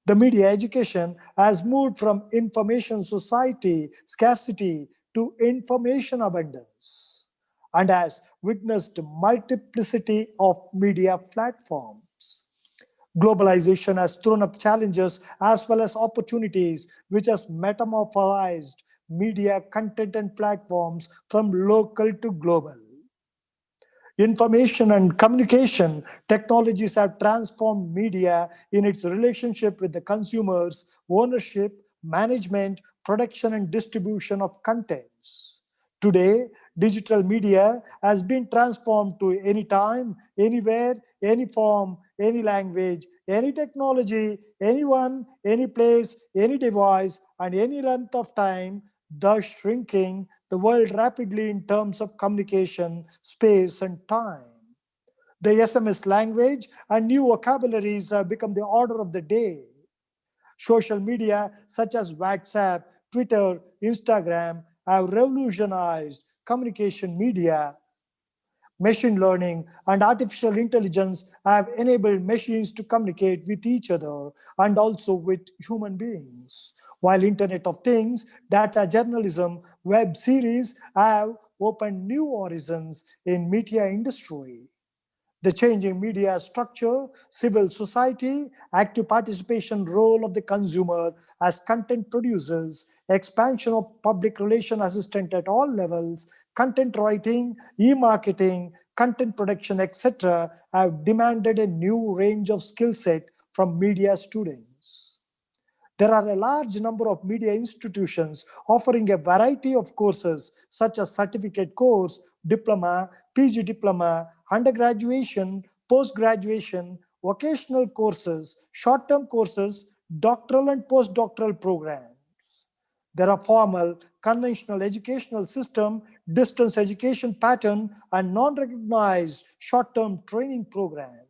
The media education has moved from information society scarcity to information abundance and has witnessed multiplicity of media platforms. Globalization has thrown up challenges as well as opportunities, which has metamorphosed media content and platforms from local to global. Information and communication technologies have transformed media in its relationship with the consumers, ownership, management, production, and distribution of contents. Today, digital media has been transformed to anytime, anywhere, any form, any language, any technology, anyone, any place, any device, and any length of time, thus shrinking the world rapidly in terms of communication, space, and time. The SMS language and new vocabularies have become the order of the day. Social media such as WhatsApp, Twitter, Instagram have revolutionized communication media. Machine learning and artificial intelligence have enabled machines to communicate with each other and also with human beings. While Internet of Things, data journalism, web series have opened new horizons in media industry. The changing media structure, civil society, active participation role of the consumer as content producers, expansion of public relation assistant at all levels, content writing, e-marketing, content production, etc. have demanded a new range of skill set from media students. There are a large number of media institutions offering a variety of courses such as certificate course, diploma, PG diploma, undergraduation, post-graduation, vocational courses, short-term courses, doctoral and postdoctoral programs. There are formal, conventional educational system, distance education pattern, and non-recognized short-term training programs.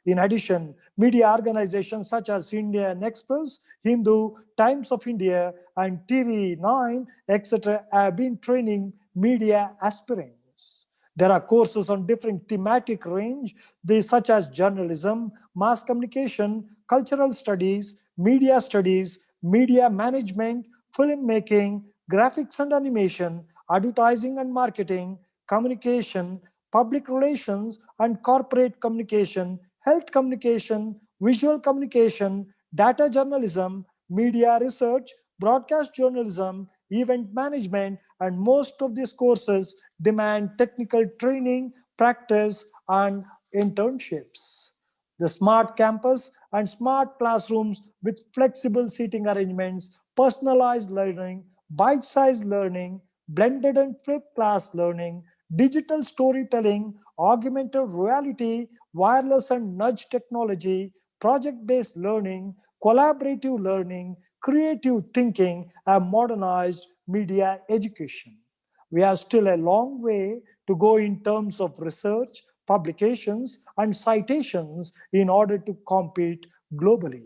In addition, media organizations such as Indian Express, Hindu, Times of India, and TV9, etc. have been training media aspirants. There are courses on different thematic range, such as journalism, mass communication, cultural studies, media management, filmmaking, graphics and animation, advertising and marketing, communication, public relations and corporate communication, health communication, visual communication, data journalism, media research, broadcast journalism, event management, and most of these courses demand technical training, practice, and internships. The smart campus and smart classrooms with flexible seating arrangements, personalized learning, bite-sized learning, blended and flipped class learning, digital storytelling, augmented reality, wireless and nudge technology, project-based learning, collaborative learning, creative thinking have modernized media education. We have still a long way to go in terms of research, publications, and citations in order to compete globally.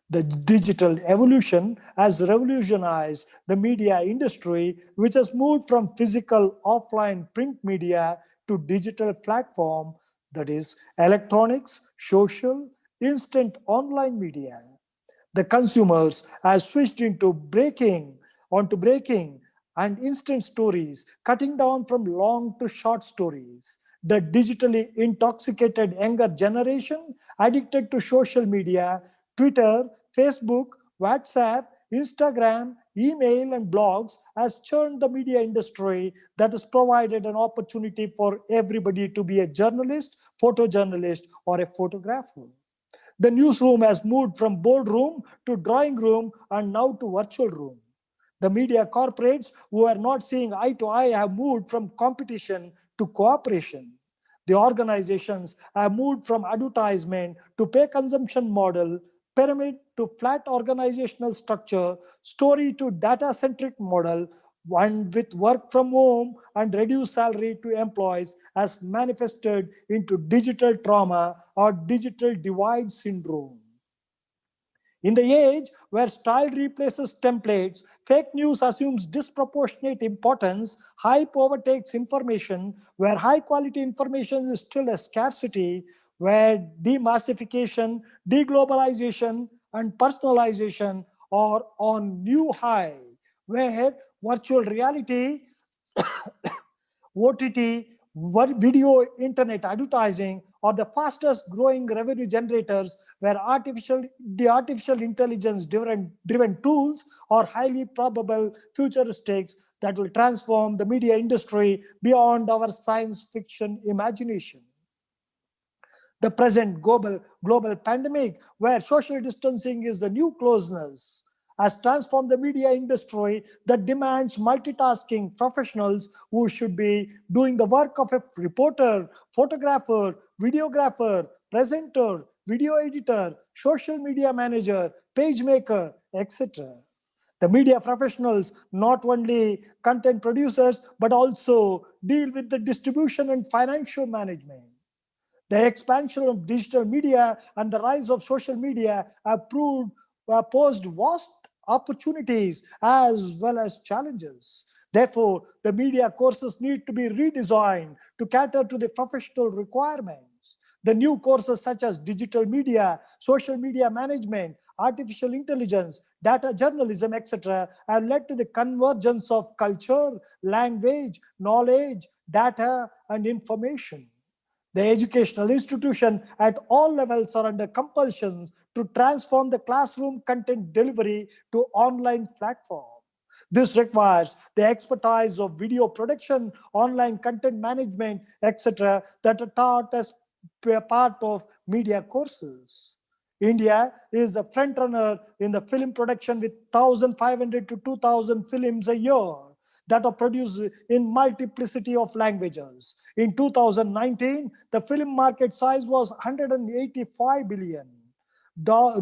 The digital evolution has revolutionized the media industry, which has moved from physical offline print media to digital platform, that is electronics, social, instant online media. The consumers have switched onto breaking and instant stories, cutting down from long to short stories. The digitally intoxicated younger generation addicted to social media, Twitter, Facebook, WhatsApp, Instagram, email, and blogs has churned the media industry that has provided an opportunity for everybody to be a journalist, photojournalist, or a photographer. The newsroom has moved from boardroom to drawing room and now to virtual room. The media corporates who are not seeing eye to eye have moved from competition to cooperation. The organizations have moved from advertisement to pay consumption model, pyramid to flat organizational structure, story to data-centric model, one with work from home and reduced salary to employees as manifested into digital trauma or digital divide syndrome. In the age where style replaces templates, fake news assumes disproportionate importance, hype overtakes information, where high quality information is still a scarcity, where demassification, deglobalization, and personalization are on new high, where virtual reality, OTT, video, internet advertising are the fastest growing revenue generators, where the artificial intelligence driven tools are highly probable futuristics that will transform the media industry beyond our science fiction imagination. The present global pandemic, where social distancing is the new closeness, has transformed the media industry that demands multitasking professionals who should be doing the work of a reporter, photographer, videographer, presenter, video editor, social media manager, page maker, etc. The media professionals not only content producers, but also deal with the distribution and financial management. The expansion of digital media and the rise of social media have posed vast opportunities as well as challenges. Therefore, the media courses need to be redesigned to cater to the professional requirements. The new courses such as digital media, social media management, artificial intelligence, data journalism, etc., have led to the convergence of culture, language, knowledge, data, and information. The educational institution at all levels are under compulsions to transform the classroom content delivery to online platform. This requires the expertise of video production, online content management, etc., that are taught as part of media courses. India is the front runner in the film production with 1,500 to 2,000 films a year that are produced in multiplicity of languages. In 2019, the film market size was 185 billion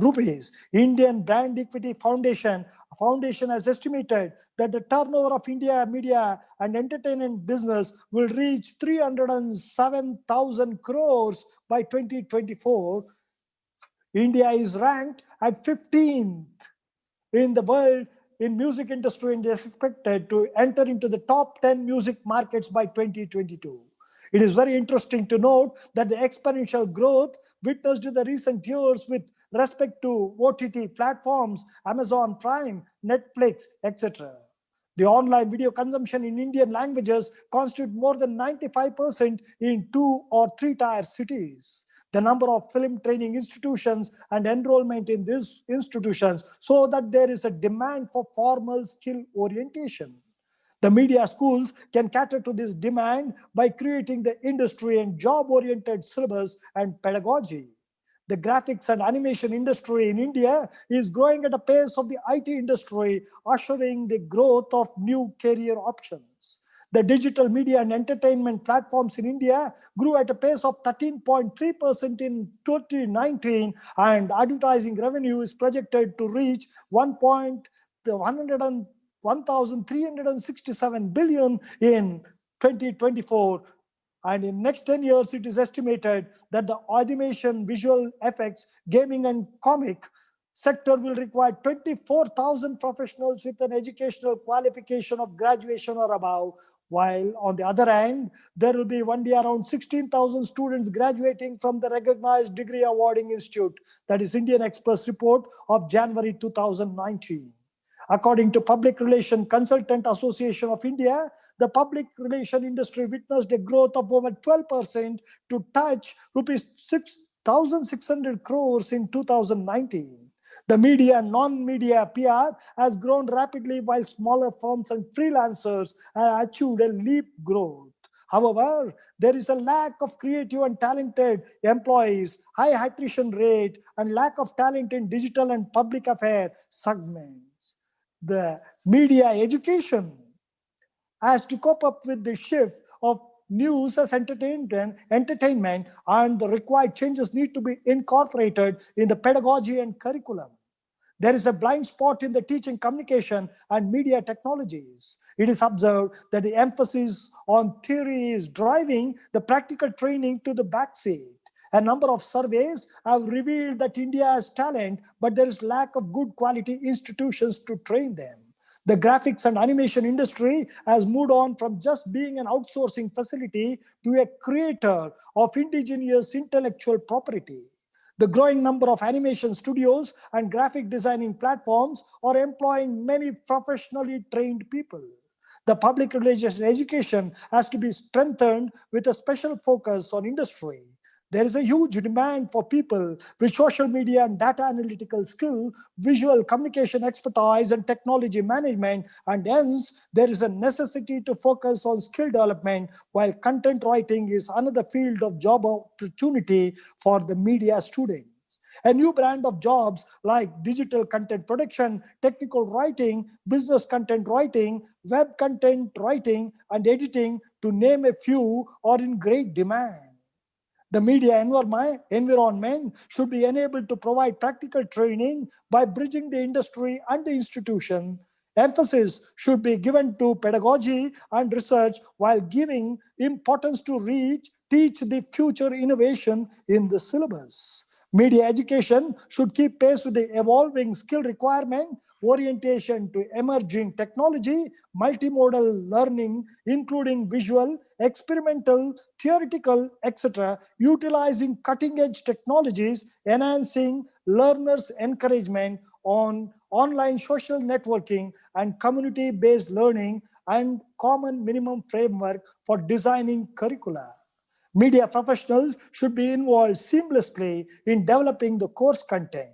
rupees. Indian Brand Equity Foundation has estimated that the turnover of India media and entertainment business will reach 307,000 crores by 2024. India is ranked at 15th in the world in music industry and is expected to enter into the top 10 music markets by 2022. It is very interesting to note that the exponential growth witnessed in the recent years with respect to OTT platforms, Amazon Prime, Netflix, etc. The online video consumption in Indian languages constitute more than 95% in 2 or 3 tier cities. The number of film training institutions and enrollment in these institutions so that there is a demand for formal skill orientation. The media schools can cater to this demand by creating the industry and job-oriented syllabus and pedagogy. The graphics and animation industry in India is growing at a pace of the IT industry, ushering the growth of new career options. The digital media and entertainment platforms in India grew at a pace of 13.3% in 2019, and advertising revenue is projected to reach 1,367 billion in 2024. And in next 10 years, it is estimated that the animation, visual effects, gaming, and comic sector will require 24,000 professionals with an educational qualification of graduation or above, while on the other hand, there will be only around 16,000 students graduating from the recognized degree awarding institute, that is Indian Express report of January 2019. According to Public Relation Consultant Association of India, the public relation industry witnessed a growth of over 12% to touch rupees 6,600 crores in 2019. The media and non-media PR has grown rapidly, while smaller firms and freelancers have achieved a leap growth. However, there is a lack of creative and talented employees, high attrition rate, and lack of talent in digital and public affairs segments. The media education has to cope up with the shift of news as entertainment, and the required changes need to be incorporated in the pedagogy and curriculum. There is a blind spot in the teaching communication and media technologies. It is observed that the emphasis on theory is driving the practical training to the backseat. A number of surveys have revealed that India has talent, but there is lack of good quality institutions to train them. The graphics and animation industry has moved on from just being an outsourcing facility to a creator of indigenous intellectual property. The growing number of animation studios and graphic designing platforms are employing many professionally trained people. The public relations education has to be strengthened with a special focus on industry. There is a huge demand for people with social media and data analytical skill, visual communication expertise, and technology management, and hence there is a necessity to focus on skill development, while content writing is another field of job opportunity for the media students. A new brand of jobs like digital content production, technical writing, business content writing, web content writing, and editing, to name a few, are in great demand. The media environment should be enabled to provide practical training by bridging the industry and the institution. Emphasis should be given to pedagogy and research while giving importance to teach the future innovation in the syllabus. Media education should keep pace with the evolving skill requirement, orientation to emerging technology, multimodal learning, including visual, experimental, theoretical, etc., utilizing cutting-edge technologies, enhancing learners' encouragement on online social networking and community-based learning, and common minimum framework for designing curricula. Media professionals should be involved seamlessly in developing the course content.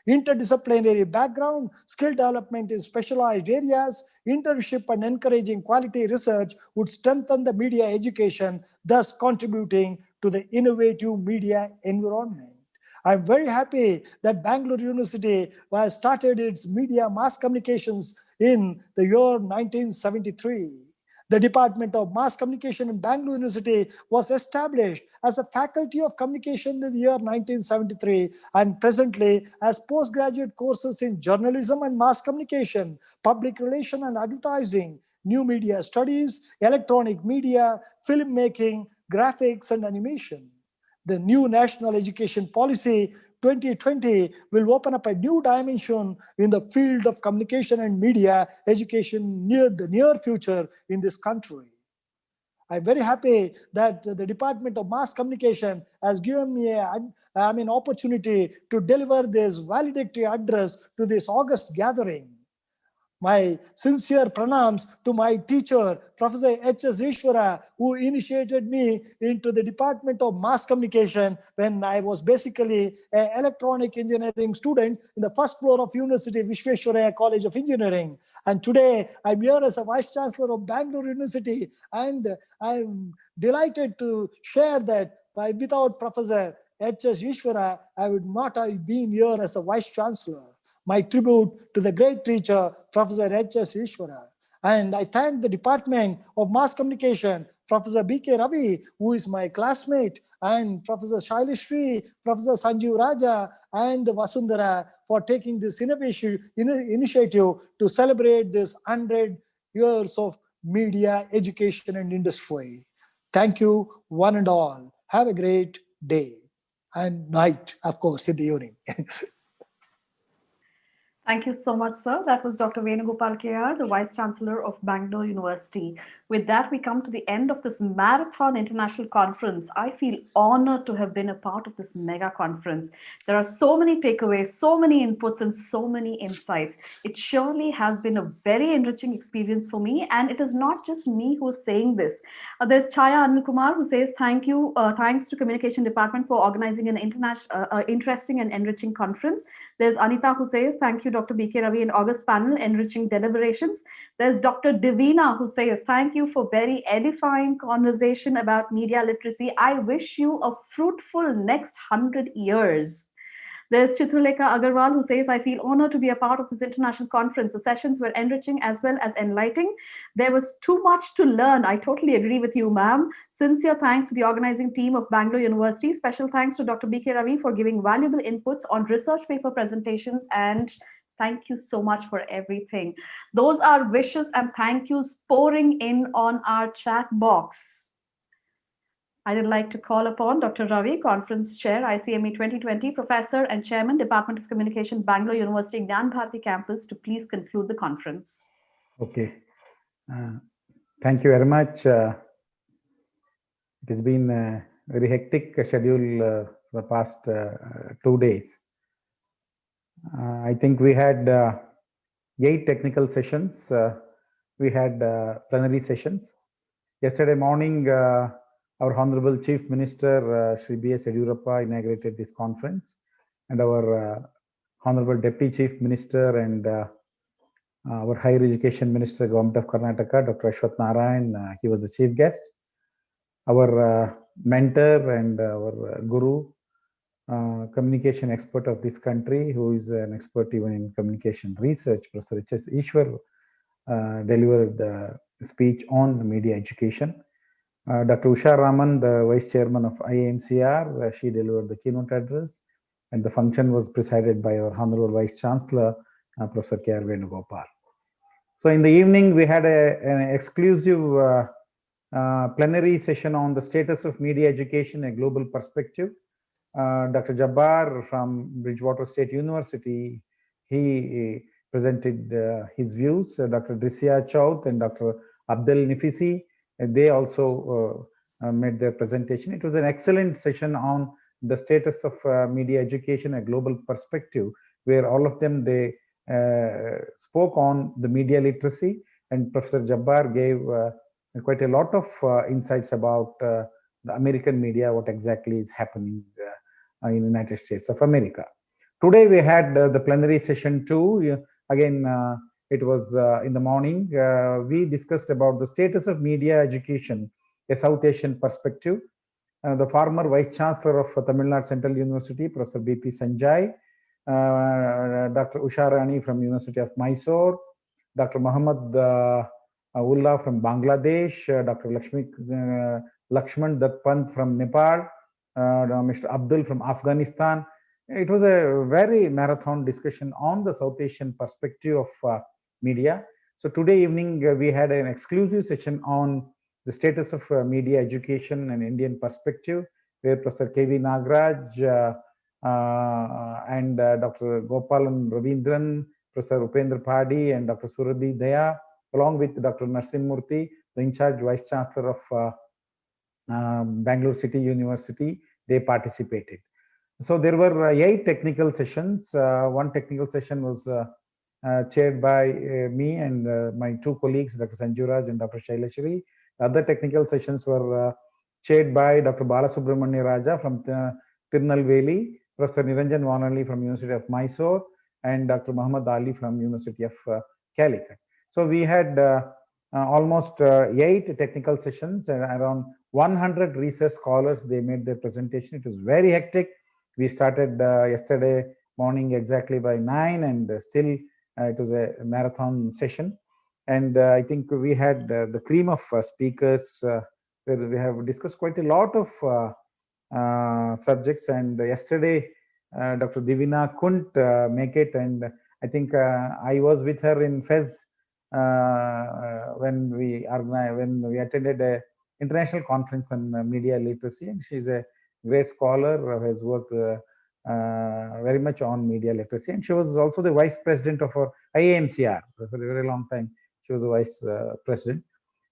Interdisciplinary background, skill development in specialized areas, internship, and encouraging quality research would strengthen the media education, thus contributing to the innovative media environment. I'm very happy that Bangalore University has started its media mass communications in the year 1973. The Department of Mass Communication in Bangalore University was established as a faculty of communication in the year 1973 and presently has postgraduate courses in journalism and mass communication, public relation and advertising, new media studies, electronic media, filmmaking, graphics, and animation. The new National Education Policy 2020 will open up a new dimension in the field of communication and media education near the near future in this country. I'm very happy that the Department of Mass Communication has given me an opportunity to deliver this valedictory address to this August gathering. My sincere pranams to my teacher, Professor H.S. Ishwara, who initiated me into the Department of Mass Communication when I was basically an electronic engineering student in the first floor of University Vishwesvaraya College of Engineering. And today I'm here as a Vice Chancellor of Bangalore University, and I'm delighted to share that without Professor H.S. Ishwara, I would not have been here as a Vice Chancellor. My tribute to the great teacher, Professor H.S. Ishwara. And I thank the Department of Mass Communication, Professor B.K. Ravi, who is my classmate, and Professor Shailishri, Professor Sanjeev Raja, and Vasundhara for taking this initiative to celebrate this 100 years of media education and industry. Thank you, one and all. Have a great day and night, of course, in the evening. Thank you so much, sir. That was Dr. Venugopal K.R., the Vice Chancellor of Bangalore University. With that, we come to the end of this Marathon International Conference. I feel honored to have been a part of this mega conference. There are so many takeaways, so many inputs, and so many insights. It surely has been a very enriching experience for me, and it is not just me who's saying this. There's Chaya Anil Kumar, who says, thanks to Communication Department for organizing an interesting and enriching conference. There's Anita, who says, thank you, Dr. B.K. Ravi and August panel, enriching deliberations. There's Dr. Divina, who says, thank you for very edifying conversation about media literacy. I wish you a fruitful next 100 years. There's Chitralekha Agarwal, who says, I feel honored to be a part of this international conference. The sessions were enriching as well as enlightening. There was too much to learn. I totally agree with you, ma'am. Sincere thanks to the organizing team of Bangalore University. Special thanks to Dr. B.K. Ravi for giving valuable inputs on research paper presentations, and thank you so much for everything. Those are wishes and thank yous pouring in on our chat box. I'd like to call upon Dr. Ravi, Conference Chair, ICME 2020, Professor and Chairman, Department of Communication, Bangalore University, Gyan Bharati Campus, to please conclude the conference. Okay. Thank you very much. It has been a very hectic schedule for the past 2 days. I think we had 8 technical sessions. We had plenary sessions. Yesterday morning, our Honorable Chief Minister, Shri B.S. Yediyurappa, inaugurated this conference, and our Honorable Deputy Chief Minister and our Higher Education Minister, Government of Karnataka, Dr. Ashwath Narayan, he was the chief guest. Our mentor and our guru, communication expert of this country, who is an expert even in communication research, Professor H.S. Ishwar, delivered the speech on media education. Dr. Usha Raman, the Vice Chairman of IAMCR, she delivered the keynote address, and the function was presided by our Honorable Vice Chancellor, Professor K.R. Venugopal. So in the evening, we had an exclusive plenary session on the status of media education, a global perspective. Dr. Jabbar from Bridgewater State University, he presented his views. Dr. Drisya Chaut and Dr. Abdel Nifisi, they also made their presentation. It was an excellent session on the status of media education, a global perspective, where all of them, they spoke on the media literacy, and Professor Jabbar gave quite a lot of insights about the American media, what exactly is happening in the United States of America. Today we had the plenary session too. Again, it was in the morning. We discussed about the status of media education, a South Asian perspective. The former Vice Chancellor of Tamil Nadu Central University, Professor B.P. Sanjay, Dr. Usha Rani from University of Mysore, Dr. Muhammad Ullah from Bangladesh, Dr. Lakshman Dutt Pant from Nepal, Mr. Abdul from Afghanistan. It was a very marathon discussion on the South Asian perspective of media. So today evening, we had an exclusive session on the status of media education and Indian perspective, where Professor K.V. Nagraj and Dr. Gopalan Ravindran, Professor Upendra Padi, and Dr. Surabhi Daya, along with Dr. Narsimurthy, the in-charge Vice Chancellor of Bangalore City University, they participated. So there were 8 technical sessions. One technical session was chaired by me and my 2 colleagues, Dr. Sanju Raj and Dr. Shailashri. The other technical sessions were chaired by Dr. Balasubramanya Raja from Tirunelveli, Professor Niranjan Vanali from University of Mysore, and Dr. Muhammad Ali from University of Calicut. So we had almost 8 technical sessions and around 100 research scholars. They made their presentation. It was very hectic. We started yesterday morning exactly by 9, and still it was a marathon session. And I think we had the cream of speakers where we have discussed quite a lot of subjects. And yesterday, Dr. Divina couldn't make it, and I think I was with her in Fez when we attended a international conference on media literacy, and she's a great scholar who has worked very much on media literacy, and she was also the vice president of our IAMCR for a very long time. She was the vice president.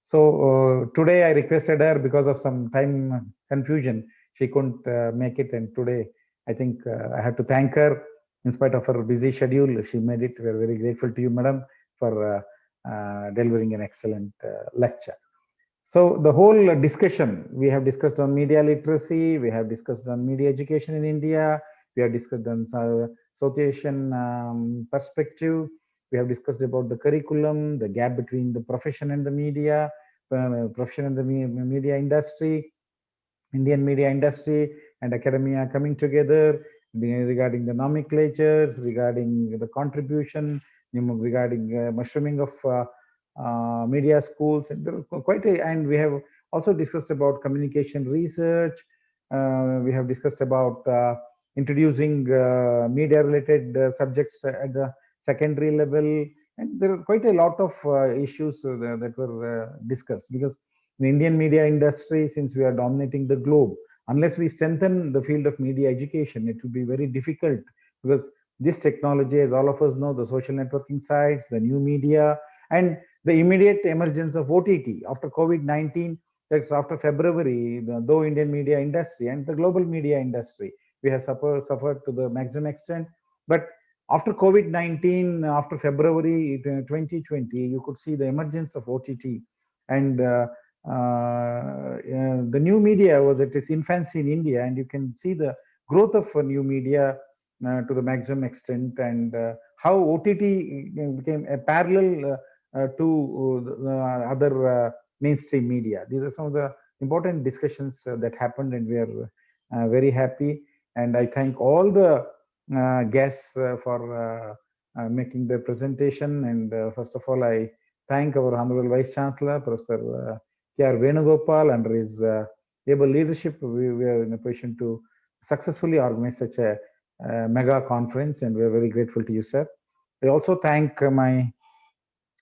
So today I requested her, because of some time confusion, she couldn't make it, and today I think I have to thank her. In spite of her busy schedule, she made it. We're very grateful to you, madam, for delivering an excellent lecture. So the whole discussion, we have discussed on media literacy, we have discussed on media education in India, we have discussed on South Asian perspective, we have discussed about the curriculum, the gap between the profession and the media, profession and the media industry, Indian media industry and academia coming together, regarding the nomenclatures, regarding the contribution, regarding mushrooming of media schools, and there are quite a, and we have also discussed about communication research. We have discussed about introducing media related subjects at the secondary level, and there are quite a lot of issues that were discussed, because in Indian media industry, since we are dominating the globe, unless we strengthen the field of media education, it will be very difficult, because this technology, as all of us know, the social networking sites, the new media, and the immediate emergence of OTT after COVID-19, that's after February, though Indian media industry and the global media industry, we have suffered to the maximum extent. But after COVID-19, after February 2020, you could see the emergence of OTT, and the new media was at its infancy in India, and you can see the growth of new media to the maximum extent, and how OTT became a parallel to other mainstream media. These are some of the important discussions that happened, and we are very happy. And I thank all the guests for making the presentation. And first of all, I thank our Honorable Vice Chancellor, Professor K.R. Venugopal. Under his able leadership, we are in a position to successfully organize such a mega conference, and we are very grateful to you, sir. I also thank my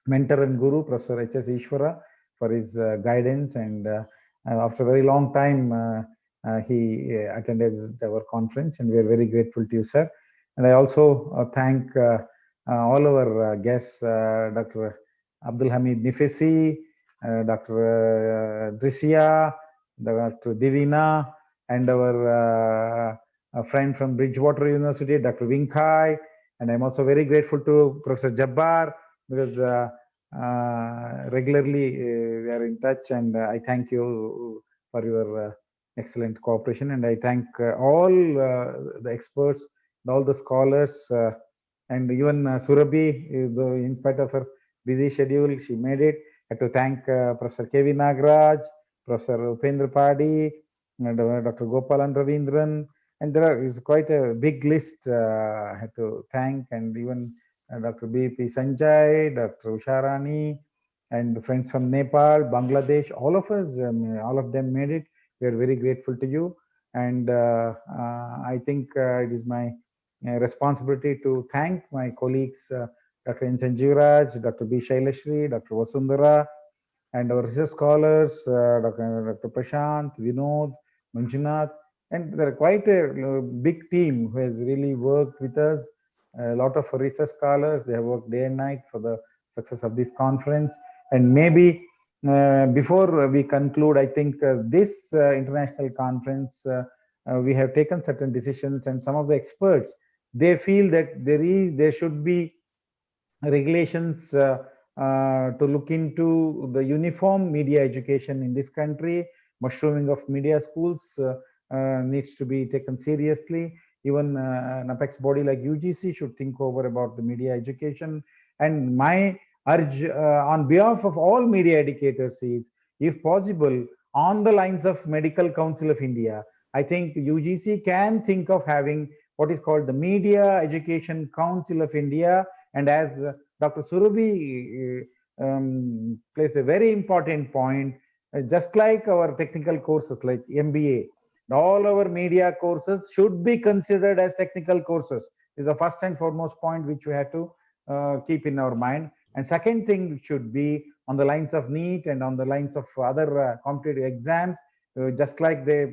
mentor and guru, Professor H.S. Ishwara, for his guidance, and after a very long time, he attended our conference, and we are very grateful to you, sir. And I also thank all our guests, Dr. Abdul Hamid Nifesi, Dr. Drisia, Dr. Divina, and our friend from Bridgewater University, Dr. Winkai. And I'm also very grateful to Professor Jabbar, because regularly we are in touch, and I thank you for your excellent cooperation. And I thank all the experts, all the scholars, and even Surabhi, in spite of her busy schedule, she made it. I have to thank Professor K.V. Nagraj, Professor Upendra Padi, and Dr. Gopalan Ravindran, and there is quite a big list I have to thank, and even Dr. B.P. Sanjay, Dr. Usharani, and friends from Nepal, Bangladesh, all of us, all of them made it. We are very grateful to you. And I think it is my responsibility to thank my colleagues, Dr. N. Sanjeevraj, Dr. B. Shailashri, Dr. Vasundhara, and our research scholars, Dr. Prashant, Vinod, Manjunath, and there are quite a big team who has really worked with us. A lot of research scholars, they have worked day and night for the success of this conference. And maybe before we conclude, I think this international conference, we have taken certain decisions, and some of the experts, they feel that there should be regulations to look into the uniform media education in this country. Mushrooming of media schools needs to be taken seriously. Even an apex body like UGC should think over about the media education. And my urge on behalf of all media educators is, if possible, on the lines of Medical Council of India, I think UGC can think of having what is called the Media Education Council of India. And as Dr. Surabhi plays a very important point, just like our technical courses like MBA, all our media courses should be considered as technical courses. Is the first and foremost point which we have to keep in our mind. And second thing should be on the lines of NEET and on the lines of other competitive exams, just like they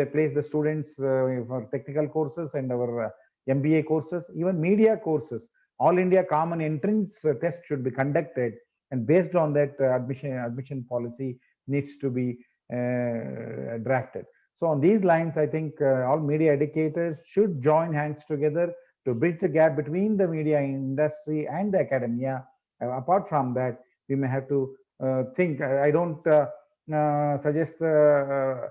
place the students for technical courses and our MBA courses, even media courses. All India Common Entrance test should be conducted, and based on that, admission policy needs to be drafted. So on these lines, I think all media educators should join hands together to bridge the gap between the media industry and the academia. Apart from that, we may have to think. I don't suggest the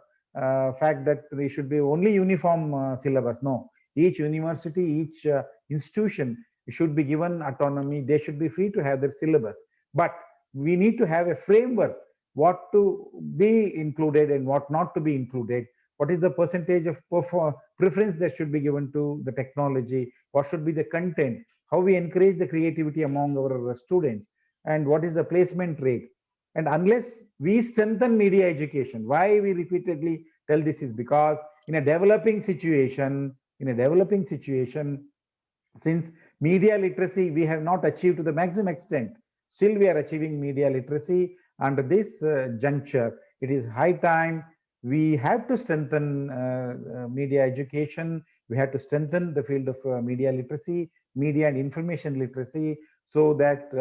fact that there should be only uniform syllabus. No, each university, each institution should be given autonomy. They should be free to have their syllabus. But we need to have a framework, what to be included and what not to be included. What is the percentage of preference that should be given to the technology? What should be the content? How we encourage the creativity among our students? And what is the placement rate? And unless we strengthen media education, why we repeatedly tell this is because in a developing situation, since media literacy we have not achieved to the maximum extent, still we are achieving media literacy. under this juncture, it is high time we have to strengthen media education. We have to strengthen the field of media literacy, media and information literacy, so that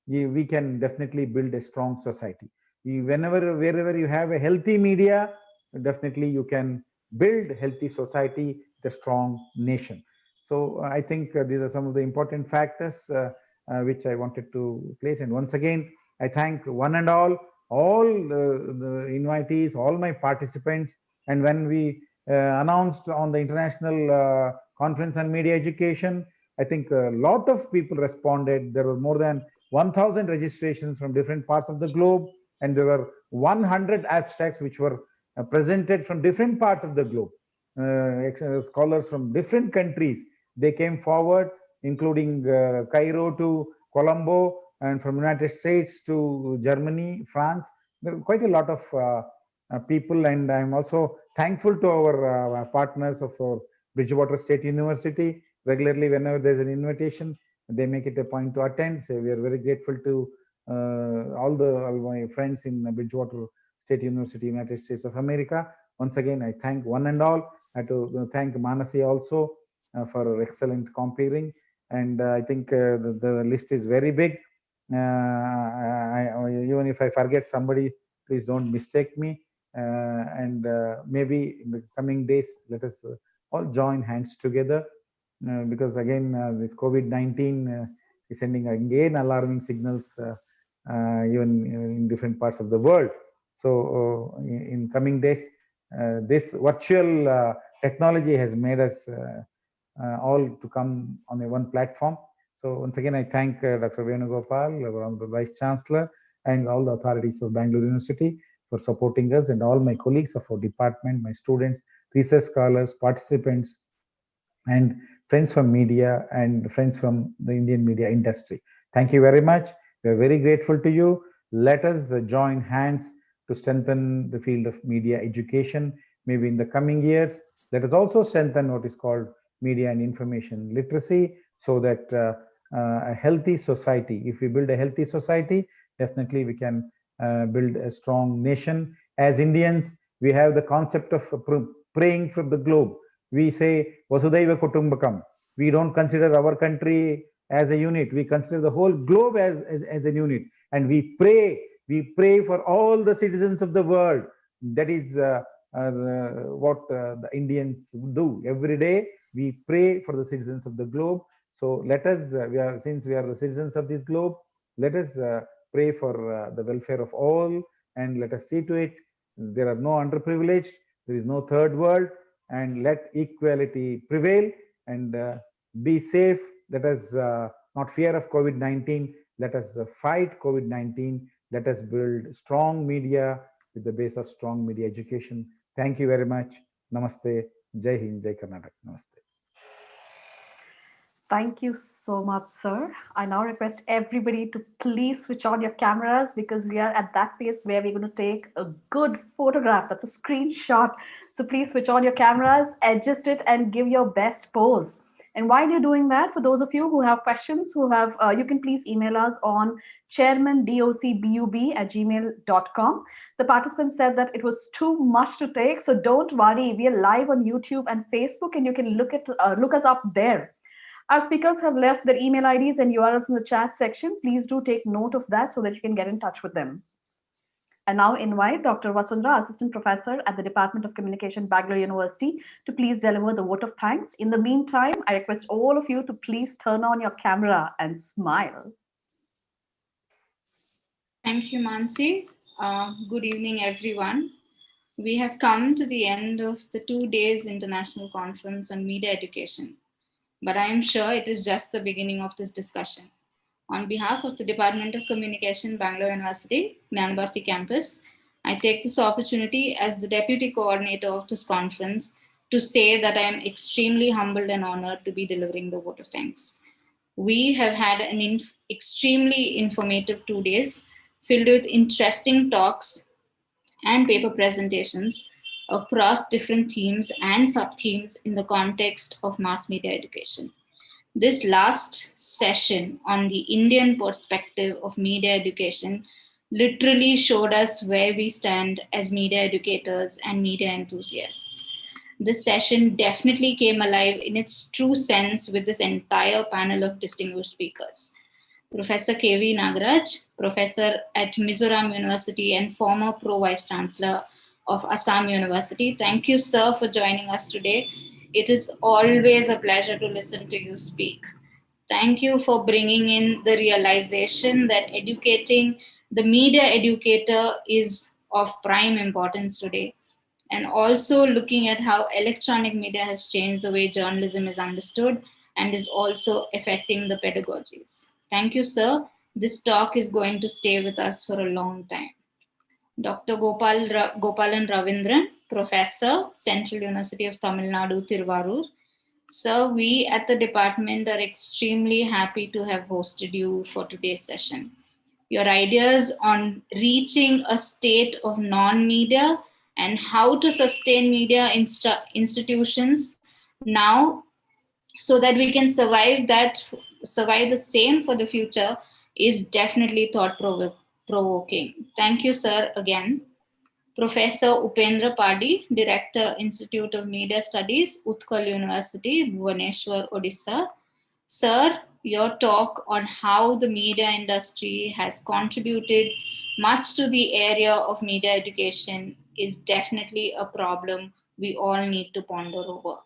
we can definitely build a strong society. Wherever you have a healthy media, definitely you can build healthy society, the strong nation. So I think these are some of the important factors which I wanted to place. And once again, I thank one and all the invitees, all my participants. And when we announced on the International Conference on Media Education, I think a lot of people responded. There were more than 1,000 registrations from different parts of the globe, and there were 100 abstracts which were presented from different parts of the globe. Scholars from different countries, they came forward, including Cairo to Colombo, and from United States to Germany, France. There are quite a lot of people, and I'm also thankful to our partners of our Bridgewater State University. Regularly, whenever there's an invitation, they make it a point to attend. So we are very grateful to all my friends in Bridgewater State University, United States of America. Once again, I thank one and all. I have to thank Manasi also for excellent comparing. And I think the list is very big. Even if I forget somebody, please don't mistake me. And maybe in the coming days, let us all join hands together, because again, this COVID-19 is sending again alarming signals even in different parts of the world. So in coming days, this virtual technology has made us all to come on a one platform. So once again, I thank Dr. Venugopal, the Vice Chancellor, and all the authorities of Bangalore University for supporting us, and all my colleagues of our department, my students, research scholars, participants, and friends from media and friends from the Indian media industry. Thank you very much. We are very grateful to you. Let us join hands to strengthen the field of media education. Maybe in the coming years, let us also strengthen what is called media and information literacy, so that a healthy society, if we build a healthy society, definitely we can build a strong nation. As Indians, we have the concept of praying for the globe. We say Vasudhaiva Kutumbakam. We don't consider our country as a unit. We consider the whole globe as a unit, and we pray for all the citizens of the world. That is what the Indians do every day. We pray for the citizens of the globe. So let us, since we are the citizens of this globe, let us pray for the welfare of all, and let us see to it there are no underprivileged, there is no third world, and let equality prevail, and be safe. Let us not fear of COVID-19. Let us fight COVID-19. Let us build strong media with the base of strong media education. Thank you very much. Namaste. Jai Hind, Jai Karnataka. Namaste. Thank you so much, sir. I now request everybody to please switch on your cameras, because we are at that phase where we're going to take a good photograph. That's a screenshot. So please switch on your cameras, adjust it, and give your best pose. And while you're doing that, for those of you who have questions, you can please email us on chairmandocbub@gmail.com. The participant said that it was too much to take, so don't worry. We are live on YouTube and Facebook, and you can look us up there. Our speakers have left their email IDs and URLs in the chat section. Please do take note of that so that you can get in touch with them. I now invite Dr. Vasundhara, Assistant Professor at the Department of Communication, Bangalore University, to please deliver the vote of thanks. In the meantime, I request all of you to please turn on your camera and smile. Thank you, Mansi. Good evening, everyone. We have come to the end of the 2 days International Conference on Media Education, but I am sure it is just the beginning of this discussion. On behalf of the Department of Communication, Bangalore University, Jnanabharati campus, I take this opportunity as the Deputy Coordinator of this conference to say that I am extremely humbled and honored to be delivering the vote of thanks. We have had an extremely informative 2 days filled with interesting talks and paper presentations across different themes and sub-themes in the context of mass media education. This last session on the Indian perspective of media education literally showed us where we stand as media educators and media enthusiasts. This session definitely came alive in its true sense with this entire panel of distinguished speakers. Professor K.V. Nagaraj, professor at Mizoram University and former Pro Vice Chancellor of Assam University. Thank you, sir, for joining us today. It is always a pleasure to listen to you speak. Thank you for bringing in the realization that educating the media educator is of prime importance today, and also looking at how electronic media has changed the way journalism is understood and is also affecting the pedagogies. Thank you, sir. This talk is going to stay with us for a long time. Dr. Gopalan Ravindran, Professor, Central University of Tamil Nadu, Tiruvarur. Sir, we at the department are extremely happy to have hosted you for today's session. Your ideas on reaching a state of non-media and how to sustain media institutions now so that we can survive the same for the future is definitely thought-provoking. Thank you, sir, again. Professor Upendra Padi, Director, Institute of Media Studies, Utkal University, Bhubaneswar, Odisha. Sir, your talk on how the media industry has contributed much to the area of media education is definitely a problem we all need to ponder over.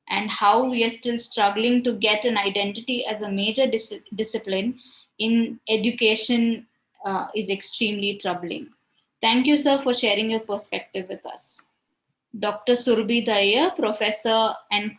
And how we are still struggling to get an identity as a major discipline in education is extremely troubling. Thank you, sir, for sharing your perspective with us. Dr. Surabhi Daya, Professor and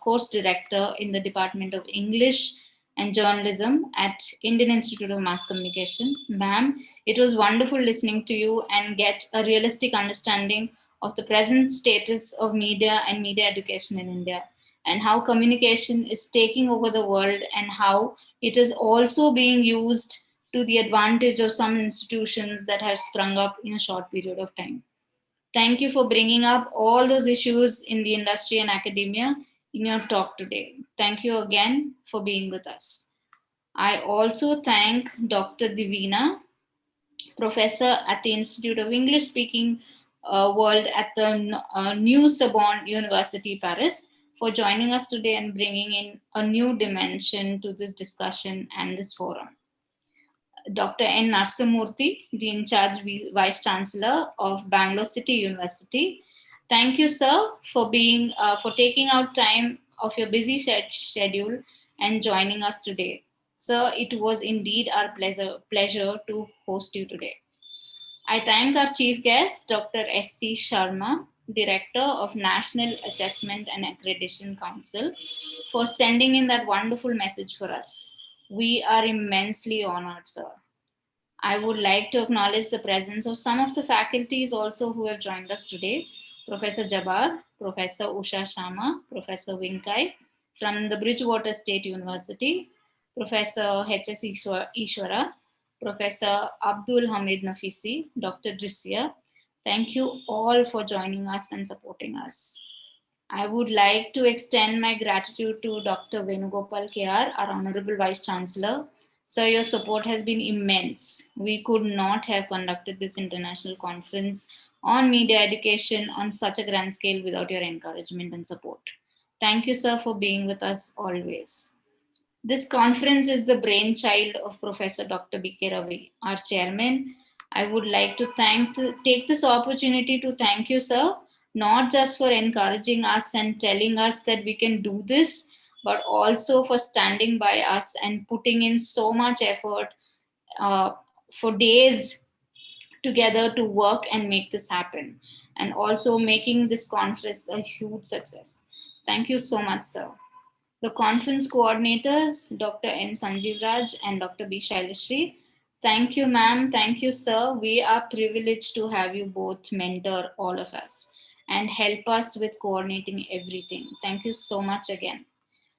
Course Director in the Department of English and Journalism at Indian Institute of Mass Communication. Ma'am, it was wonderful listening to you and get a realistic understanding of the present status of media and media education in India, and how communication is taking over the world and how it is also being used to the advantage of some institutions that have sprung up in a short period of time. Thank you for bringing up all those issues in the industry and academia in your talk today. Thank you again for being with us. I also thank Dr. Divina, professor at the Institute of English Speaking World at the New Sorbonne University, Paris, for joining us today and bringing in a new dimension to this discussion and this forum. Dr. N. Narsamurthy, the in-charge Vice Chancellor of Bangalore City University. Thank you, sir, for taking out time of your busy schedule and joining us today. Sir, it was indeed our pleasure to host you today. I thank our chief guest, Dr. S.C. Sharma, Director of National Assessment and Accreditation Council, for sending in that wonderful message for us. We are immensely honored, sir. I would like to acknowledge the presence of some of the faculties also who have joined us today. Professor Jabbar, Professor Usha Sharma, Professor Vinkai from the Bridgewater State University, Professor H.S. Ishwara, Professor Abdul Hamid Nafisi, Dr. Drisya. Thank you all for joining us and supporting us. I would like to extend my gratitude to Dr. Venugopal KR, our Honorable Vice Chancellor. Sir, your support has been immense. We could not have conducted this international conference on media education on such a grand scale without your encouragement and support. Thank you, sir, for being with us always. This conference is the brainchild of Professor Dr. B.K. Ravi, our chairman. I would like to take this opportunity to thank you, sir, not just for encouraging us and telling us that we can do this, but also for standing by us and putting in so much effort for days together to work and make this happen, and also making this conference a huge success. Thank you so much, sir. The conference coordinators, Dr. N. Sanjeev Raj and Dr. B. Shailashri. Thank you, ma'am. Thank you, sir. We are privileged to have you both mentor all of us and help us with coordinating everything. Thank you so much again.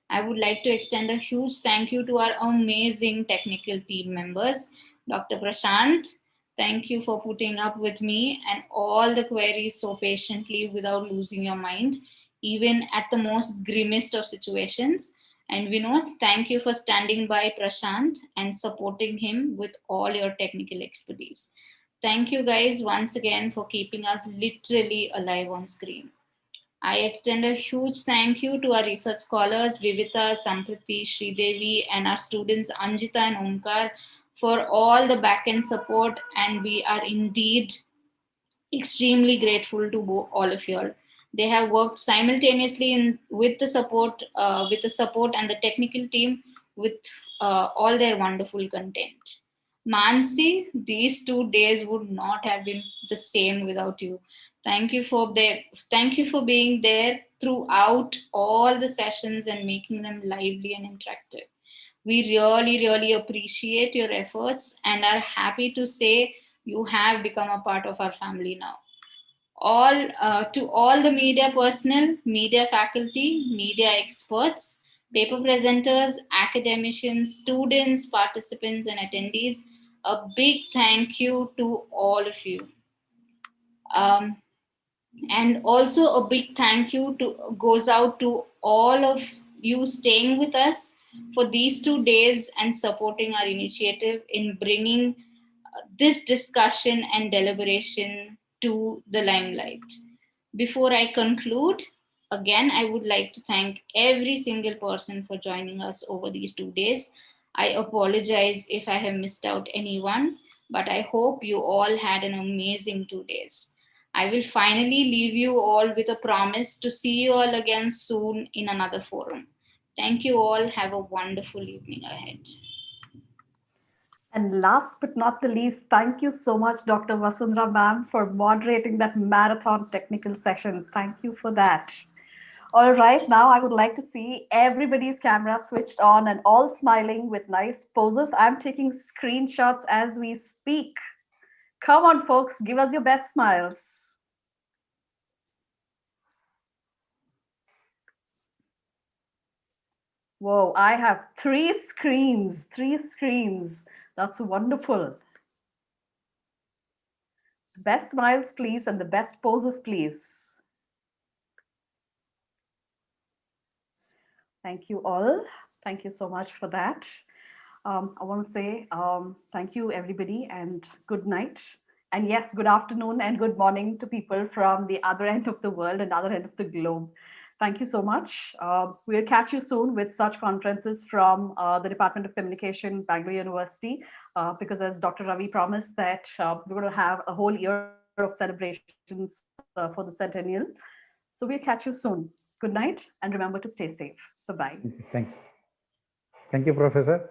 I would like to extend a huge thank you to our amazing technical team members. Dr. Prashant, thank you for putting up with me and all the queries so patiently without losing your mind, even at the most grimmest of situations. And Vinod, thank you for standing by Prashant and supporting him with all your technical expertise. Thank you guys once again for keeping us literally alive on screen. I extend a huge thank you to our research scholars, Vivita, Sampriti, Sridevi, and our students Anjita and Omkar for all the back-end support. And we are indeed extremely grateful to all of you all. They have worked simultaneously with the support and the technical team with all their wonderful content. Mansi, these 2 days would not have been the same without you. Thank you for being there throughout all the sessions and making them lively and interactive. We really, really appreciate your efforts and are happy to say you have become a part of our family now. To all the media personnel, media faculty, media experts, paper presenters, academicians, students, participants, and attendees, a big thank you to all of you. And also a big thank you goes out to all of you staying with us for these 2 days and supporting our initiative in bringing this discussion and deliberation to the limelight. Before I conclude, again, I would like to thank every single person for joining us over these 2 days. I apologize if I have missed out anyone, but I hope you all had an amazing 2 days. I will finally leave you all with a promise to see you all again soon in another forum. Thank you all. Have a wonderful evening ahead. And last but not the least, thank you so much, Dr. Vasundhara ma'am, for moderating that marathon technical sessions. Thank you for that. All right, now I would like to see everybody's camera switched on and all smiling with nice poses. I'm taking screenshots as we speak. Come on, folks, give us your best smiles. Whoa, I have 3 screens, 3 screens. That's wonderful. Best smiles, please, and the best poses, please. Thank you all. Thank you so much for that. I want to say thank you, everybody, and good night. And yes, good afternoon and good morning to people from the other end of the world and other end of the globe. Thank you so much. We'll catch you soon with such conferences from the Department of Communication, Bangalore University, because as Dr. Ravi promised that we're going to have a whole year of celebrations for the centennial. So we'll catch you soon. Good night, and remember to stay safe. So bye. Thank you. Thank you, Professor.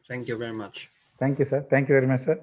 Thank you very much. Thank you, sir. Thank you very much, sir.